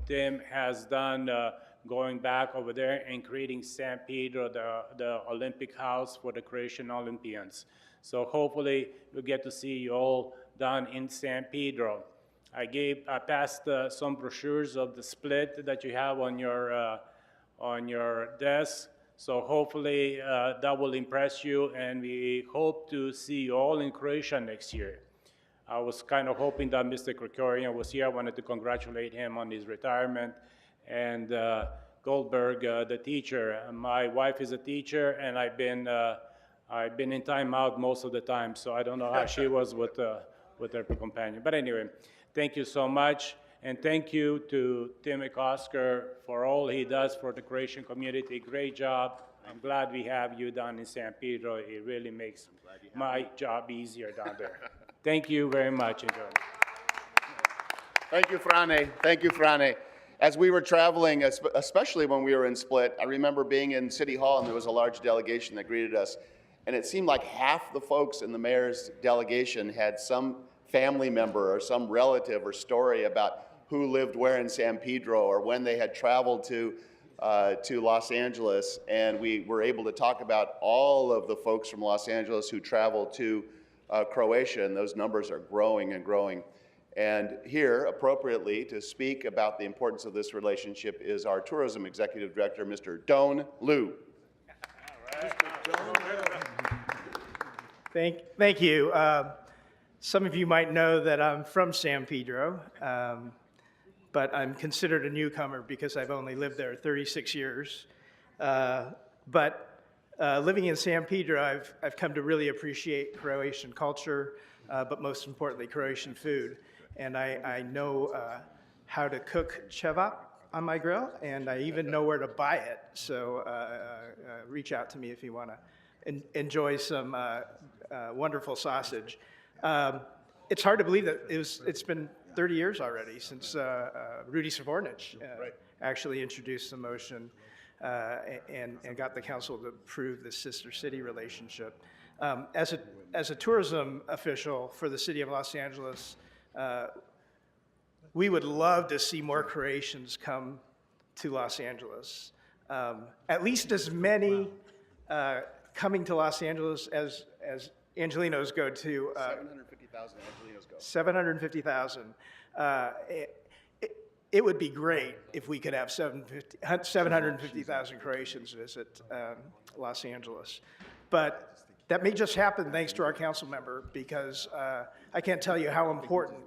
Tim has done going back over there and creating San Pedro, the Olympic house for the Croatian Olympians. So hopefully we'll get to see you all down in San Pedro. I passed some brochures of the Split that you have on your desk. So hopefully that will impress you, and we hope to see you all in Croatia next year. I was kind of hoping that Mr. Krikorian was here. I wanted to congratulate him on his retirement. And Goldberg, the teacher. My wife is a teacher, and I've been in timeout most of the time, so I don't know how she was with her companion. But anyway, thank you so much. And thank you to Tim McOsker for all he does for the Croatian community. Great job. I'm glad we have you down in San Pedro. It really makes my job easier down there. Thank you very much. Enjoy. Thank you, Frane. Thank you, Frane. As we were traveling, especially when we were in Split, I remember being in City Hall and there was a large delegation that greeted us. And it seemed like half the folks in the mayor's delegation had some family member or some relative or story about who lived where in San Pedro or when they had traveled to Los Angeles. And we were able to talk about all of the folks from Los Angeles who traveled to Croatia, and those numbers are growing and growing. And here, appropriately, to speak about the importance of this relationship is our Tourism Executive Director, Mr. Doan Liu. Thank you. Some of you might know that I'm from San Pedro, but I'm considered a newcomer because I've only lived there 36 years. But living in San Pedro, I've come to really appreciate Croatian culture, but most importantly, Croatian food. And I know how to cook cevap on my grill, and I even know where to buy it. So reach out to me if you want to enjoy some wonderful sausage. It's hard to believe that it's been 30 years already since Rudy Savornich actually introduced the motion and got the council to approve the sister city relationship. As a tourism official for the city of Los Angeles, we would love to see more Croatians come to Los Angeles. At least as many coming to Los Angeles as Angelinos go to. 750,000 Angelinos go. 750,000. It would be great if we could have 750,000 Croatians visit Los Angeles. But that may just happen thanks to our council member, because I can't tell you how important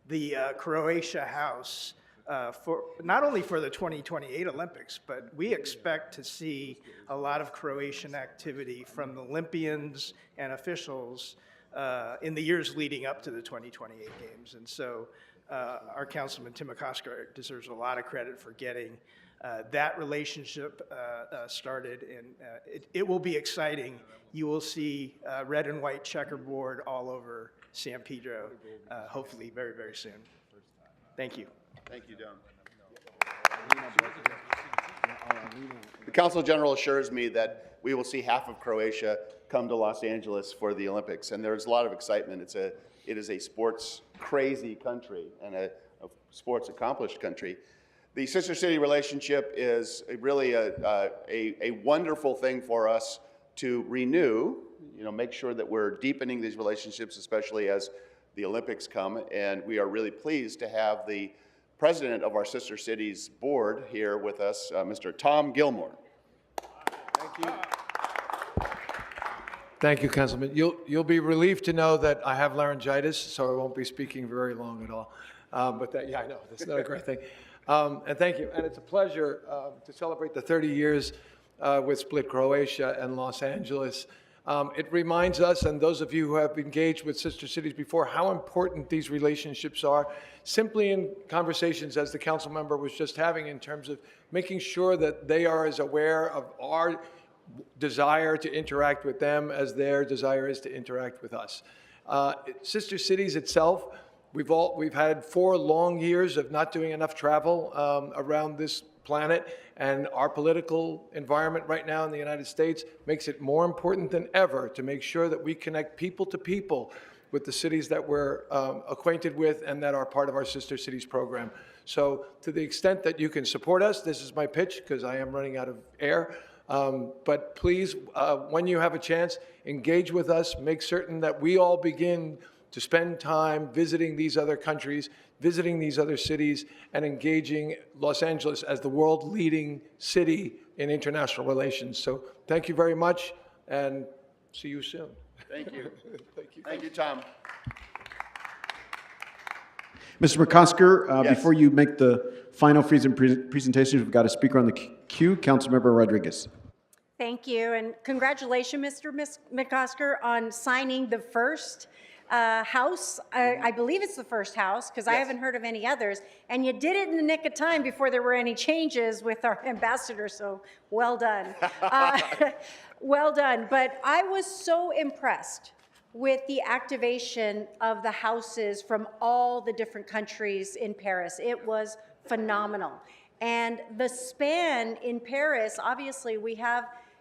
the Croatia House, for not only for the 2028 Olympics, but we expect to see a lot of Croatian activity from the Olympians and officials in the years leading up to the 2028 games. And so our councilman, Tim McOsker, deserves a lot of credit for getting that relationship started, and it will be exciting. You will see red and white checkerboard all over San Pedro, hopefully very, very soon. Thank you. Thank you, Don. The Council General assures me that we will see half of Croatia come to Los Angeles for the Olympics, and there's a lot of excitement. It is a sports crazy country and a sports accomplished country. The sister city relationship is really a wonderful thing for us to renew, make sure that we're deepening these relationships, especially as the Olympics come. And we are really pleased to have the president of our sister cities board here with us, Mr. Tom Gilmore. Thank you. Thank you, Councilman. You'll be relieved to know that I have laryngitis, so I won't be speaking very long at all. But yeah, I know, that's not a great thing. And thank you. And it's a pleasure to celebrate the 30 years with Split, Croatia, and Los Angeles. It reminds us, and those of you who have engaged with sister cities before, how important these relationships are, simply in conversations as the council member was just having, in terms of making sure that they are as aware of our desire to interact with them as their desire is to interact with us. Sister Cities itself, we've had 4 long years of not doing enough travel around this planet, and our political environment right now in the United States makes it more important than ever to make sure that we connect people to people with the cities that we're acquainted with and that are part of our Sister Cities program. So to the extent that you can support us, this is my pitch because I am running out of air. But please, when you have a chance, engage with us. Make certain that we all begin to spend time visiting these other countries, visiting these other cities, and engaging Los Angeles as the world-leading city in international relations. So thank you very much, and see you soon. Thank you. Thank you. Thank you, Tom. Mr. McCosker, Yes. before you make the final presentation, we've got a speaker on the queue, Councilmember Rodriguez. Thank you, and congratulations, Mr. McCosker, on signing the first house. I believe it's the first house, because I haven't heard of any others, and you did it in the nick of time before there were any changes with our ambassador, so well done. Well done, but I was so impressed with the activation of the houses from all the different countries in Paris. It was phenomenal. And the span in Paris, obviously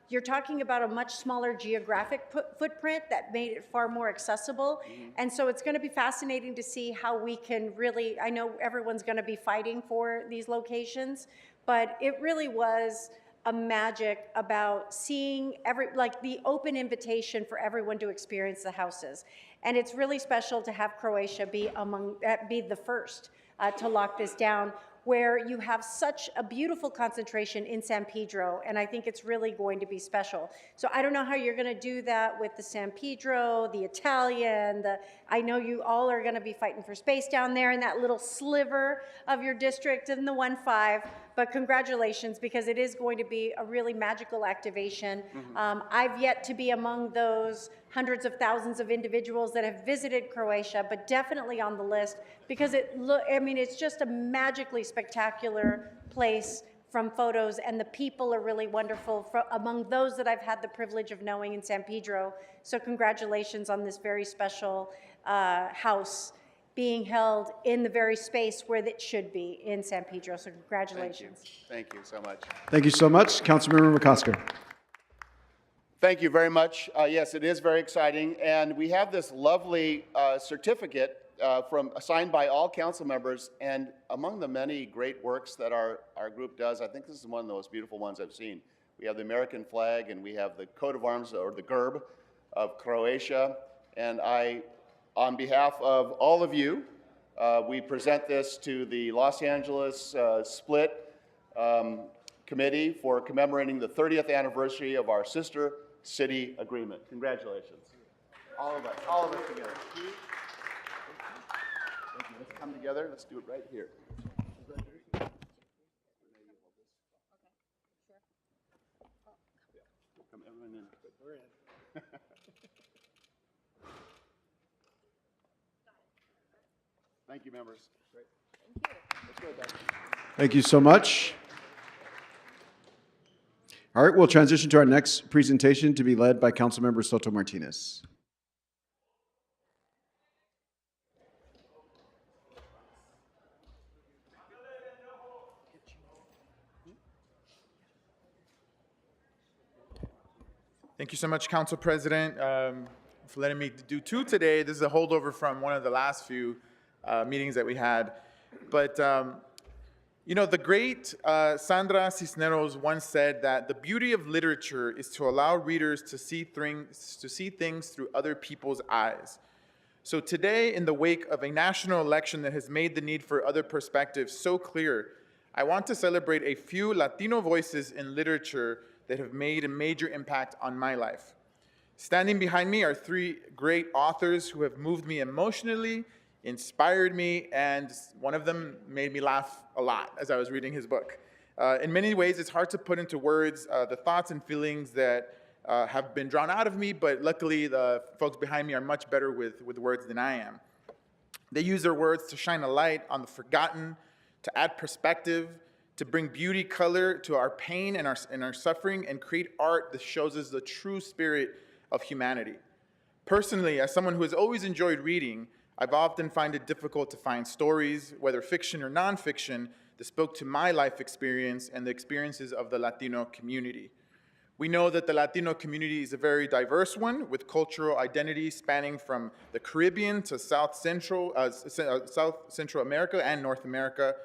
you're talking about a much smaller geographic footprint that made it far more accessible. And so it's gonna be fascinating to see how we can really, I know everyone's gonna be fighting for these locations, but it really was a magic about seeing the open invitation for everyone to experience the houses. And it's really special to have Croatia be the first to lock this down, where you have such a beautiful concentration in San Pedro, and I think it's really going to be special. So I don't know how you're gonna do that with the San Pedro, the Italian, I know you all are gonna be fighting for space down there in that little sliver of your district in the 1-5, but congratulations, because it is going to be a really magical activation. I've yet to be among those hundreds of thousands of individuals that have visited Croatia, but definitely on the list, because it's just a magically spectacular place from photos, and the people are really wonderful among those that I've had the privilege of knowing in San Pedro. So congratulations on this very special house being held in the very space where it should be in San Pedro. So congratulations. Thank you so much. Thank you so much, Councilmember McCosker. Thank you very much. Yes, it is very exciting. And we have this lovely certificate signed by all council members. And among the many great works that our group does, I think this is one of the most beautiful ones I've seen. We have the American flag, and we have the coat of arms, or the GERB, of Croatia. And on behalf of all of you, we present this to the Los Angeles Split Committee for commemorating the 30th anniversary of our Sister City Agreement. Congratulations. All of us together. Thank you. Let's come together. Let's do it right here. Come everyone in. We're in. Thank you, members. Great. Thank you. Let's go back. Thank you so much. All right, we'll transition to our next presentation to be led by Councilmember Soto Martinez. Thank you so much, Council President, for letting me do 2 today. This is a holdover from one of the last few meetings that we had. But, the great Sandra Cisneros once said that the beauty of literature is to allow readers to see things through other people's eyes. So today, in the wake of a national election that has made the need for other perspectives so clear, I want to celebrate a few Latino voices in literature that have made a major impact on my life. Standing behind me are 3 great authors who have moved me emotionally, inspired me, and one of them made me laugh a lot as I was reading his book. In many ways, it's hard to put into words the thoughts and feelings that have been drawn out of me, but luckily the folks behind me are much better with words than I am. They use their words to shine a light on the forgotten, to add perspective, to bring beauty, color to our pain and our suffering, and create art that shows us the true spirit of humanity. Personally, as someone who has always enjoyed reading, I've often found it difficult to find stories, whether fiction or nonfiction, that spoke to my life experience and the experiences of the Latino community. We know that the Latino community is a very diverse one, with cultural identity spanning from the Caribbean to South Central America and North America.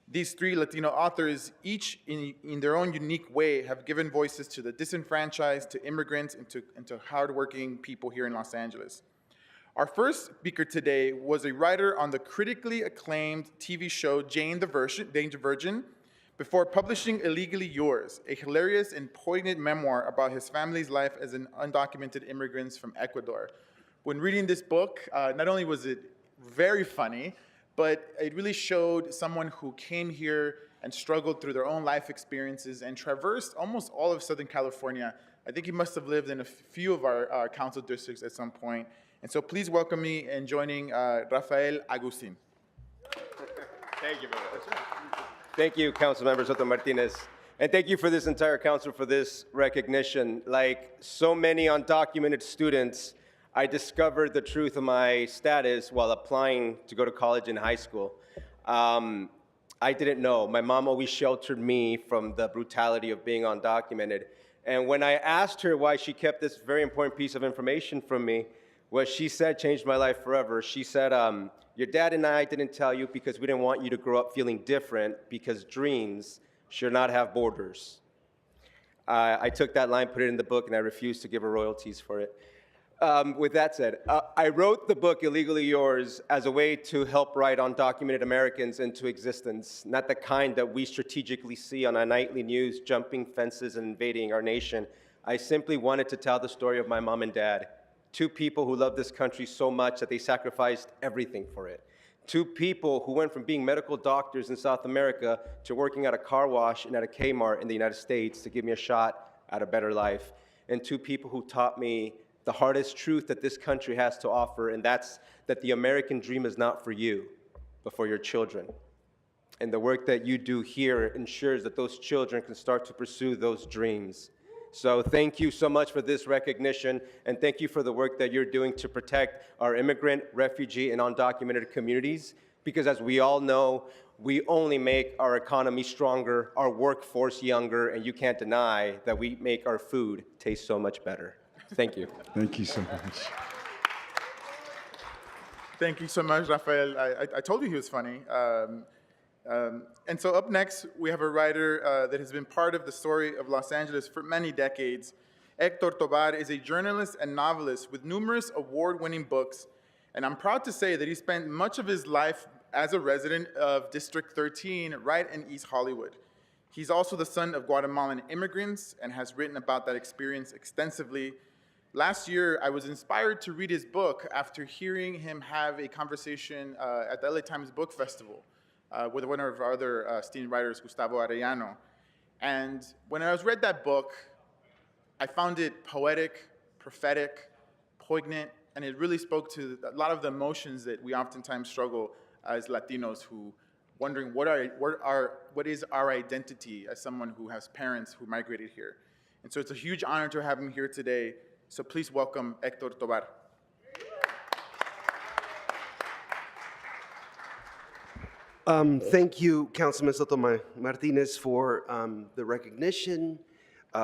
These three Latino authors, each in their own unique way, have given voices to the disenfranchised, to immigrants, and to hardworking people here in Los Angeles. Our first speaker today was a writer on the critically acclaimed TV show Jane the Virgin, before publishing Illegally Yours, a hilarious and poignant memoir about his family's life as an undocumented immigrant from Ecuador. When reading this book, not only was it very funny, but it really showed someone who came here and struggled through their own life experiences and traversed almost all of Southern California. I think he must have lived in a few of our council districts at some point. And so please welcome me in joining Rafael Agustin. Thank you, brother. Thank you, Councilmember Soto Martinez. And thank you for this entire council for this recognition. Like so many undocumented students, I discovered the truth of my status while applying to go to college in high school. I didn't know. My mom always sheltered me from the brutality of being undocumented. And when I asked her why she kept this very important piece of information from me, what she said changed my life forever. She said, your dad and I didn't tell you because we didn't want you to grow up feeling different, because dreams should not have borders. I took that line, put it in the book, and I refused to give her royalties for it. With that said, I wrote the book Illegally Yours as a way to help write undocumented Americans into existence, not the kind that we strategically see on our nightly news, jumping fences and invading our nation. I simply wanted to tell the story of my mom and dad. Two people who loved this country so much that they sacrificed everything for it. Two people who went from being medical doctors in South America to working at a car wash and at a Kmart in the United States to give me a shot at a better life. And two people who taught me the hardest truth that this country has to offer, and that's that the American dream is not for you, but for your children. And the work that you do here ensures that those children can start to pursue those dreams. So thank you so much for this recognition, and thank you for the work that you're doing to protect our immigrant, refugee, and undocumented communities, because as we all know, we only make our economy stronger, our workforce younger, and you can't deny that we make our food taste so much better. Thank you. Thank you so much. Thank you so much, Rafael. I told you he was funny. And so up next, we have a writer that has been part of the story of Los Angeles for many decades. Hector Tobar is a journalist and novelist with numerous award-winning books, and I'm proud to say that he spent much of his life as a resident of District 13 right in East Hollywood. He's also the son of Guatemalan immigrants and has written about that experience extensively. Last year, I was inspired to read his book after hearing him have a conversation at the LA Times Book Festival with one of our other esteemed writers, Gustavo Arellano. And when I read that book, I found it poetic, prophetic, poignant, and it really spoke to a lot of the emotions that we oftentimes struggle as Latinos, who wondering what is our identity as someone who has parents who migrated here. And so it's a huge honor to have him here today. So please welcome Hector Tobar. Thank you, Councilman Soto Martinez, for the recognition.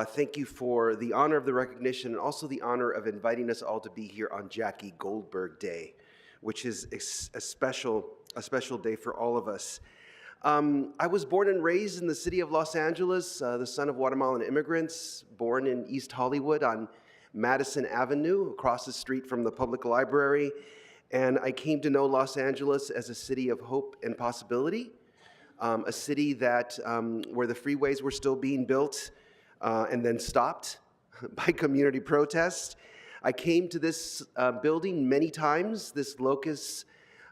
Thank you for the honor of the recognition and also the honor of inviting us all to be here on Jackie Goldberg Day, which is a special day for all of us. I was born and raised in the city of Los Angeles, the son of Guatemalan immigrants, born in East Hollywood on Madison Avenue, across the street from the public library. And I came to know Los Angeles as a city of hope and possibility, a city that where the freeways were still being built and then stopped by community protest. I came to this building many times, this locus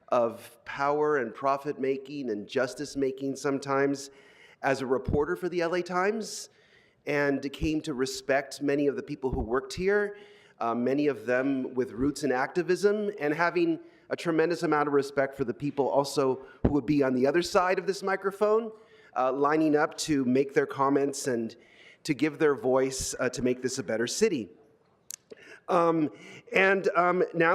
of power and profit-making and justice-making sometimes, as a reporter for the LA Times and came to respect many of the people who worked here, many of them with roots in activism, and having a tremendous amount of respect for the people also who would be on the other side of this microphone, lining up to make their comments and to give their voice to make this a better city. Now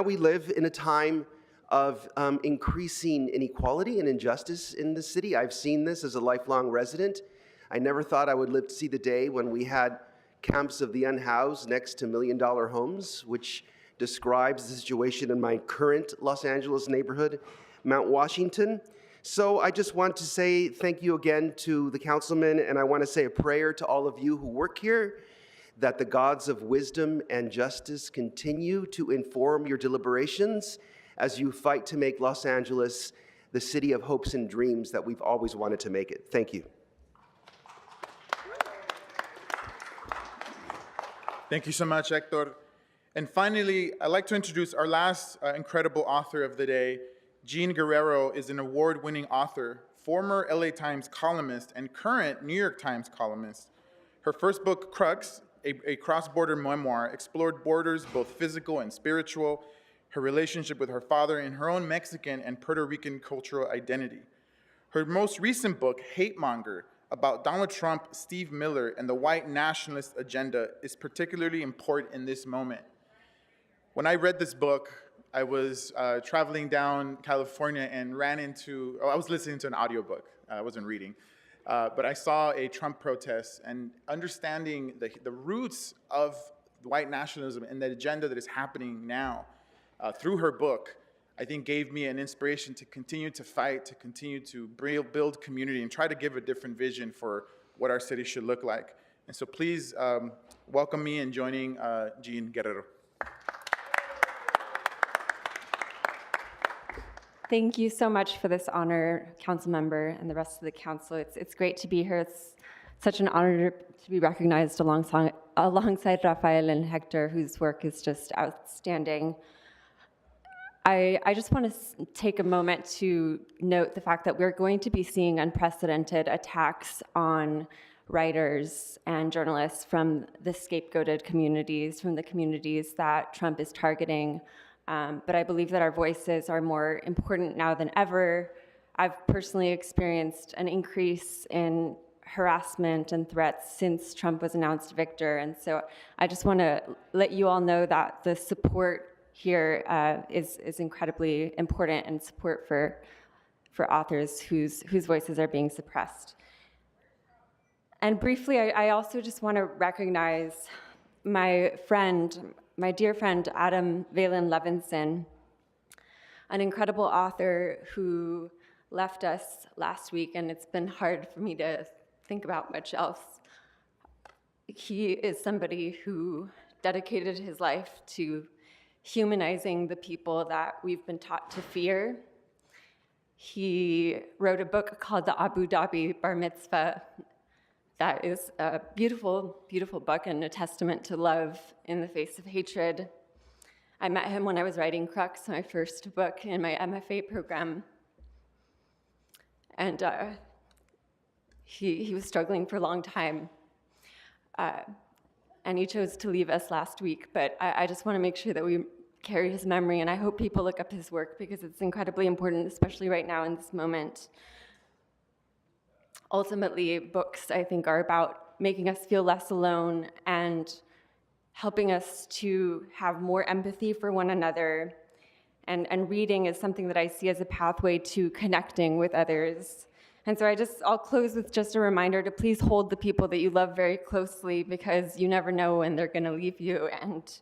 we live in a time of increasing inequality and injustice in the city. I've seen this as a lifelong resident. I never thought I would live to see the day when we had camps of the unhoused next to million-dollar homes, which describes the situation in my current Los Angeles neighborhood, Mount Washington. So I just want to say thank you again to the councilman, and I want to say a prayer to all of you who work here, that the gods of wisdom and justice continue to inform your deliberations as you fight to make Los Angeles the city of hopes and dreams that we've always wanted to make it. Thank you. Thank you so much, Hector. And finally, I'd like to introduce our last incredible author of the day. Jean Guerrero is an award-winning author, former LA Times columnist, and current New York Times columnist. Her first book, Crux, a cross-border memoir, explored borders, both physical and spiritual, her relationship with her father, and her own Mexican and Puerto Rican cultural identity. Her most recent book, Hate Monger, about Donald Trump, Steve Miller, and the white nationalist agenda is particularly important in this moment. When I read this book, I was traveling down California and I was listening to an audiobook. I wasn't reading. But I saw a Trump protest, and understanding the roots of white nationalism and the agenda that is happening now through her book, I think gave me an inspiration to continue to fight, to continue to build community and try to give a different vision for what our city should look like. And so please welcome me in joining Jean Guerrero. Thank you so much for this honor, council member and the rest of the council. It's great to be here. It's such an honor to be recognized alongside Rafael and Hector, whose work is just outstanding. I just want to take a moment to note the fact that we're going to be seeing unprecedented attacks on writers and journalists from the scapegoated communities, from the communities that Trump is targeting. But I believe that our voices are more important now than ever. I've personally experienced an increase in harassment and threats since Trump was announced victor. And so I just want to let you all know that the support here is incredibly important, and support for authors whose voices are being suppressed. And briefly, I also just want to recognize my dear friend, Adam Valen Levinson, an incredible author who left us last week, and it's been hard for me to think about much else. He is somebody who dedicated his life to humanizing the people that we've been taught to fear. He wrote a book called The Abu Dhabi Bar Mitzvah that is a beautiful, beautiful book and a testament to love in the face of hatred. I met him when I was writing Crux, my first book in my MFA program. And he was struggling for a long time. And he chose to leave us last week, but I just want to make sure that we carry his memory, and I hope people look up his work because it's incredibly important, especially right now in this moment. Ultimately, books, I think, are about making us feel less alone and helping us to have more empathy for one another. And reading is something that I see as a pathway to connecting with others. And so I'll close with just a reminder to please hold the people that you love very closely, because you never know when they're going to leave you. And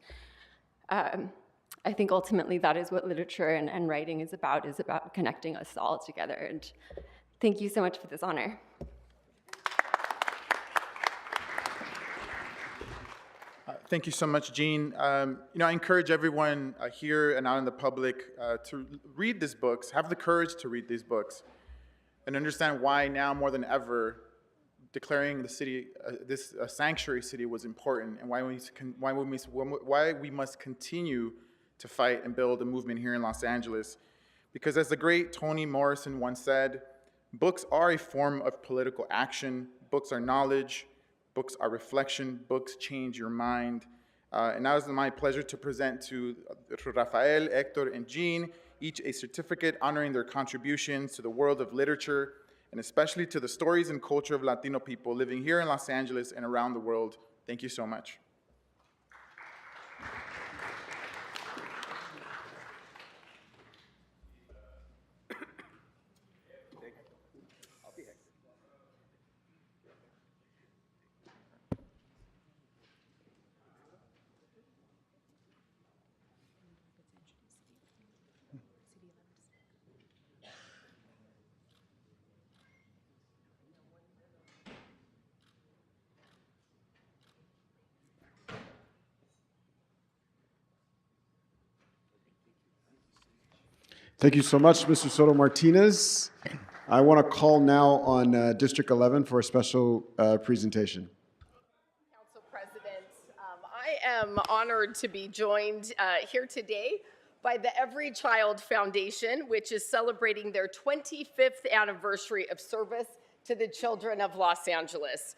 I think ultimately that is what literature and writing is about connecting us all together. And thank you so much for this honor. Thank you so much, Jean. I encourage everyone here and out in the public to read these books, have the courage to read these books, and understand why now more than ever declaring the city, this sanctuary city, was important, and why we must continue to fight and build a movement here in Los Angeles. Because as the great Toni Morrison once said, Books are a form of political action. Books are knowledge. Books are reflection. Books change your mind. And now it's my pleasure to present to Rafael, Hector, and Jean each a certificate honoring their contributions to the world of literature, and especially to the stories and culture of Latino people living here in Los Angeles and around the world. Thank you so much. Thank you so much, Mr. Soto Martinez. I want to call now on District 11 for a special presentation. Council President, I am honored to be joined here today by the Every Child Foundation, which is celebrating their 25th anniversary of service to the children of Los Angeles.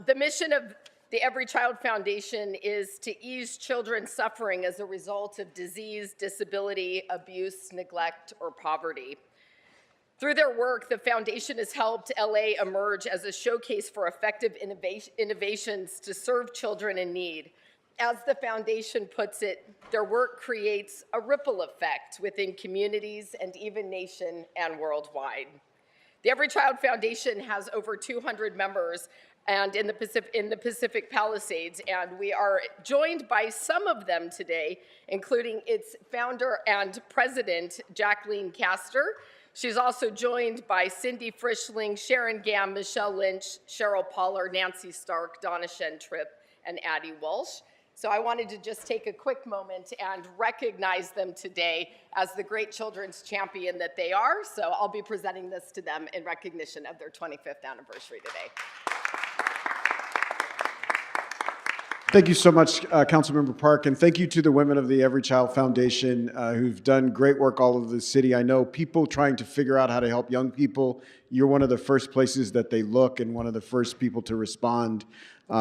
The mission of the Every Child Foundation is to ease children's suffering as a result of disease, disability, abuse, neglect, or poverty. Through their work, the foundation has helped LA emerge as a showcase for effective innovations to serve children in need. As the foundation puts it, their work creates a ripple effect within communities and even nation and worldwide. The Every Child Foundation has over 200 members and in the Pacific Palisades, and we are joined by some of them today, including its founder and president, Jacqueline Castor. She's also joined by Cindy Frischling, Sharon Gamm, Michelle Lynch, Cheryl Poller, Nancy Stark, Donna Shen-Tripp, and Addie Walsh. So I wanted to just take a quick moment and recognize them today as the great children's champion that they are. So I'll be presenting this to them in recognition of their 25th anniversary today. Thank you so much, Councilmember Park, and thank you to the women of the Every Child Foundation who've done great work all over the city. I know people trying to figure out how to help young people, you're one of the first places that they look and one of the first people to respond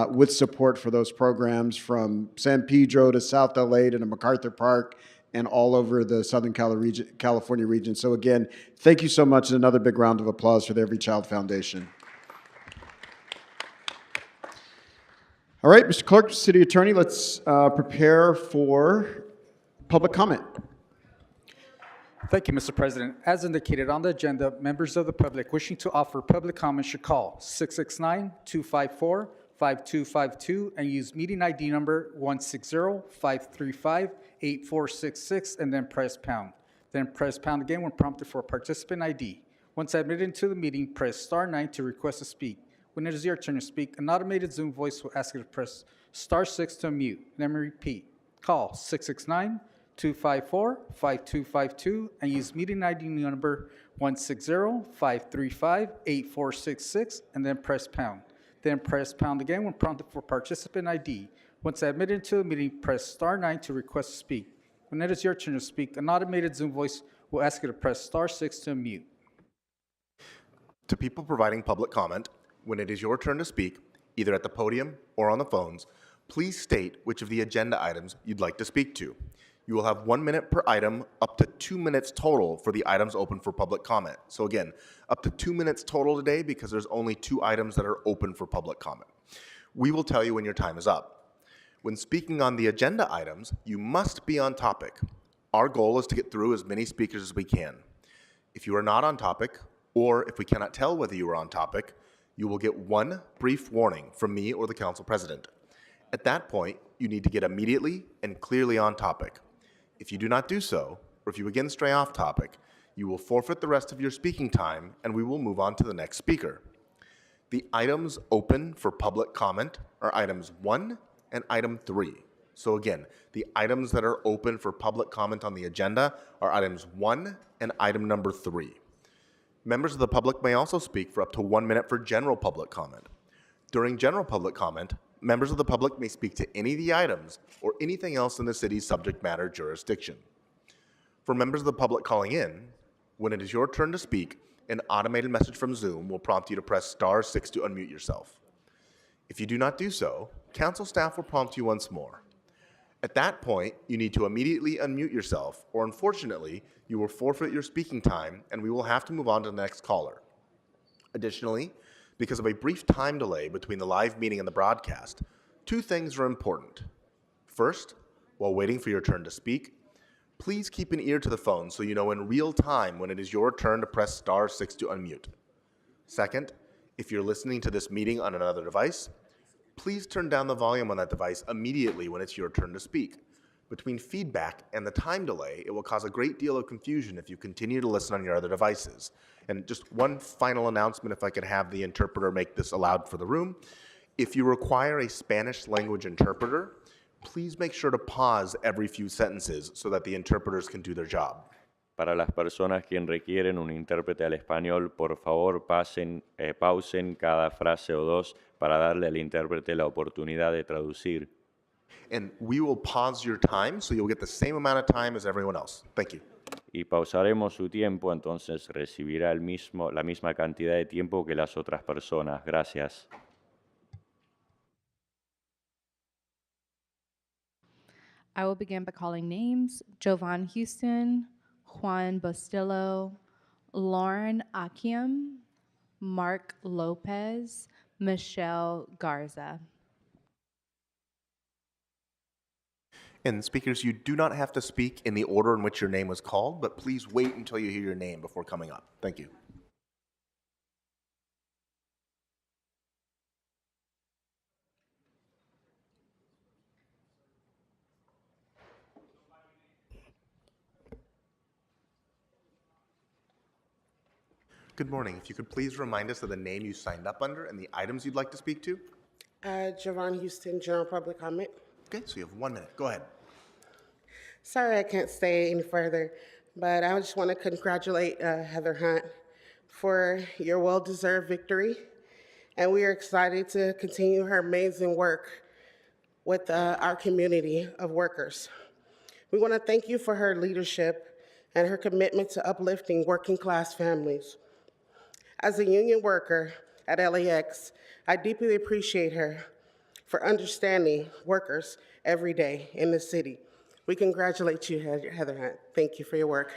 with support for those programs, from San Pedro to South LA to MacArthur Park and all over the Southern California region. So again, thank you so much, and another big round of applause for the Every Child Foundation. All right, Mr. Clerk, City Attorney, let's prepare for public comment. Thank you, Mr. President. As indicated on the agenda, members of the public wishing to offer public comment should call 669-254-5252 and use meeting ID number 160-535-8466 and then press pound. Then press pound again when prompted for participant ID. Once admitted into the meeting, press *9 to request to speak. When it is your turn to speak, an automated Zoom voice will ask you to press *6 to unmute. Let me repeat. Call 669-254-5252 and use meeting ID number 160-535-8466 and then press pound. Then press pound again when prompted for participant ID. Once admitted into the meeting, press *9 to request to speak. When it is your turn to speak, an automated Zoom voice will ask you to press *6 to unmute. To people providing public comment, when it is your turn to speak, either at the podium or on the phones, please state which of the agenda items you'd like to speak to. You will have 1 minute per item, up to 2 minutes total for the items open for public comment. So again, up to 2 minutes total today because there's only 2 items that are open for public comment. We will tell you when your time is up. When speaking on the agenda items, you must be on topic. Our goal is to get through as many speakers as we can. If you are not on topic, or if we cannot tell whether you are on topic, you will get 1 brief warning from me or the council president. At that point, you need to get immediately and clearly on topic. If you do not do so, or if you again stray off topic, you will forfeit the rest of your speaking time and we will move on to the next speaker. The items open for public comment are items 1 and item 3. So again, the items that are open for public comment on the agenda are items 1 and item number 3. Members of the public may also speak for up to 1 minute for general public comment. During general public comment, members of the public may speak to any of the items or anything else in the city's subject matter jurisdiction. For members of the public calling in, when it is your turn to speak, an automated message from Zoom will prompt you to press *6 to unmute yourself. If you do not do so, council staff will prompt you once more. At that point, you need to immediately unmute yourself, or unfortunately, you will forfeit your speaking time and we will have to move on to the next caller. Additionally, because of a brief time delay between the live meeting and the broadcast, two things are important. First, while waiting for your turn to speak, please keep an ear to the phone so you know in real time when it is your turn to press *6 to unmute. Second, if you're listening to this meeting on another device, please turn down the volume on that device immediately when it's your turn to speak. Between feedback and the time delay, it will cause a great deal of confusion if you continue to listen on your other devices. And just one final announcement, if I could have the interpreter make this aloud for the room. If you require a Spanish language interpreter, please make sure to pause every few sentences so that the interpreters can do their job. Para las personas que requieren un intérprete al español, por favor pausen cada frase o dos para darle al intérprete la oportunidad de traducir. And we will pause your time so you'll get the same amount of time as everyone else. Thank you. Y pausaremos su tiempo, entonces recibirá la misma cantidad de tiempo que las otras personas. Gracias. I will begin by calling names: Jovan Houston, Juan Bustillo, Lauren Akiem, Mark Lopez, Michelle Garza. And speakers, you do not have to speak in the order in which your name was called, but please wait until you hear your name before coming up. Thank you. Good morning. If you could please remind us of the name you signed up under and the items you'd like to speak to. Jovan Houston, General Public Comment. Okay, so you have 1 minute. Go ahead. Sorry I can't stay any further, but I just want to congratulate Heather Hunt for your well-deserved victory. And we are excited to continue her amazing work with our community of workers. We want to thank you for her leadership and her commitment to uplifting working-class families. As a union worker at LAX, I deeply appreciate her for understanding workers every day in the city. We congratulate you, Heather Hunt. Thank you for your work.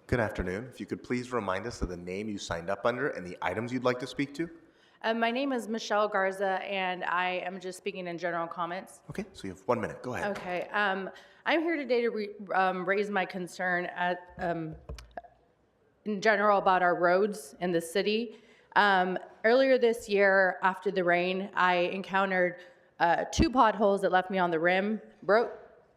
Good afternoon. If you could please remind us of the name you signed up under and the items you'd like to speak to. My name is Michelle Garza, and I am just speaking in general comments. Okay, so you have 1 minute. Go ahead. Okay. I'm here today to raise my concern in general about our roads in the city. Earlier this year, after the rain, I encountered 2 potholes that left me on the rim, broke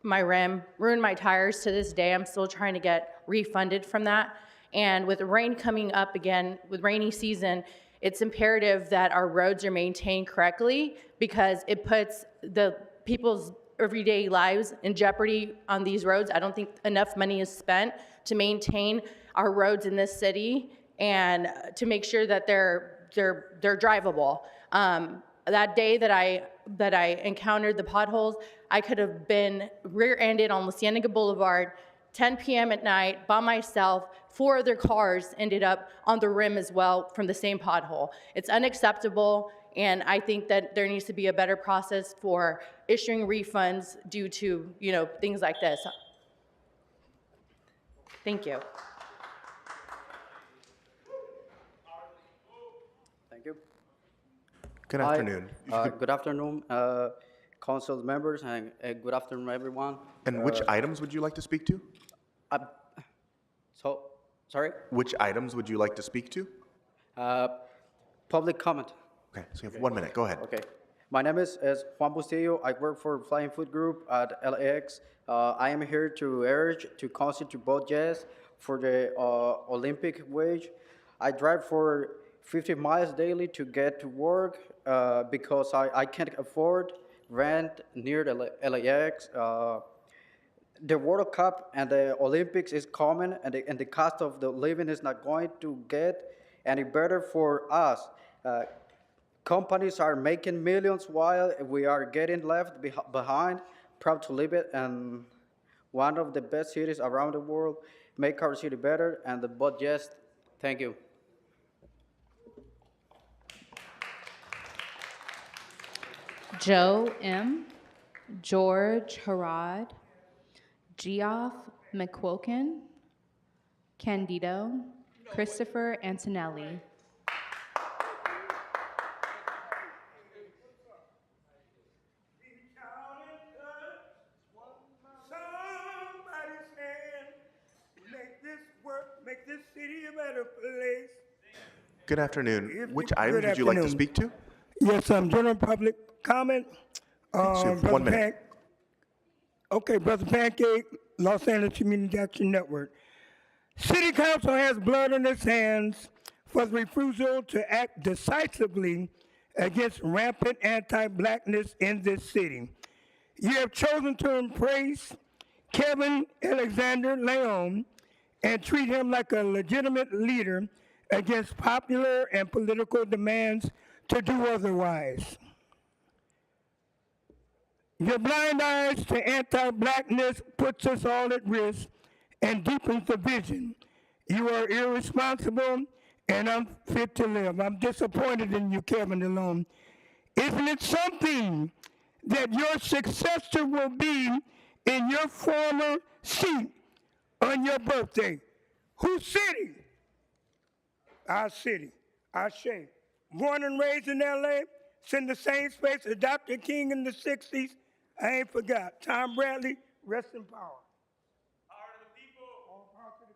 my rim, ruined my tires. To this day, I'm still trying to get refunded from that. And with the rain coming up again, with rainy season, it's imperative that our roads are maintained correctly because it puts the people's everyday lives in jeopardy on these roads. I don't think enough money is spent to maintain our roads in this city and to make sure that they're drivable. That day that I encountered the potholes, I could have been rear-ended on La Cienega Boulevard, 10 p.m. at night by myself. 4 other cars ended up on the rim as well from the same pothole. It's unacceptable, and I think that there needs to be a better process for issuing refunds due to, things like this. Thank you. Thank you. Good afternoon. Good afternoon, council members, and good afternoon, everyone. And which items would you like to speak to? Sorry? Which items would you like to speak to? Public comment. Okay, so you have 1 minute. Go ahead. Okay. My name is Juan Bustillo. I work for Flying Food Group at LAX. I am here to urge to council to vote yes for the Olympic wage. I drive for 50 miles daily to get to work because I can't afford rent near the LAX. The World Cup and the Olympics is coming, and the cost of the living is not going to get any better for us. Companies are making millions while we are getting left behind. Proud to live it in one of the best cities around the world. Make our city better and vote yes. Thank you. Joe M., George Harad, Geoff McQuilkin, Candido, Christopher Antonelli. Make this city a better place. Good afternoon. Which items would you like to speak to? Yes, general public comment. So you have Brother 1 minute. Okay, Brother Pancake, Los Angeles Community Action Network. City Council has blood on its hands for the refusal to act decisively against rampant anti-blackness in this city. You have chosen to embrace Kevin Alexander Leon and treat him like a legitimate leader against popular and political demands to do otherwise. Your blind eyes to anti-blackness puts us all at risk and deepens the vision. You are irresponsible and unfit to live. I'm disappointed in you, Kevin Leon. Isn't it something that your successor will be in your former seat on your birthday? Whose city? Our city, our shape. Born and raised in LA, in the same space as Dr. King in the 60s. I ain't forgot. Tom Bradley, rest in power. Power to the people. All power to the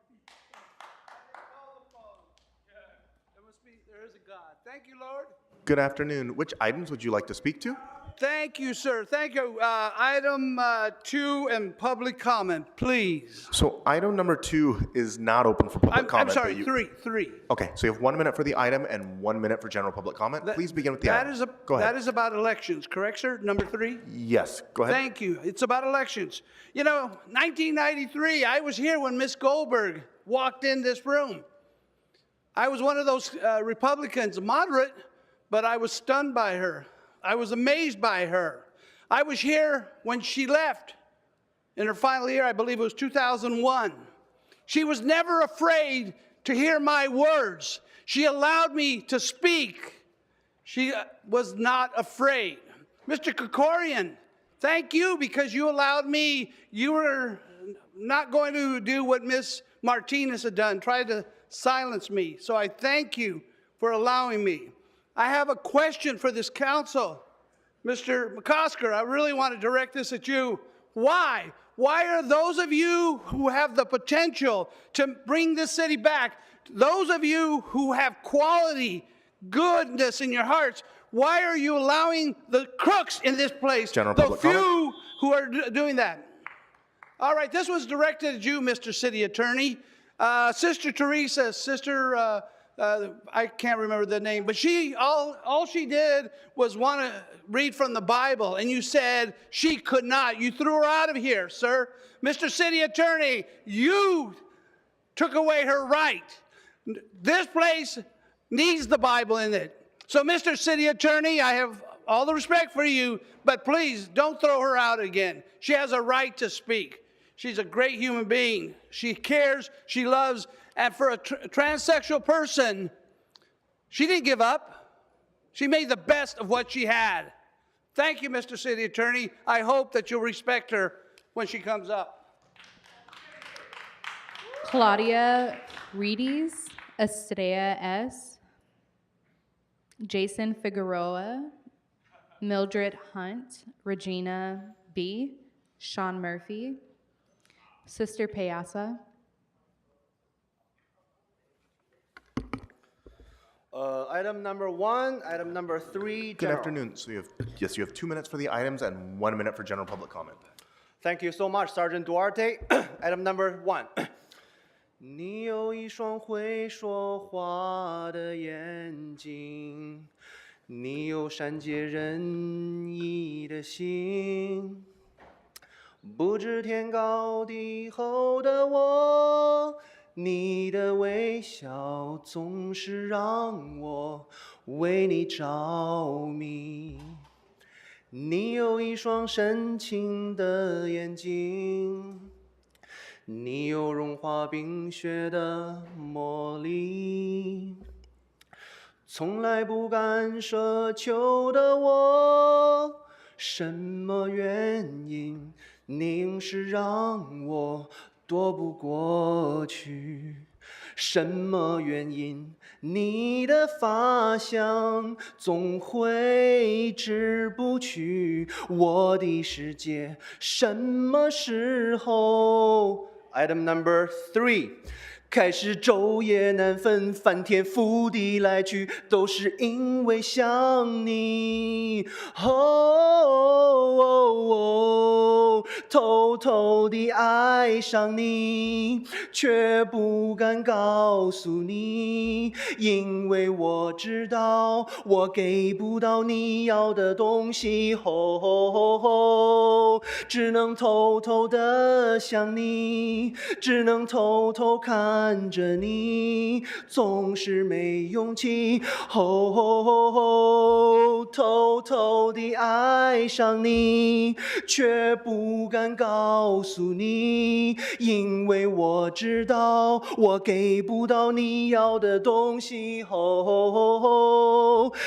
people. There is a God. Thank you, Lord. Good afternoon. Which items would you like to speak to? Thank you, sir. Thank you. Item 2 and public comment, please. So item number 2 is not open for public I'm comment. sorry, but three. Okay, so you have 1 minute for the item and 1 minute for general public comment. Please begin with the item. Go ahead. That is about elections, correct, sir? Number 3? Yes, go ahead. Thank you. It's about elections. You know, 1993, I was here when Miss Goldberg walked in this room. I was one of those Republicans, moderate, but I was stunned by her. I was amazed by her. I was here when she left in her final year, I believe it was 2001. She was never afraid to hear my words. She allowed me to speak. She was not afraid. Mr. Krikorian, thank you because you allowed me. You were not going to do what Ms. Martinez had done, try to silence me. So I thank you for allowing me. I have a question for this council. Mr. McCosker, I really want to direct this at you. Why? Why are those of you who have the potential to bring this city back, those of you who have quality, goodness in your hearts, why are you allowing the crooks in this place, the few who are doing that? All right, this was directed at you, Mr. City Attorney. Sister Teresa, I can't remember the name, but all she did was want to read from the Bible, and you said she could not. You threw her out of here, sir. Mr. City Attorney, you took away her right. This place needs the Bible in it. So, Mr. City Attorney, I have all the respect for you, but please don't throw her out again. She has a right to speak. She's a great human being. She cares, she loves, and for a transsexual person, she didn't give up. She made the best of what she had. Thank you, Mr. City Attorney. I hope that you'll respect her when she comes up. Claudia Reedes, Estrella S., Jason Figueroa, Mildred Hunt, Regina B., Sean Murphy, Sister Payasa. Item number 1, item number 3. Good afternoon. So you have 2 minutes for the items and 1 minute for general public comment. Thank you so much, Sergeant Duarte. Item number 1. 你有一双会说话的眼睛，你有善解人意的心，不知天高地厚的我，你的微笑总是让我为你着迷。你有一双深情的眼睛，你有融化冰雪的魔力。从来不敢奢求的我，什么原因，你硬是让我躲不过去？什么原因，你的发香总挥之不去？我的世界什么时候 ？Item number 3。开始昼夜难分，翻天覆地来去，都是因为想你。偷偷地爱上你，却不敢告诉你，因为我知道我给不到你要的东西。只能偷偷地想你，只能偷偷看着你，总是没勇气。偷偷地爱上你，却不敢告诉你，因为我知道我给不到你要的东西。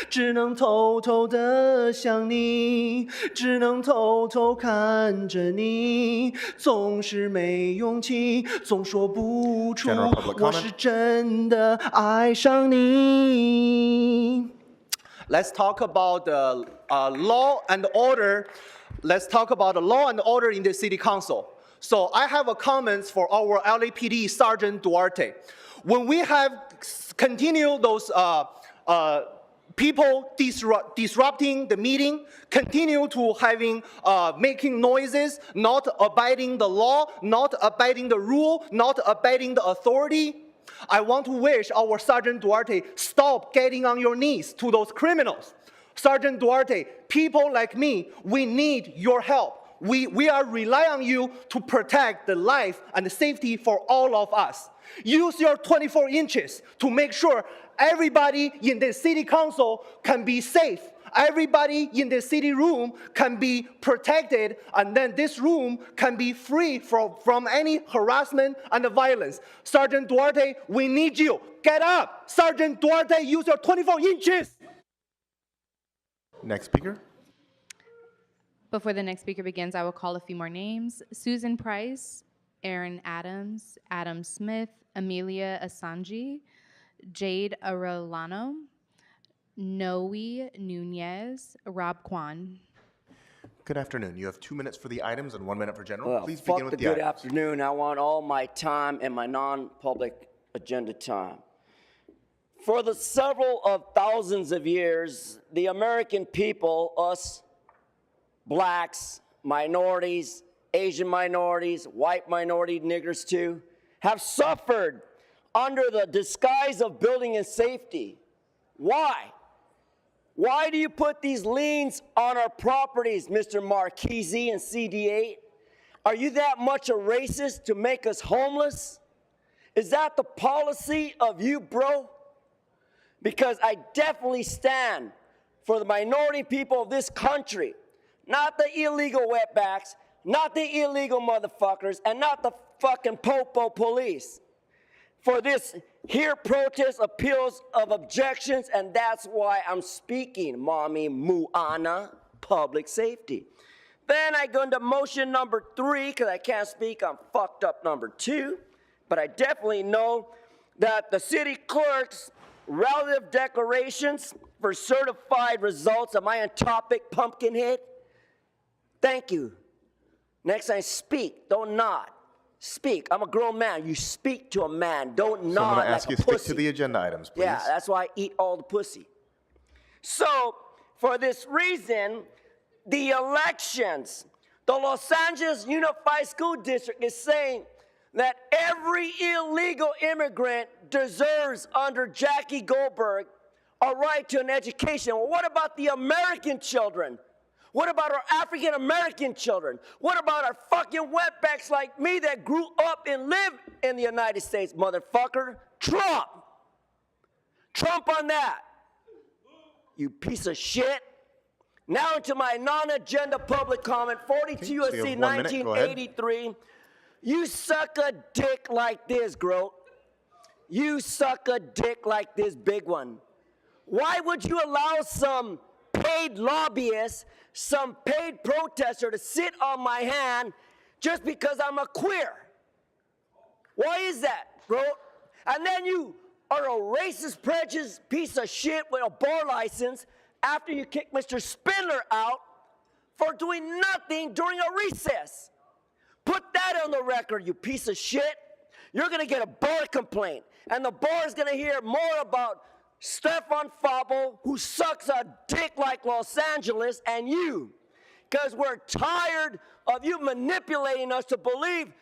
只能偷偷地想你，只能偷偷看着你，总是没勇气，总说不出我是真的爱上你。Let's talk about the law and order. Let's talk about the law and order in the city council. So I have a comments for our LAPD Sergeant Duarte. When we have continued those people disrupting the meeting, continue to having making noises, not abiding the law, not abiding the rule, not abiding the authority, I want to wish our Sergeant Duarte stop getting on your knees to those criminals. Sergeant Duarte, people like me, we need your help. We are relying on you to protect the life and the safety for all of us. Use your 24 inches to make sure everybody in the city council can be safe. Everybody in the city room can be protected, and then this room can be free from any harassment and violence. Sergeant Duarte, we need you. Get up. Sergeant Duarte, use your 24 inches. Next speaker. Before the next speaker begins, I will call a few more names. Susan Price, Aaron Adams, Adam Smith, Amelia Asanji, Jade Arellano, Noe Nunez, Rob Kwan. Good afternoon. You have 2 minutes for the items and 1 minute for general. Well, Please fuck begin with the the good items. afternoon. I want all my time and my non-public agenda time. For the several of thousands of years, the American people, us blacks, minorities, Asian minorities, white minority niggers too, have suffered under the disguise of building in safety. Why? Why do you put these liens on our properties, Mr. Marchese and CD8? Are you that much a racist to make us homeless? Is that the policy of you, bro? Because I definitely stand for the minority people of this country, not the illegal wetbacks, not the illegal motherfuckers, and not the fucking popo police. For this here protest appeals of objections, and that's why I'm speaking, Mommy Muana, public safety. Then I go into motion number 3, because I can't speak on fucked up number 2, but I definitely know that the city clerk's relative declarations for certified results, am I on topic, Pumpkinhead? Thank you. Next time, speak, don't nod. Speak. I'm a grown man. You speak to a man. Don't nod So I'm going to like ask you a to stick pussy. to the agenda items, please. Yeah, that's why I eat all the pussy. So, for this reason, the elections, the Los Angeles Unified School District is saying that every illegal immigrant deserves, under Jackie Goldberg, a right to an education. Well, what about the American children What about our African American children? What about our fucking wetbacks like me that grew up and lived in the United States, motherfucker? Trump! Trump on that. You piece of shit. Now into my non-agenda public comment, 42 so you have USC 1 minute. Go ahead. 1983. You suck a dick like this, Grote. You suck a dick like this big one. Why would you allow some paid lobbyist, some paid protester to sit on my hand just because I'm a queer? Why is that, bro? And then you are a racist, prejudiced piece of shit with a bar license after you kick Mr. Spindler out for doing nothing during a recess. Put that on the record, you piece of shit. You're gonna get a bar complaint, and the bar is gonna hear more about Stefan Fabel, who sucks a dick like Los Angeles, and you, because we're tired of you manipulating us to believe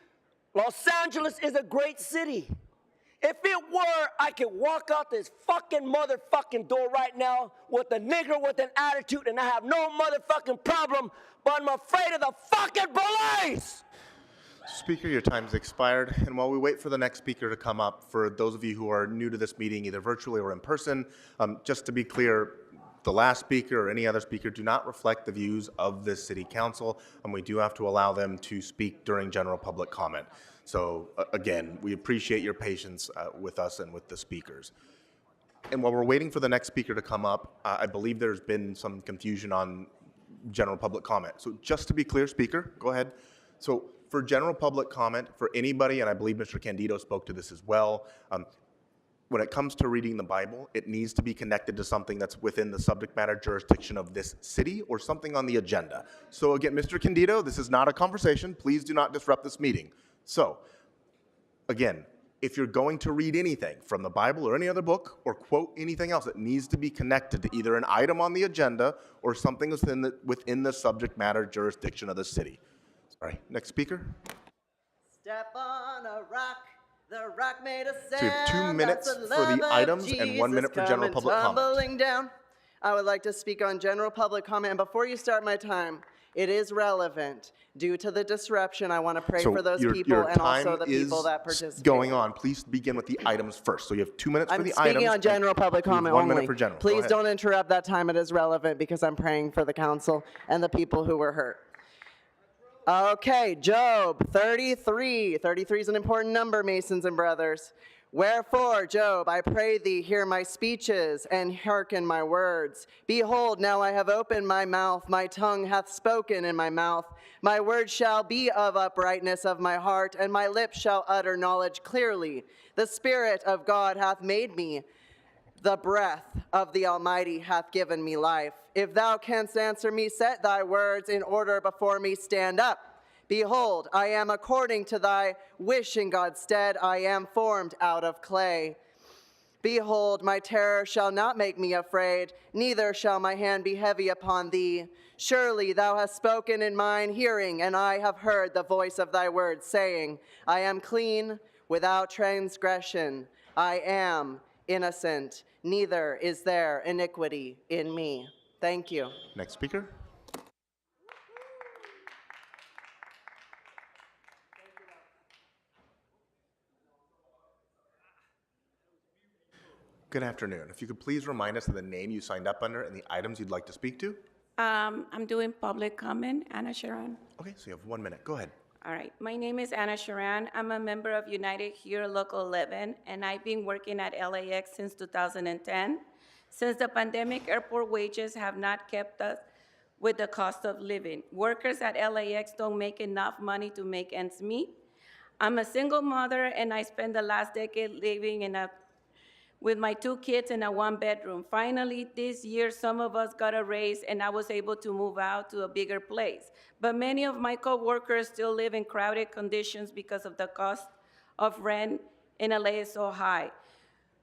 Los Angeles is a great city. If it were, I could walk out this fucking motherfucking door right now with a nigger with an attitude and I have no motherfucking problem, but I'm afraid of the fucking police! Speaker, your time's expired. And while we wait for the next speaker to come up, for those of you who are new to this meeting, either virtually or in person, just to be clear, the last speaker or any other speaker do not reflect the views of this city council, and we do have to allow them to speak during general public comment. So again, we appreciate your patience with us and with the speakers. And while we're waiting for the next speaker to come up, I believe there's been some confusion on general public comment. So just to be clear, speaker, go ahead. So for general public comment, for anybody, and I believe Mr. Candido spoke to this as well, when it comes to reading the Bible, it needs to be connected to something that's within the subject matter jurisdiction of this city or something on the agenda. So again, Mr. Candido, this is not a conversation. Please do not disrupt this meeting. So again, if you're going to read anything from the Bible or any other book or quote anything else, it needs to be connected to either an item on the agenda or something within the subject matter jurisdiction of the city. Sorry, next speaker. Step on a rock, the rock made a sound. So we have 2 minutes for the items and 1 minute for general public comment. Tumbling down. I would like to speak on general public comment. And before you start my time, it is relevant. Due to the disruption, I want to pray for those people and also the people that participate. Going on. Please begin with the items first. So you have 2 minutes for the items. I'm speaking on general public comment only. 1 minute for general. Please don't interrupt that time. It is relevant because I'm praying for the council and the people who were hurt. Okay, Job 33. 33 is an important number, Masons and brothers. Wherefore, Job, I pray thee, hear my speeches, and hearken my words. Behold, now I have opened my mouth, my tongue hath spoken in my mouth. My words shall be of uprightness of my heart, and my lips shall utter knowledge clearly. The Spirit of God hath made me. The breath of the Almighty hath given me life. If thou canst answer me, set thy words in order before me, stand up. Behold, I am according to thy wish in God's stead, I am formed out of clay. Behold, my terror shall not make me afraid, neither shall my hand be heavy upon thee. Surely thou hast spoken in mine hearing, and I have heard the voice of thy words, saying, I am clean, without transgression. I am innocent, neither is there iniquity in me. Thank you. Next speaker. Good afternoon. If you could please remind us of the name you signed up under and the items you'd like to speak to. I'm doing public comment, Anna Sharon. Okay, so you have 1 minute. Go ahead. All right, my name is Anna Sharon. I'm a member of United here, Local 11, and I've been working at LAX since 2010. Since the pandemic, airport wages have not kept us with the cost of living. Workers at LAX don't make enough money to make ends meet. I'm a single mother, and I spent the last decade living with my 2 kids in a 1-bedroom. Finally, this year, some of us got a raise, and I was able to move out to a bigger place. But many of my coworkers still live in crowded conditions because of the cost of rent in LA is so high.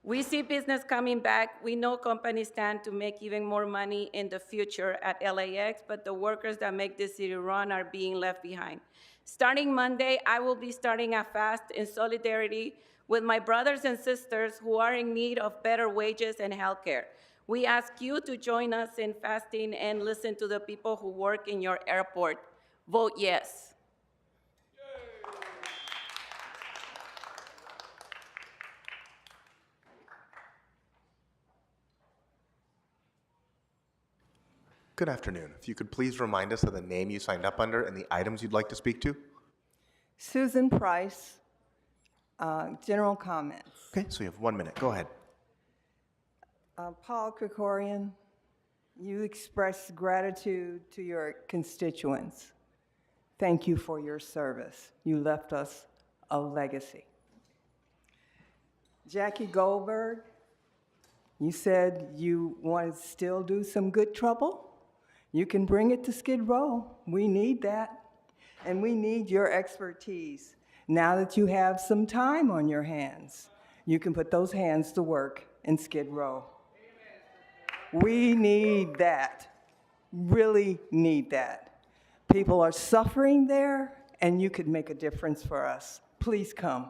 We see business coming back. We know companies stand to make even more money in the future at LAX, but the workers that make this city run are being left behind. Starting Monday, I will be starting a fast in solidarity with my brothers and sisters who are in need of better wages and health care. We ask you to join us in fasting and listen to the people who work in your airport. Vote yes. Good afternoon. If you could please remind us of the name you signed up under and the items you'd like to speak to. Susan Price, general comments. Okay, so you have 1 minute. Go ahead. Paul Krikorian, you expressed gratitude to your constituents. Thank you for your service. You left us a legacy. Jackie Goldberg, you said you want to still do some good trouble. You can bring it to Skid Row. We need that. And we need your expertise. Now that you have some time on your hands, you can put those hands to work in Skid Row. We need that. Really need that. People are suffering there, and you could make a difference for us. Please come.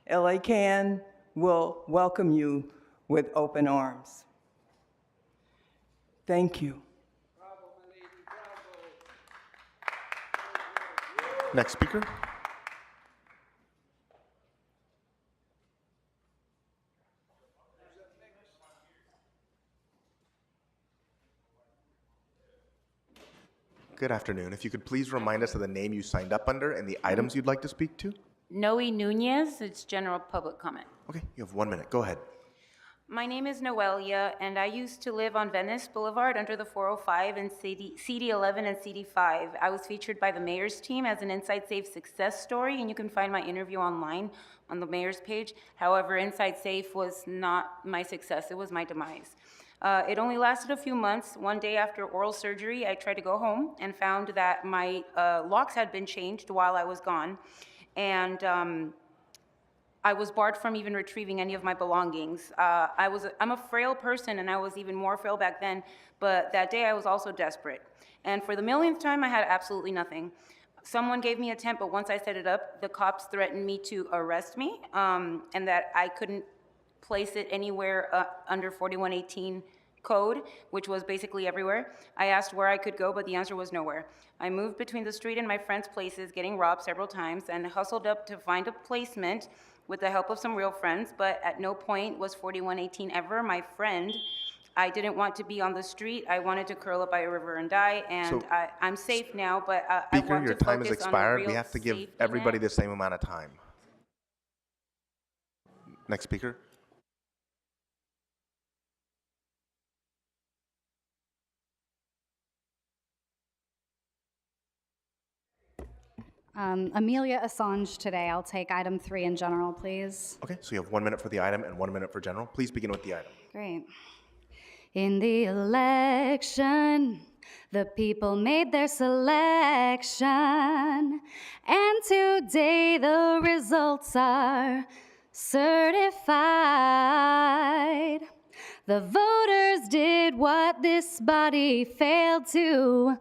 LA Can will welcome you with open arms. Thank you. Next speaker. Good afternoon. If you could please remind us of the name you signed up under and the items you'd like to speak to. Noe Nunez, it's general public comment. Okay, you have 1 minute. Go ahead. My name is Noelia, and I used to live on Venice Boulevard under the 405 and CD11 and CD5. I was featured by the mayor's team as an Inside Safe success story, and you can find my interview online on the mayor's page. However, Inside Safe was not my success, it was my demise. It only lasted a few months. One day after oral surgery, I tried to go home and found that my locks had been changed while I was gone. And I was barred from even retrieving any of my belongings. I'm a frail person, and I was even more frail back then, but that day I was also desperate. And for the millionth time, I had absolutely nothing. Someone gave me a tent, but once I set it up, the cops threatened me to arrest me, and that I couldn't place it anywhere under 4118 code, which was basically everywhere. I asked where I could go, but the answer was nowhere. I moved between the street and my friends' places, getting robbed several times, and hustled up to find a placement with the help of some real friends, but at no point was 4118 ever my friend. I didn't want to be on the street. I wanted to curl up by a river and die, and I'm safe now, but I Speaker, want your to time has focus on a expired. real We have to give safety everybody net. the same amount of time. Next speaker. Amelia Assange today. I'll take item 3 in general, please. Okay, so you have 1 minute for the item and 1 minute for general. Please begin with the item. Great. In the election, the people made their selection, and today the results are certified. The voters did what this body failed to.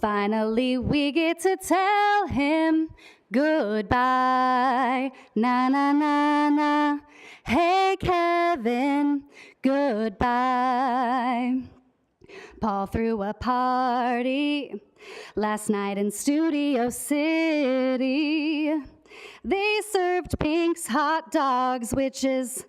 Finally, we get to tell him goodbye. Na na na na. Hey, Kevin, goodbye. Paul threw a party last night in Studio City. They served Pink's hot dogs, which is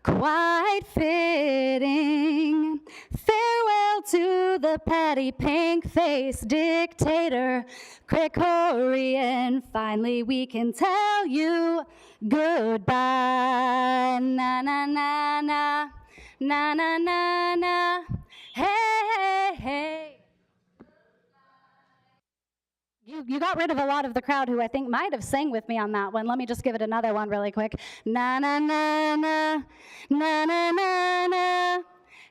quite fitting. Farewell to the patty pink-faced dictator, Krikorian. Finally, we can tell you goodbye. Na na na na, na na na na. Hey hey hey. You got rid of a lot of the crowd who I think might have sang with me on that one. Let me just give it another one really quick. Na na na na, na na na na.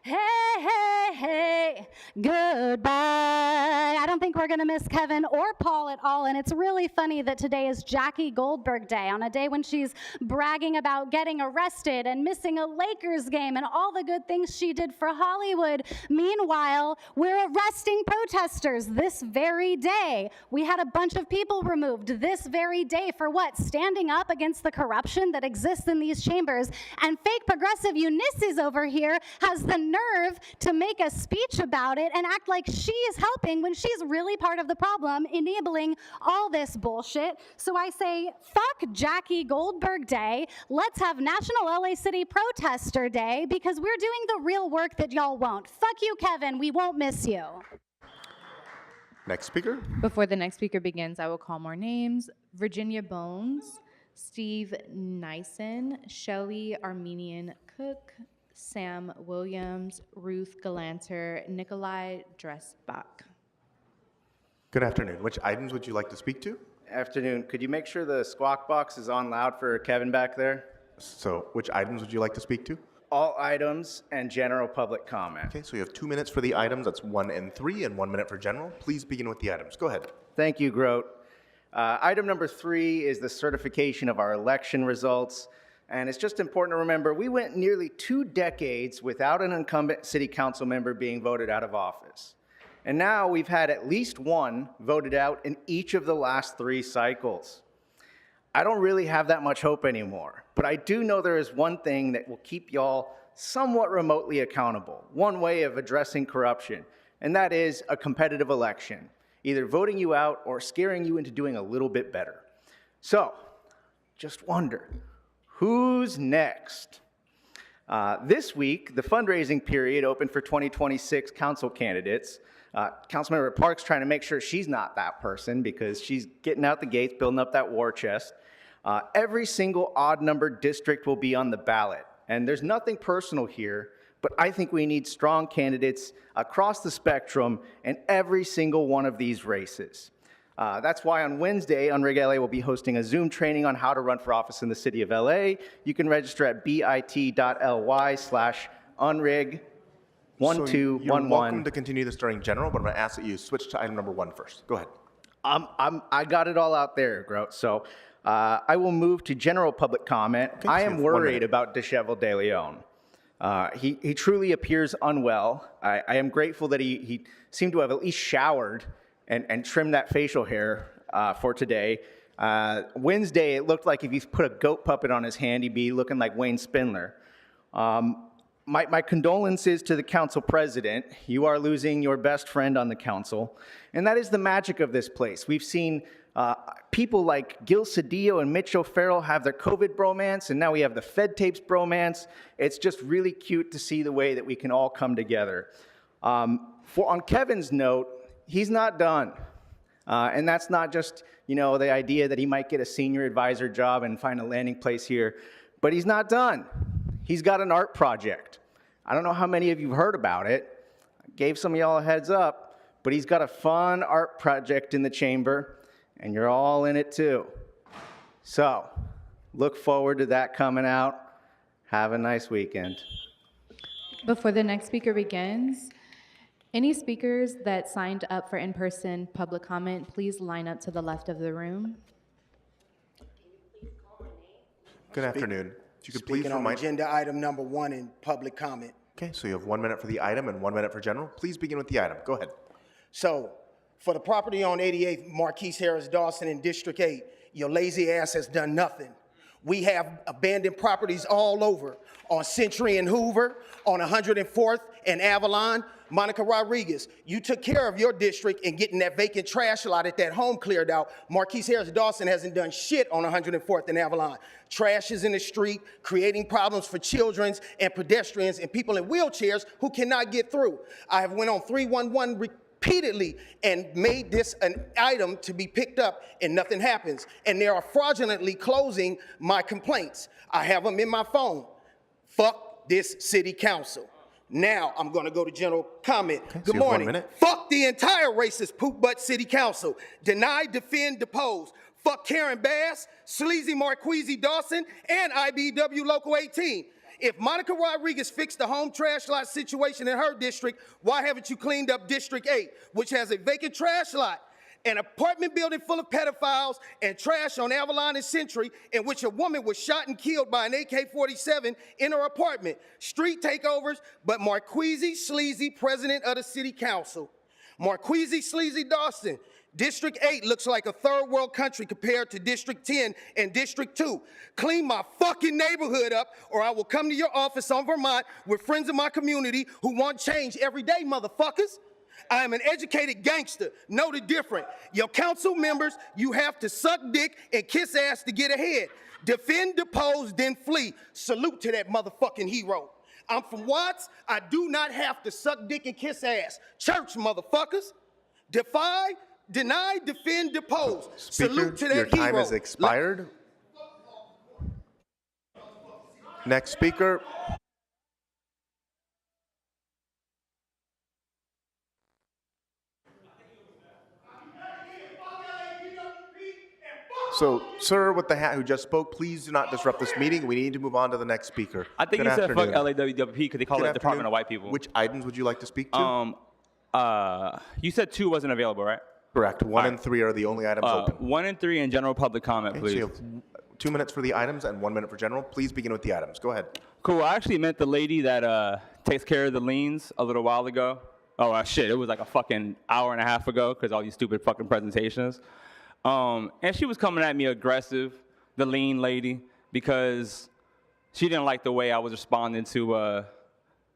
Hey, hey, hey, goodbye. I don't think we're going to miss Kevin or Paul at all, and it's really funny that today is Jackie Goldberg Day, on a day when she's bragging about getting arrested and missing a Lakers game and all the good things she did for Hollywood. Meanwhile, we're arresting protesters this very day. We had a bunch of people removed this very day for what? Standing up against the corruption that exists in these chambers. And fake progressive Ulysses over here has the nerve to make a speech about it and act like she is helping when she's really part of the problem, enabling all this bullshit. So I say, fuck Jackie Goldberg Day. Let's have National LA City Protester Day because we're doing the real work that y'all won't. Fuck you, Kevin. We won't miss you. Next speaker. Before the next speaker begins, I will call more names. Virginia Bones, Steve Nyson, Shelley Armenian Cook, Sam Williams, Ruth Galanter, Nikolai Dressbach. Good afternoon. Which items would you like to speak to? Afternoon. Could you make sure the squawk box is on loud for Kevin back there? So, which items would you like to speak to? All items and general public comment. Okay, so you have 2 minutes for the items. That's 1 and 3, and 1 minute for general. Please begin with the items. Go ahead. Thank you, Grote. Item number 3 is the certification of our election results. And it's just important to remember, we went nearly 2 decades without an incumbent city council member being voted out of office. And now we've had at least one voted out in each of the last 3 cycles. I don't really have that much hope anymore, but I do know there is one thing that will keep y'all somewhat remotely accountable, one way of addressing corruption, and that is a competitive election, either voting you out or scaring you into doing a little bit better. So, just wonder, who's next? This week, the fundraising period opened for 2026 council candidates. Councilmember Parks trying to make sure she's not that person because she's getting out the gates, building up that war chest. Every single odd-numbered district will be on the ballot. And there's nothing personal here, but I think we need strong candidates across the spectrum in every single one of these races. That's why on Wednesday, Unrig LA will be hosting a Zoom training on how to run for office in the city of LA. You can register at bit.ly/unrig1211. So you're welcome to continue this during general, but I'm going to ask that you switch to item number 1 first. Go ahead. I got it all out there, Grote. So I will move to general public comment. Okay, I so am you have 1 worried minute. about Disheveled De Leon. He truly appears unwell. I am grateful that he seemed to have at least showered and trimmed that facial hair for today. Wednesday, it looked like if you put a goat puppet on his hand, he'd be looking like Wayne Spindler. My condolences to the council president. You are losing your best friend on the council. And that is the magic of this place. We've seen people like Gil Cedillo and Mitch O'Farrell have their COVID bromance, and now we have the Fed tapes bromance. It's just really cute to see the way that we can all come together. On Kevin's note, he's not done. And that's not just, the idea that he might get a senior advisor job and find a landing place here, but he's not done. He's got an art project. I don't know how many of you have heard about it. I gave some of y'all a heads up, but he's got a fun art project in the chamber, and you're all in it too. So, look forward to that coming out. Have a nice weekend. Before the next speaker begins, any speakers that signed up for in-person public comment, please line up to the left of the room. Good afternoon. If you could please Speaking on remind... agenda item number 1 in public comment. Okay, so you have 1 minute for the item and 1 minute for general. Please begin with the item. Go ahead. So, for the property on 88th Marquise Harris Dawson in District 8, your lazy ass has done nothing. We have abandoned properties all over, on Century and Hoover, on 104th and Avalon. Monica Rodriguez, you took care of your district in getting that vacant trash lot at that home cleared out. Marquise Harris Dawson hasn't done shit on 104th and Avalon. Trash is in the street, creating problems for children and pedestrians and people in wheelchairs who cannot get through. I have went on 311 repeatedly and made this an item to be picked up, and nothing happens. And they are fraudulently closing my complaints. I have them in my phone. Fuck this city council. Now I'm gonna go to general comment. Okay, Good so you have 1 morning. minute. Fuck the entire racist poop butt city council. Deny, defend, depose. Fuck Karen Bass, Sleazy Marquise Dawson, and IBW Local 18. If Monica Rodriguez fixed the home trash lot situation in her district, why haven't you cleaned up District 8, which has a vacant trash lot, an apartment building full of pedophiles, and trash on Avalon and Century, in which a woman was shot and killed by an AK-47 in her apartment? Street takeovers, but Marquise Sleazy, president of the city council. Marquise Sleazy Dawson, District 8 looks like a third world country compared to District 10 and District 2. Clean my fucking neighborhood up, or I will come to your office on Vermont with friends in my community who want change every day, motherfuckers. I am an educated gangster. Know the difference. Your council members, you have to suck dick and kiss ass to get ahead. Defend, depose, then flee. Salute to that motherfucking hero. I'm from Watts. I do not have to suck dick and kiss ass. Church, motherfuckers. Defy, deny, defend, depose. Speaker, Salute to that your time hero. has expired. Next speaker. So, sir with the hat who just spoke, please do not disrupt this meeting. We need to move on to the next speaker. I think Good he said fuck afternoon. LAWWP because they call Good it Department afternoon. of White People. Which items would you like to speak to? You said 2 wasn't available, right? Correct. 1 and 3 are the only items open. 1 and 3 in general public comment, Okay, so please. you have 2 minutes for the items and 1 minute for general. Please begin with the items. Go ahead. Cool. I actually met the lady that takes care of the liens a little while ago. Oh, shit. It was like a fucking hour and a half ago because all these stupid fucking presentations. And she was coming at me aggressive, the lien lady, because she didn't like the way I was responding to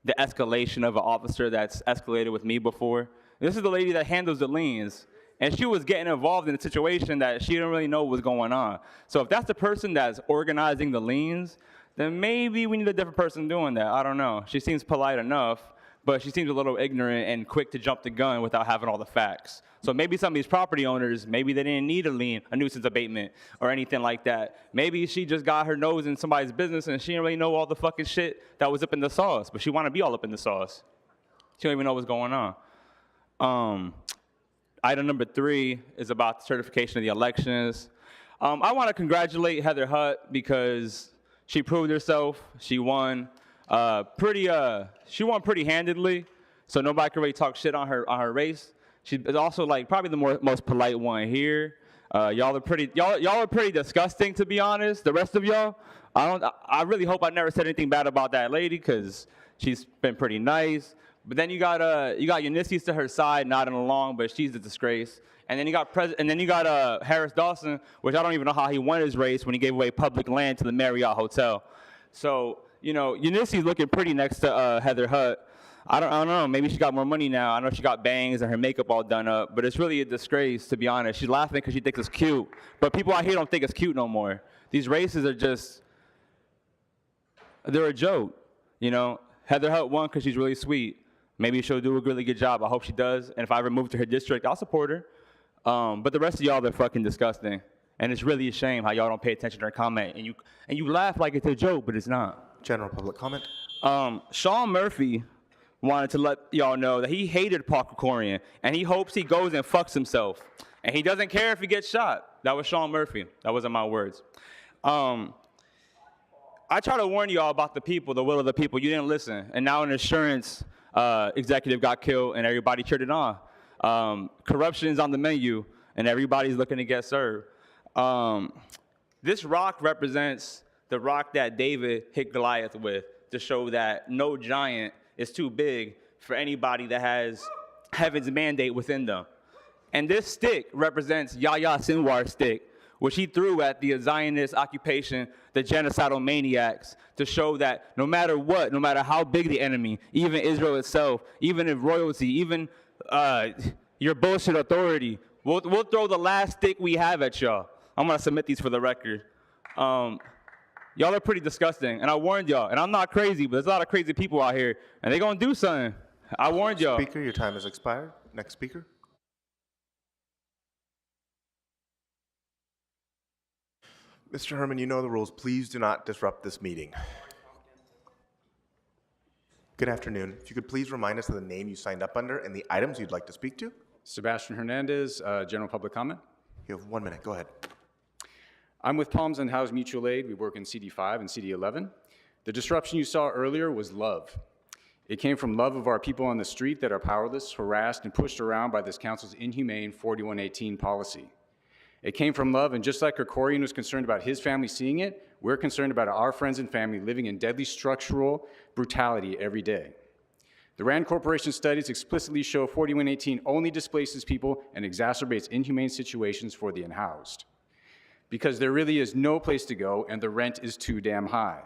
the escalation of an officer that's escalated with me before. This is the lady that handles the liens. And she was getting involved in a situation that she didn't really know what was going on. So if that's the person that's organizing the liens, then maybe we need a different person doing that. I don't know. She seems polite enough, but she seems a little ignorant and quick to jump the gun without having all the facts. So maybe some of these property owners, maybe they didn't need a lien, a nuisance abatement, or anything like that. Maybe she just got her nose in somebody's business and she didn't really know all the fucking shit that was up in the sauce, but she wanted to be all up in the sauce. She don't even know what's going on. Item number 3 is about the certification of the elections. I want to congratulate Heather Hutt because she proved herself. She won she won pretty handedly, so nobody can really talk shit on her race. She's also like probably the most polite one here. Y'all are pretty disgusting, to be honest. The rest of y'all, I really hope I never said anything bad about that lady because she's been pretty nice. But then you got Ulysses to her side nodding along, but she's a disgrace. And then you got Harris Dawson, which I don't even know how he won his race when he gave away public land to the Marriott Hotel. So Ulysses looking pretty next to Heather Hutt. I don't know. Maybe she got more money now. I know she got bangs and her makeup all done up, but it's really a disgrace, to be honest. She's laughing because she thinks it's cute, but people out here don't think it's cute no more. These races are they're a joke. Heather Hutt won because she's really sweet. Maybe she'll do a really good job. I hope she does. And if I ever move to her district, I'll support her. But the rest of y'all, they're fucking disgusting. And it's really a shame how y'all don't pay attention to her comment. And you laugh like it's a joke, but it's not. General public comment. Sean Murphy wanted to let y'all know that he hated Paul Krikorian, and he hopes he goes and fucks himself. And he doesn't care if he gets shot. That was Sean Murphy. That wasn't my words. I try to warn y'all about the people, the will of the people. You didn't listen. And now an insurance executive got killed, and everybody cheered it on. Corruption is on the menu, and everybody's looking to get served. This rock represents the rock that David hit Goliath with to show that no giant is too big for anybody that has heaven's mandate within them. And this stick represents Yahya Sinwar's stick, which he threw at the Zionist occupation, the genocidal maniacs, to show that no matter what, no matter how big the enemy, even Israel itself, even if royalty, even your bullshit authority, we'll throw the last stick we have at y'all. I'm gonna submit these for the record. Y'all are pretty disgusting, and I warned y'all, and I'm not crazy, but there's a lot of crazy people out here, and they're gonna do something. I warned y'all. Speaker, your time has expired. Next speaker. Mr. Herman, you know the rules. Please do not disrupt this meeting. Good afternoon. If you could please remind us of the name you signed up under and the items you'd like to speak to. Sebastian Hernandez, general public comment. You have 1 minute. Go ahead. I'm with Palms and House Mutual Aid. We work in CD5 and CD11. The disruption you saw earlier was love. It came from love of our people on the street that are powerless, harassed, and pushed around by this council's inhumane 4118 policy. It came from love, and just like Krikorian was concerned about his family seeing it, we're concerned about our friends and family living in deadly structural brutality every day. The RAND Corporation studies explicitly show 4118 only displaces people and exacerbates inhumane situations for the unhoused, because there really is no place to go and the rent is too damn high.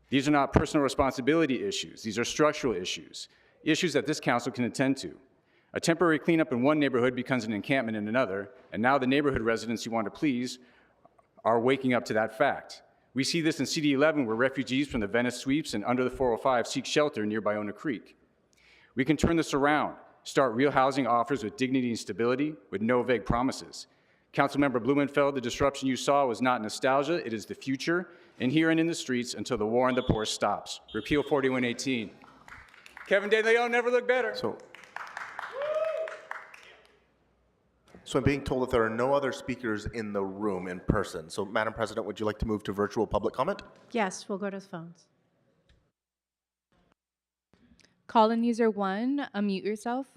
These are not personal responsibility issues. These are structural issues, issues that this council can attend to. A temporary cleanup in one neighborhood becomes an encampment in another, and now the neighborhood residents you want to please are waking up to that fact. We see this in CD 11, where refugees from the Venice sweeps and under the 405 seek shelter near Bayona Creek. We can turn this around, start real housing offers with dignity and stability, with no vague promises. Councilmember Blumenfeld, the disruption you saw was not nostalgia, it is the future, in here and in the streets until the war on the poor stops. Repeal 4118. Kevin De Leon never looked better. So I'm being told that there are no other speakers in the room in person. So, Madam President, would you like to move to virtual public comment? Yes, we'll go to the phones. Call-in user 1, unmute yourself.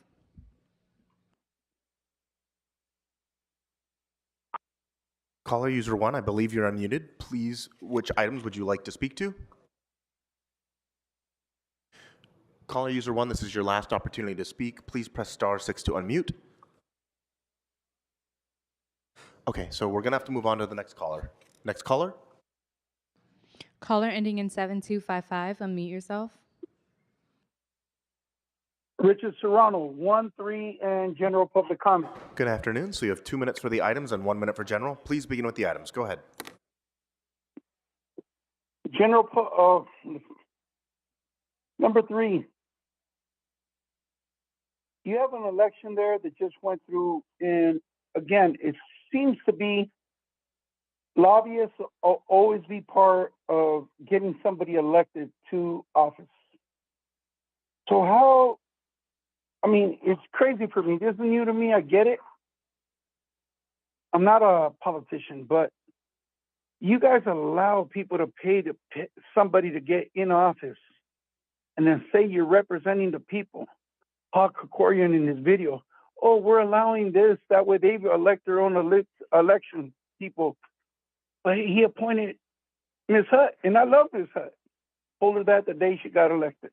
Caller user 1, I believe you're unmuted. Please, which items would you like to speak to? Caller user 1, this is your last opportunity to speak. Please press *6 to unmute. Okay, so we're gonna have to move on to the next caller. Next caller? Caller ending in 7255, unmute yourself. Richard Serrano, 1, 3, and general public comment. Good afternoon. So you have 2 minutes for the items and 1 minute for general. Please begin with the items. Go ahead. Number 3. You have an election there that just went through, and again, it seems to be lobbyists will always be part of getting somebody elected to office. So how, I mean, it's crazy for me. This is new to me. I get it. I'm not a politician, but you guys allow people to pay somebody to get in office and then say you're representing the people. Paul Krikorian in his video, oh, we're allowing this, that way they elect their own election people. But he appointed Ms. Hutt, and I love Ms. Hutt. Told her that the day she got elected.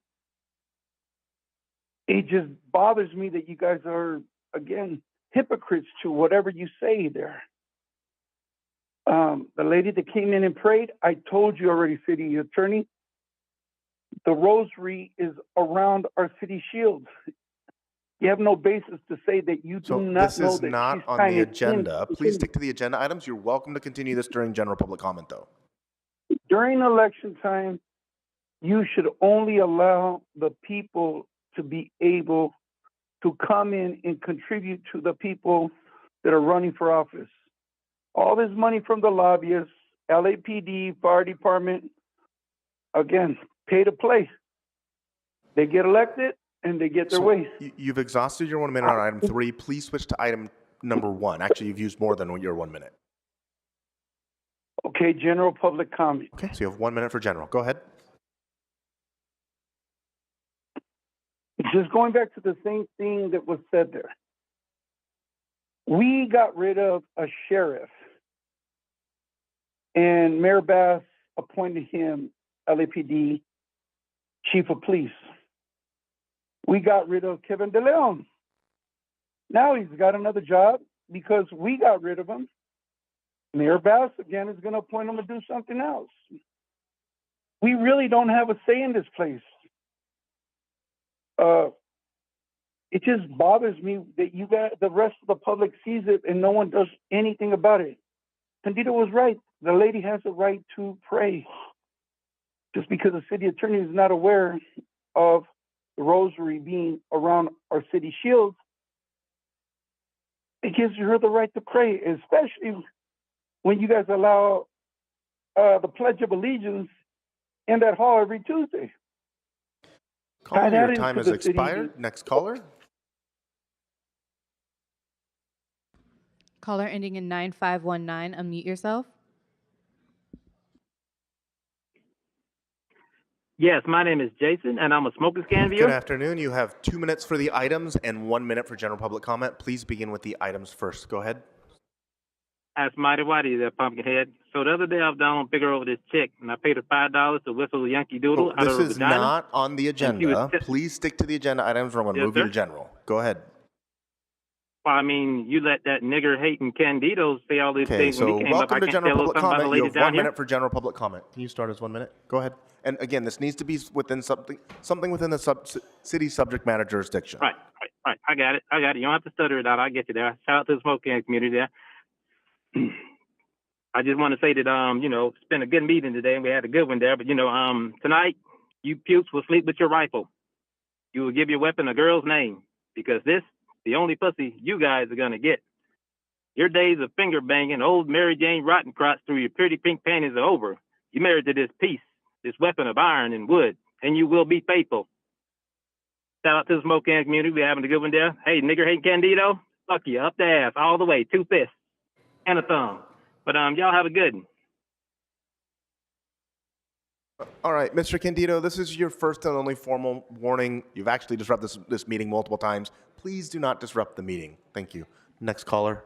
It just bothers me that you guys are, again, hypocrites to whatever you say there. The lady that came in and prayed, I told you already, city attorney, the rosary is around our city shields. You have no basis to say that you do not know that she's This is not on the agenda. Please stick to the agenda items. You're welcome to continue this during general public comment, though. During election time, you should only allow the people to be able to come in and contribute to the people that are running for office. All this money from the lobbyists, LAPD, fire department, again, pay to play. They get elected and they get their way. You've exhausted your 1 minute on item 3. Please switch to item number 1. Actually, you've used more than your 1 minute. Okay, general public comment. Okay, so you have 1 minute for general. Go ahead. Just going back to the same thing that was said there. We got rid of a sheriff, and Mayor Bass appointed him LAPD chief of police. We got rid of Kevin De Leon. Now he's got another job because we got rid of him. Mayor Bass, again, is going to appoint him to do something else. We really don't have a say in this place. It just bothers me that you got the rest of the public sees it and no one does anything about it. Candida was right. The lady has a right to pray. Just because the city attorney is not aware of the rosary being around our city shields, it gives her the right to pray, especially when you guys allow the Pledge of Allegiance in that hall every Tuesday. Caller, your time has expired. Next caller. Caller ending in 9519, unmute yourself. Yes, my name is Jason, and I'm a smoking scan viewer. Good afternoon. You have 2 minutes for the items and 1 minute for general public comment. Please begin with the items first. Go ahead. That's mighty whitey there, Pumpkinhead. So the other day I was down on pick her over this chick, and I paid her $5 to whistle a Yankee Doodle out of This her is vagina. not on the was agenda. tip- Please stick to the agenda items, or I'm going to Yes, move you sir. to general. Go ahead. Well, I mean, you let that nigger-hating Candido say all these Okay, things when so he came up. welcome I to can't general say a little public something about the comment. You ladies have down 1 here. minute for general public comment. Can you start as 1 minute? Go ahead. And again, this needs to be within something within the city subject matter jurisdiction. Right. I got it. You don't have to stutter it out. I get you there. Shout out to the smoke can community there. I just want to say that, it's been a good meeting today, and we had a good one there. But, tonight, you pukes will sleep with your rifle. You will give your weapon a girl's name, because this, the only pussy you guys are going to get. Your days of finger banging old Mary Jane Rottencrotch through your pretty pink panties are over. You married to this piece, this weapon of iron and wood, and you will be faithful. Shout out to the smoke can community. We're having a good one there. Hey, nigger hate Candido, fuck you, up the ass, all the way, 2 fists and a thumb. But y'all have a good one. All right, Mr. Candido, this is your first and only formal warning. You've actually disrupted this meeting multiple times. Please do not disrupt the meeting. Thank you. Next caller.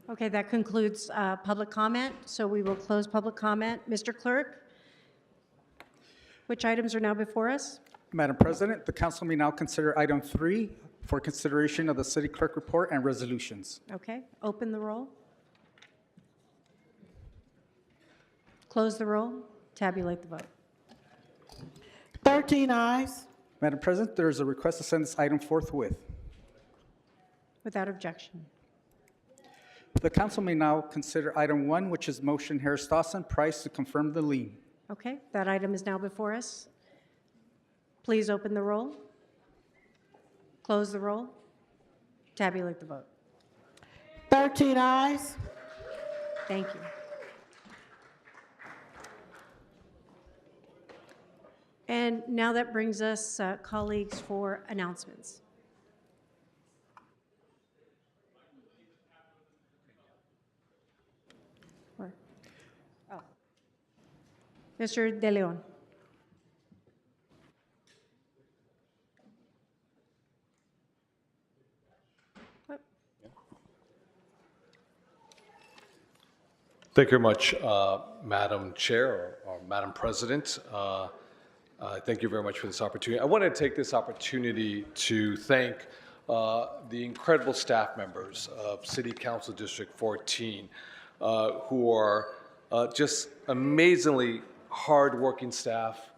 Okay, that concludes public comment, so we will close public comment. Mr. Clerk, which items are now before us? Madam President, the council may now consider item 3 for consideration of the city clerk report and resolutions. Okay, open the roll. Close the roll. Tabulate the vote. 13 ayes. Madam President, there is a request to send this item forthwith. Without objection. The council may now consider item 1, which is motion Harris Dawson Price to confirm the lien. Okay, that item is now before us. Please open the roll. Close the roll. Tabulate the vote. 13 ayes. Thank you. And now that brings us, colleagues, for announcements. Where? Oh. Mr. De Leon. Thank you very much, Madam Chair or Madam President. Thank you very much for this opportunity. I want to take this opportunity to thank the incredible staff members of City Council District 14 who are just amazingly hardworking staff,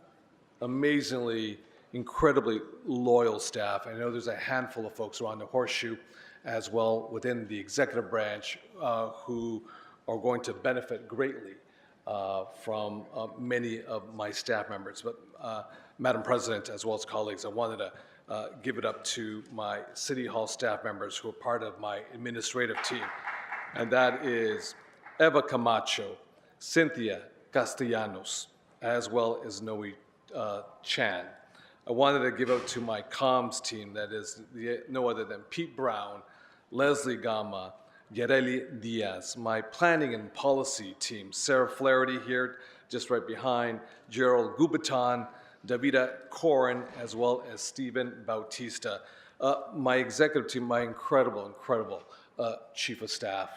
amazingly, incredibly loyal staff. I know there's a handful of folks around the horseshoe as well within the executive branch who are going to benefit greatly from many of my staff members. But Madam President, as well as colleagues, I wanted to give it up to my City Hall staff members who are part of my administrative team. And that is Eva Camacho, Cynthia Castellanos, as well as Noe Chan. I wanted to give out to my comms team, that is no other than Pete Brown, Leslie Gama, Yareli Diaz, my planning and policy team, Sarah Flaherty here, just right behind, Gerald Gubitan, Davida Corin, as well as Stephen Bautista. My executive team, my incredible chief of staff,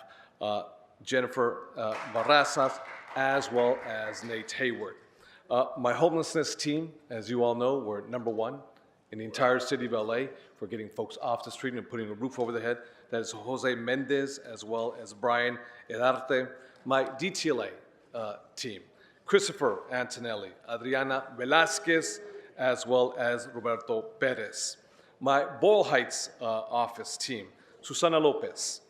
Jennifer Barrazas, as well as Nate Hayward. My homelessness team, as you all know, we're #1 in the entire city of LA for getting folks off the street and putting a roof over their head. That is Jose Mendez, as well as Brian Herarte. My DTLA team, Christopher Antonelli, Adriana Velasquez, as well as Roberto Perez. My Boyle Heights office team, Susana Lopez,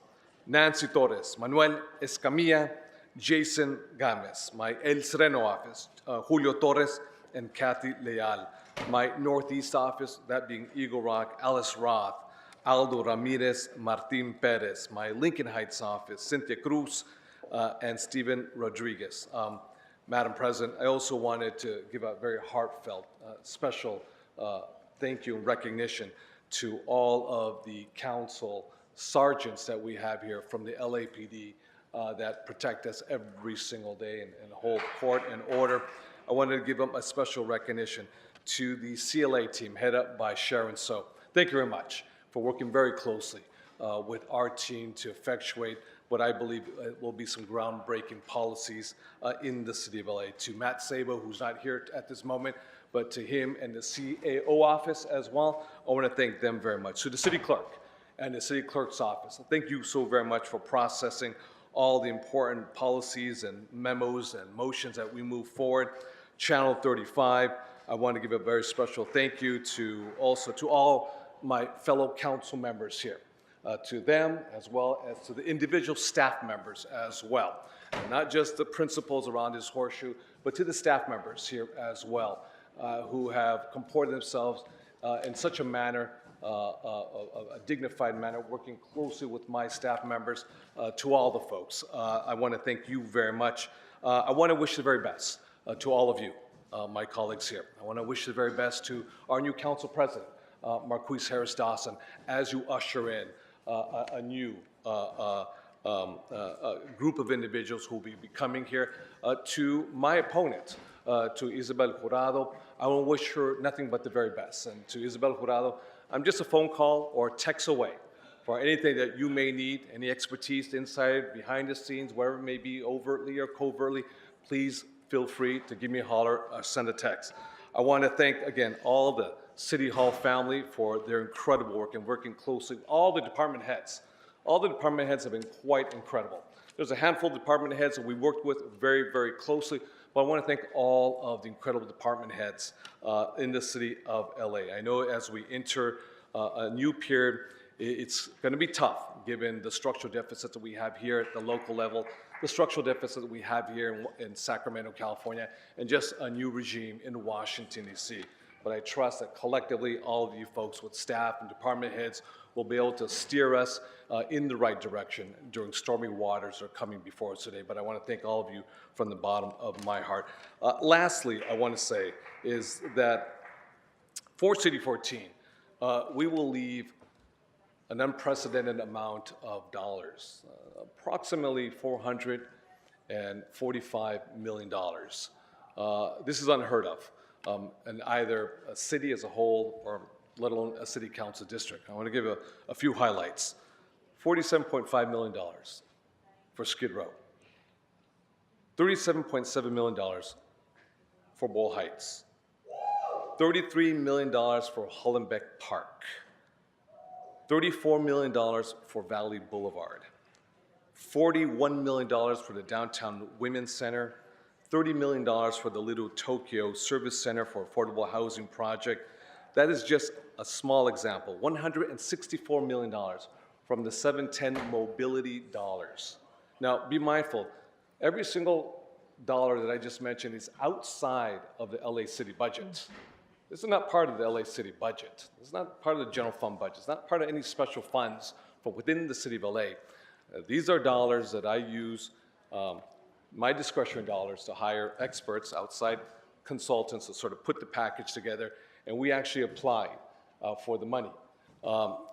Nancy Torres, Manuel Escamilla, Jason Gomez. My El Sereno office, Julio Torres and Kathy Leal. My Northeast office, that being Eagle Rock, Alice Roth, Aldo Ramirez, Martin Perez. My Lincoln Heights office, Cynthia Cruz and Steven Rodriguez. Madam President, I also wanted to give a very heartfelt, special thank you and recognition to all of the council sergeants that we have here from the LAPD that protect us every single day and hold court and order. I wanted to give them a special recognition to the CLA team headed up by Sharon So. Thank you very much for working very closely with our team to effectuate what I believe will be some groundbreaking policies in the city of LA. To Matt Sabo, who's not here at this moment, but to him and the CAO office as well, I want to thank them very much. To the city clerk and the city clerk's office, thank you so very much for processing all the important policies and memos and motions that we move forward. Channel 35, I want to give a very special thank you to all my fellow council members here. To them, as well as to the individual staff members as well. And not just the principals around this horseshoe, but to the staff members here as well, who have comported themselves in such a manner, a dignified manner, working closely with my staff members. To all the folks, I want to thank you very much. I want to wish the very best to all of you, my colleagues here. I want to wish the very best to our new council president, Marquise Harris Dawson, as you usher in a new group of individuals who will be coming here. To my opponent, to Isabel Jurado, I want to wish her nothing but the very best. And to Isabel Jurado, I'm just a phone call or text away for anything that you may need, any expertise inside, behind the scenes, wherever it may be, overtly or covertly. Please feel free to give me a holler or send a text. I want to thank, again, all the City Hall family for their incredible work and working closely with all the department heads. All the department heads have been quite incredible. There's a handful of department heads that we worked with very, very closely, but I want to thank all of the incredible department heads in the city of LA. I know as we enter a new period, it's going to be tough given the structural deficit that we have here at the local level, the structural deficit that we have here in Sacramento, California, and just a new regime in Washington, D.C. But I trust that collectively, all of you folks with staff and department heads will be able to steer us in the right direction during stormy waters that are coming before us today. But I want to thank all of you from the bottom of my heart. Lastly, I want to say is that for City 14, we will leave an unprecedented amount of dollars, approximately $445 million. This is unheard of. In either a city as a whole or let alone a city council district. I want to give a few highlights. $47.5 million for Skid Row. $37.7 million for Boyle Heights. $33 million for Hollenbeck Park. $34 million for Valley Boulevard. $41 million for the Downtown Women's Center. $30 million for the Little Tokyo Service Center for Affordable Housing Project. That is just a small example. $164 million from the 710 mobility dollars. Now, be mindful, every single dollar that I just mentioned is outside of the LA City budget. This is not part of the LA City budget. It's not part of the general fund budget. It's not part of any special funds from within the city of LA. These are dollars that I use, my discretionary dollars, to hire experts, outside consultants to sort of put the package together, and we actually apply for the money.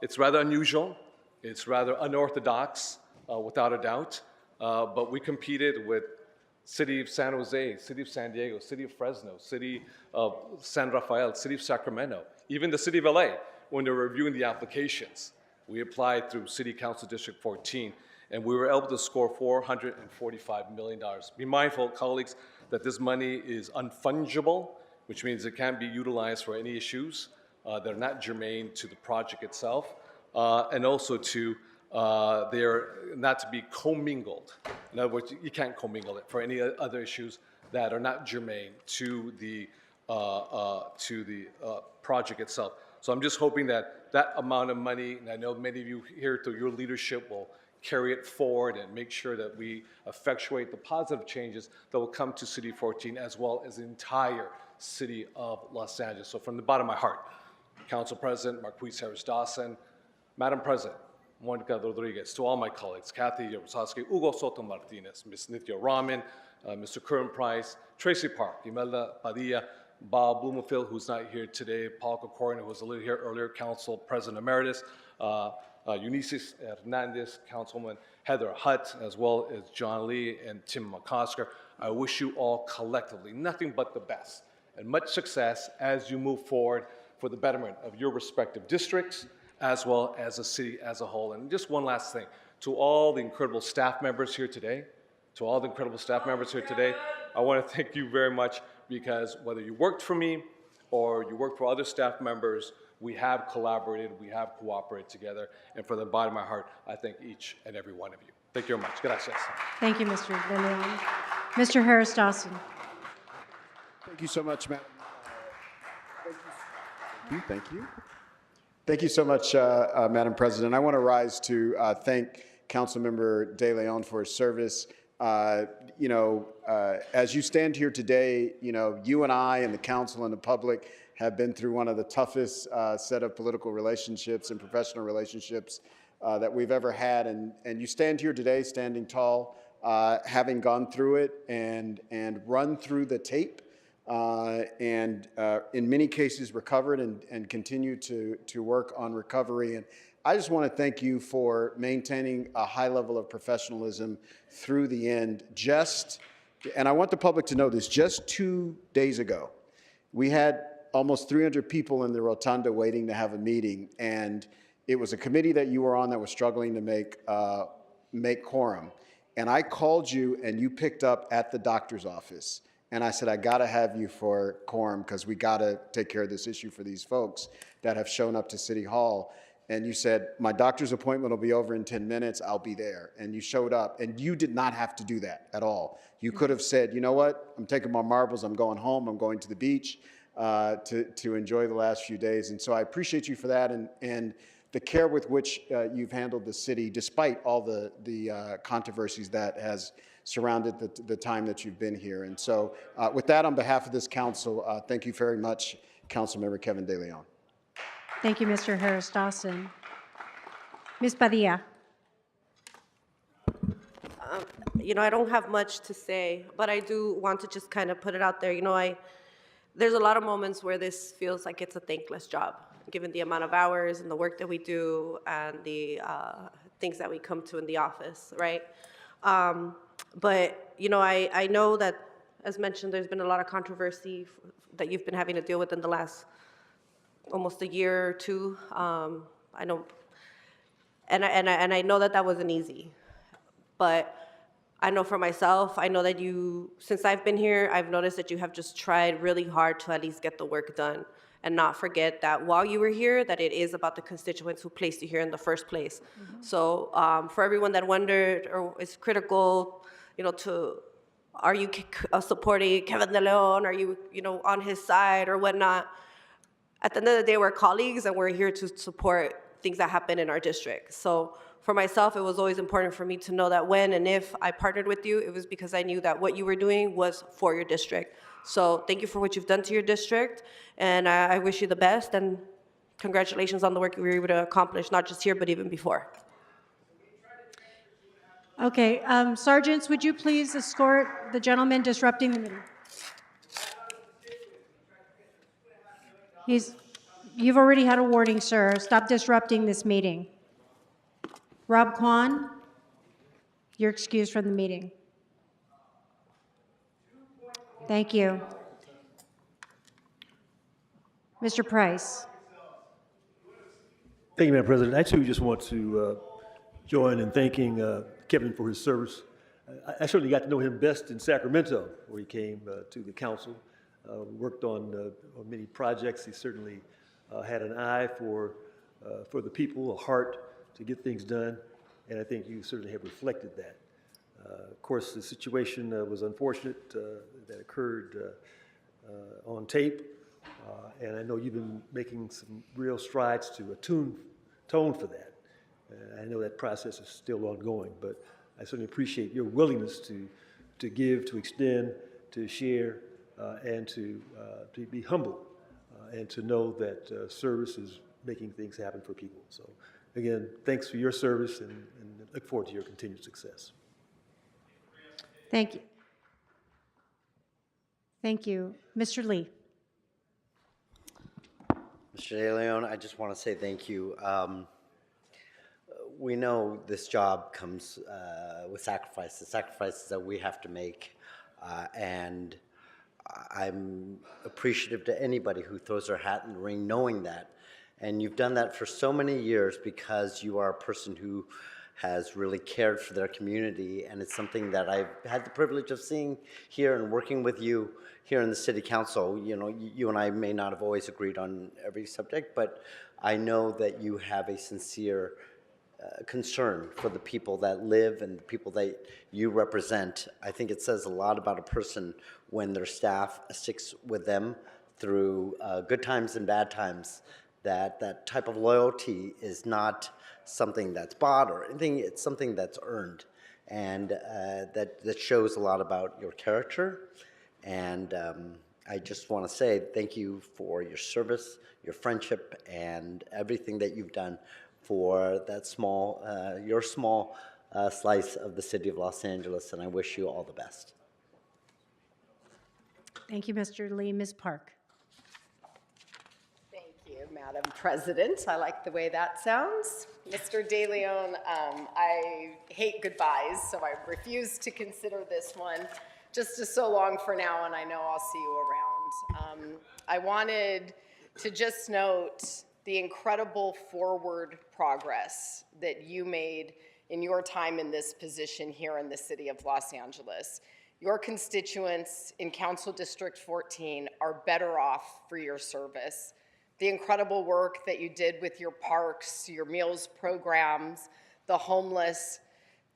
It's rather unusual. It's rather unorthodox, without a doubt, but we competed with City of San Jose, City of San Diego, City of Fresno, City of San Rafael, City of Sacramento, even the City of LA when they were reviewing the applications. We applied through City Council District 14, and we were able to score $445 million. Be mindful, colleagues, that this money is unfungible, which means it can't be utilized for any issues that are not germane to the project itself, and also to they're not to be commingled. In other words, you can't commingle it for any other issues that are not germane to the project itself. So I'm just hoping that that amount of money, and I know many of you here through your leadership will carry it forward and make sure that we effectuate the positive changes that will come to City 14 as well as the entire city of Los Angeles. So from the bottom of my heart, Council President Marquise Harris Dawson, Madam President Monica Rodriguez, to all my colleagues, Kathy Yarosowski, Hugo Soto Martinez, Ms. Nithya Raman, Mr. Curran Price, Tracy Park, Imelda Padilla, Bob Blumenfield, who's not here today, Paul Corcoran, who was a little here earlier, Council President Emeritus, Eunice Hernandez, Councilwoman Heather Hutt, as well as John Lee and Tim McCosker. I wish you all collectively nothing but the best and much success as you move forward for the betterment of your respective districts as well as the city as a whole. And just one last thing, to all the incredible staff members here today, I want to thank you very much, because whether you worked for me or you worked for other staff members, we have collaborated, we have cooperated together, and from the bottom of my heart, I thank each and every one of you. Thank you very much. Gracias. Thank you, Mr. De Leon. Mr. Harris Dawson. Thank you so much, Madam. Thank you. Thank you so much, Madam President. I want to rise to thank Councilmember De Leon for his service. As you stand here today, you and I and the council and the public have been through one of the toughest set of political relationships and professional relationships that we've ever had. And you stand here today standing tall, having gone through it and run through the tape, and in many cases recovered and continue to work on recovery. And I just want to thank you for maintaining a high level of professionalism through the end. And I want the public to know this, just 2 days ago, we had almost 300 people in the rotunda waiting to have a meeting, and it was a committee that you were on that was struggling to make quorum. And I called you, and you picked up at the doctor's office. And I said, I got to have you for quorum, because we got to take care of this issue for these folks that have shown up to City Hall. And you said, my doctor's appointment will be over in 10 minutes. I'll be there. And you showed up, and you did not have to do that at all. You could have said, you know what? I'm taking my marbles. I'm going home. I'm going to the beach to enjoy the last few days. And so I appreciate you for that, and the care with which you've handled the city, despite all the controversies that has surrounded the time that you've been here. And so with that, on behalf of this council, thank you very much, Councilmember Kevin De Leon. Thank you, Mr. Harris Dawson. Ms. Padilla. I don't have much to say, but I do want to just kind of put it out there. There's a lot of moments where this feels like it's a thankless job, given the amount of hours and the work that we do and the things that we come to in the office, right? But I know that, as mentioned, there's been a lot of controversy that you've been having to deal with in the last almost a year or two. I know, and I know that wasn't easy, but I know for myself, I know that since I've been here, I've noticed that you have just tried really hard to at least get the work done and not forget that while you were here, that it is about the constituents who placed you here in the first place. So for everyone that wondered or is critical, are you supporting Kevin De Leon? Are you, on his side or whatnot? At the end of the day, we're colleagues and we're here to support things that happen in our district. So for myself, it was always important for me to know that when and if I partnered with you, it was because I knew that what you were doing was for your district. So thank you for what you've done to your district, and I wish you the best, and congratulations on the work you were able to accomplish, not just here, but even before. Okay, sergeants, would you please escort the gentleman disrupting the meeting? You've already had a warning, sir. Stop disrupting this meeting. Rob Kwan, you're excused from the meeting. Thank you. Mr. Price. Thank you, Madam President. I too just want to join in thanking Kevin for his service. I certainly got to know him best in Sacramento, where he came to the council, worked on many projects. He certainly had an eye for the people, a heart to get things done, and I think you certainly have reflected that. Of course, the situation was unfortunate that occurred on tape, and I know you've been making some real strides to atone for that. I know that process is still ongoing, but I certainly appreciate your willingness to give, to extend, to share, and to be humble, and to know that service is making things happen for people. So again, thanks for your service, and look forward to your continued success. Thank you. Thank you. Mr. Lee. Mr. De Leon, I just want to say thank you. We know this job comes with sacrifices that we have to make, and I'm appreciative to anybody who throws their hat in the ring knowing that. And you've done that for so many years because you are a person who has really cared for their community, and it's something that I've had the privilege of seeing here and working with you here in the City Council. You know, you and I may not have always agreed on every subject, but I know that you have a sincere concern for the people that live and the people that you represent. I think it says a lot about a person when their staff sticks with them through good times and bad times, that type of loyalty is not something that's bought or anything, it's something that's earned. And that shows a lot about your character. And I just want to say thank you for your service, your friendship, and everything that you've done for that small, your small slice of the city of Los Angeles, and I wish you all the best. Thank you, Mr. Lee. Ms. Park. Thank you, Madam President. I like the way that sounds. Mr. De Leon, I hate goodbyes, so I refuse to consider this one just as so long for now, and I know I'll see you around. I wanted to just note the incredible forward progress that you made in your time in this position here in the city of Los Angeles. Your constituents in Council District 14 are better off for your service. The incredible work that you did with your parks, your meals programs, the homeless,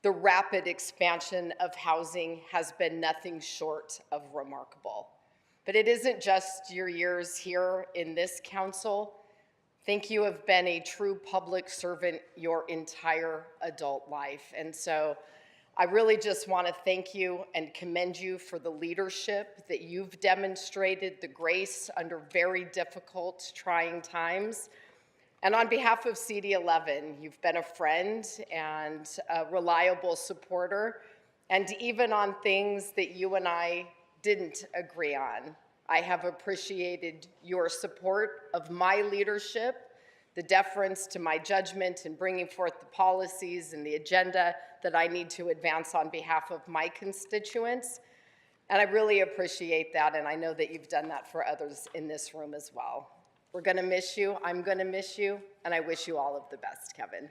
the rapid expansion of housing has been nothing short of remarkable. But it isn't just your years here in this council. I think you have been a true public servant your entire adult life. And so I really just want to thank you and commend you for the leadership that you've demonstrated, the grace under very difficult, trying times. And on behalf of CD11, you've been a friend and a reliable supporter. And even on things that you and I didn't agree on, I have appreciated your support of my leadership, the deference to my judgment in bringing forth the policies and the agenda that I need to advance on behalf of my constituents. And I really appreciate that, and I know that you've done that for others in this room as well. We're gonna miss you, I'm gonna miss you, and I wish you all of the best, Kevin.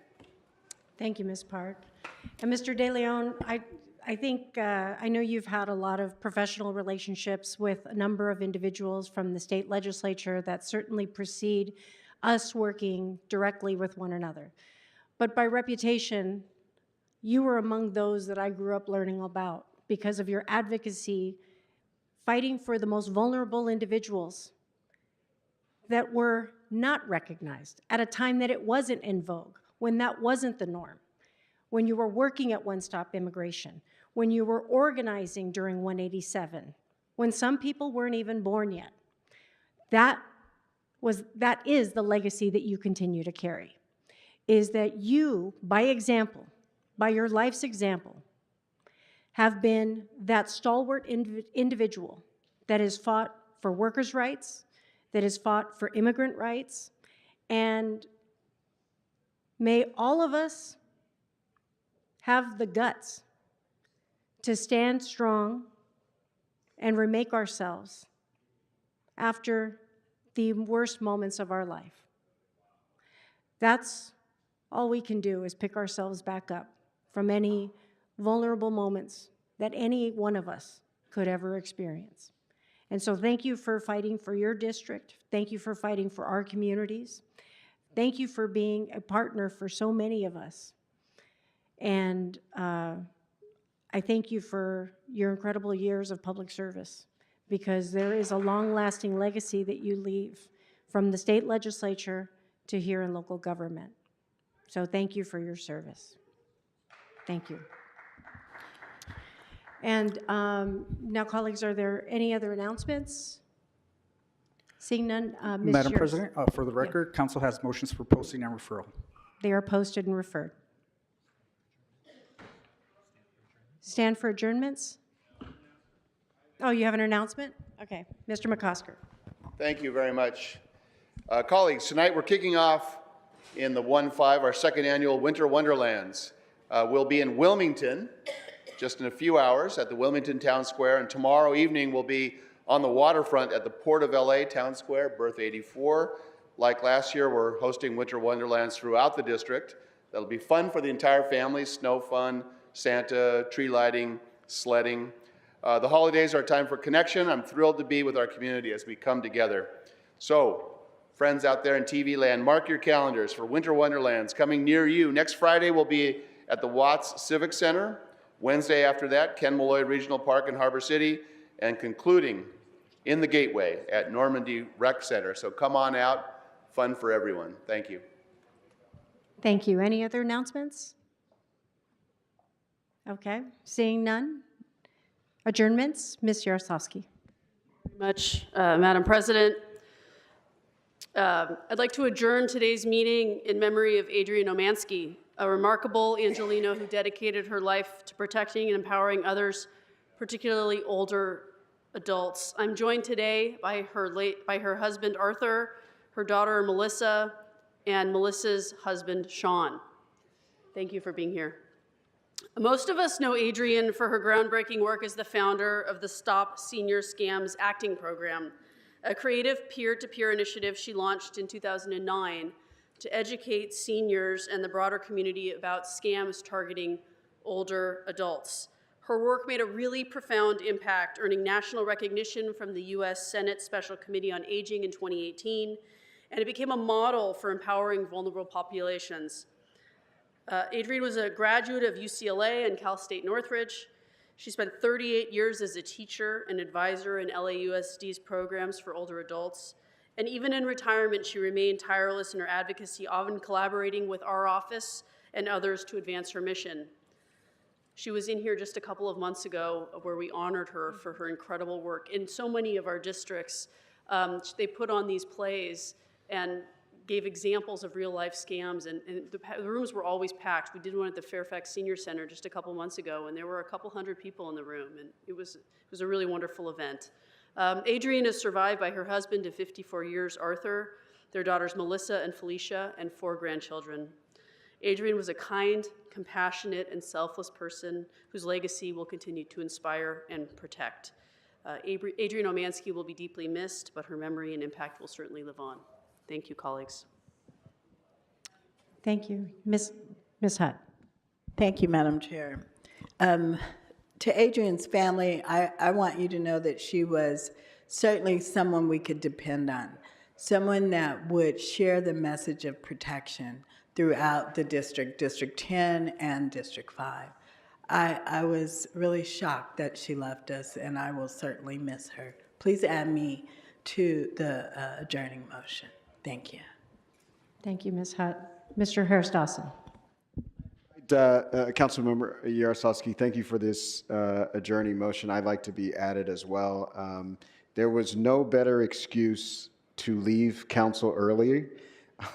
Thank you, Ms. Park. And Mr. De Leon, I think, I know you've had a lot of professional relationships with a number of individuals from the state legislature that certainly precede us working directly with one another. But by reputation, you were among those that I grew up learning about because of your advocacy, fighting for the most vulnerable individuals that were not recognized at a time that it wasn't in vogue, when that wasn't the norm, when you were working at One Stop Immigration, when you were organizing during 187, when some people weren't even born yet. That is the legacy that you continue to carry, is that you, by example, by your life's example, have been that stalwart individual that has fought for workers' rights, that has fought for immigrant rights, and may all of us have the guts to stand strong and remake ourselves after the worst moments of our life. That's all we can do, is pick ourselves back up from any vulnerable moments that any one of us could ever experience. And so thank you for fighting for your district. Thank you for fighting for our communities. Thank you for being a partner for so many of us. And I thank you for your incredible years of public service, because there is a long-lasting legacy that you leave from the state legislature to here in local government. So thank you for your service. Thank you. And now, colleagues, are there any other announcements? Seeing none, Ms. Madam Shears. President, for the record, council has motions for posting and referral. They are posted and referred. Stand for adjournments? Oh, you have an announcement? Okay, Mr. McCosker. Thank you very much. Colleagues, tonight we're kicking off in the 1-5, our second annual Winter Wonderlands. We'll be in Wilmington just in a few hours at the Wilmington Town Square, and tomorrow evening we'll be On the waterfront at the Port of LA Town Square, Berth 84. Like last year, we're hosting Winter Wonderlands throughout the district. That'll be fun for the entire family, snow fun, Santa, tree lighting, sledding. The holidays are a time for connection. I'm thrilled to be with our community as we come together. So, friends out there in TV land, mark your calendars for Winter Wonderlands coming near you. Next Friday, we'll be at the Watts Civic Center. Wednesday after that, Ken Malloy Regional Park in Harbor City, and concluding in the Gateway at Normandy Rec Center. So come on out. Fun for everyone. Thank you. Thank you. Any other announcements? Okay, seeing none. Adjournments, Ms. Yaroslavsky. Much, Madam President. I'd like to adjourn today's meeting in memory of Adrienne Omansky, a remarkable Angelino who dedicated her life to protecting and empowering others, particularly older adults. I'm joined today by her husband Arthur, her daughter Melissa, and Melissa's husband Sean. Thank you for being here. Most of us know Adrienne for her groundbreaking work as the founder of the Stop Senior Scams Acting Program, a creative peer-to-peer initiative she launched in 2009 to educate seniors and the broader community about scams targeting older adults. Her work made a really profound impact, earning national recognition from the U.S. Senate Special Committee on Aging in 2018, and it became a model for empowering vulnerable populations. Adrienne was a graduate of UCLA and Cal State Northridge. She spent 38 years as a teacher and advisor in LAUSD's programs for older adults. And even in retirement, she remained tireless in her advocacy, often collaborating with our office and others to advance her mission. She was in here just a couple of months ago where we honored her for her incredible work. In so many of our districts, they put on these plays and gave examples of real-life scams, and the rooms were always packed. We did one at the Fairfax Senior Center just a couple months ago, and there were a couple hundred people in the room, and it was a really wonderful event. Adrienne is survived by her husband of 54 years, Arthur, their daughters Melissa and Felicia, and 4 grandchildren. Adrienne was a kind, compassionate, and selfless person whose legacy will continue to inspire and protect. Adrienne Omansky will be deeply missed, but her memory and impact will certainly live on. Thank you, colleagues. Thank you. Ms. Hutt. Thank you, Madam Chair. To Adrienne's family, I want you to know that she was certainly someone we could depend on, someone that would share the message of protection throughout the district, District 10 and District 5. I was really shocked that she left us, and I will certainly miss her. Please add me to the adjourning motion. Thank you. Thank you, Ms. Hutt. Mr. Harris-Dawson. Councilmember Yaroslavsky, thank you for this adjourning motion. I'd like to be added as well. There was no better excuse to leave council early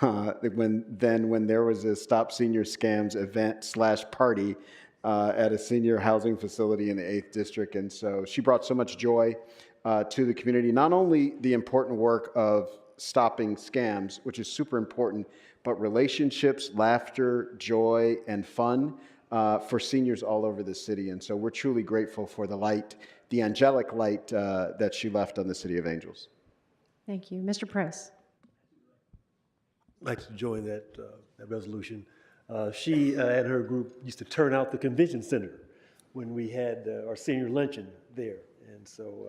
than when there was a Stop Senior Scams event/party at a senior housing facility in the 8th District. And so she brought so much joy to the community, not only the important work of stopping scams, which is super important, but relationships, laughter, joy, and fun for seniors all over the city. And so we're truly grateful for the light, the angelic light that she left on the City of Angels. Thank you. Mr. Price. I'd like to join that resolution. She and her group used to turn out the convention center when we had our senior luncheon there. And so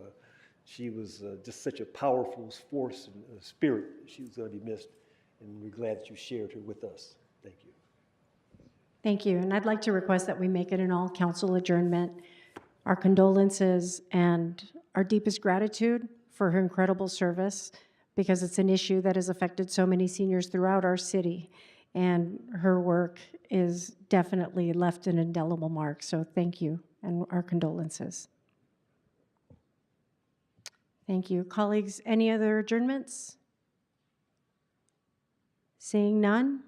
she was just such a powerful force and spirit. She was going to be missed, and we're glad that you shared her with us. Thank you. Thank you. And I'd like to request that we make it an all-council adjournment. Our condolences and our deepest gratitude for her incredible service, because it's an issue that has affected so many seniors throughout our city. And her work is definitely left an indelible mark. So thank you, and our condolences. Thank you. Colleagues, any other adjournments? Seeing none,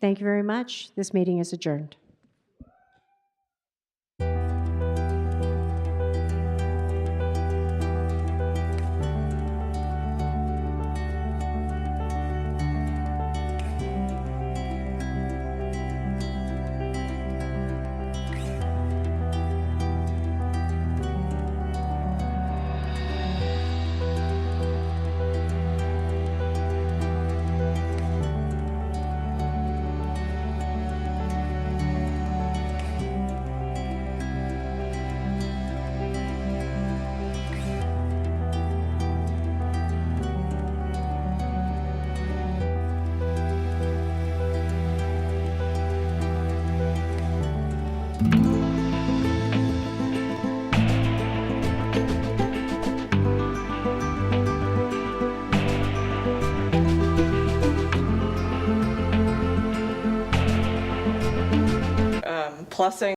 thank you very much. This meeting is adjourned. Plussing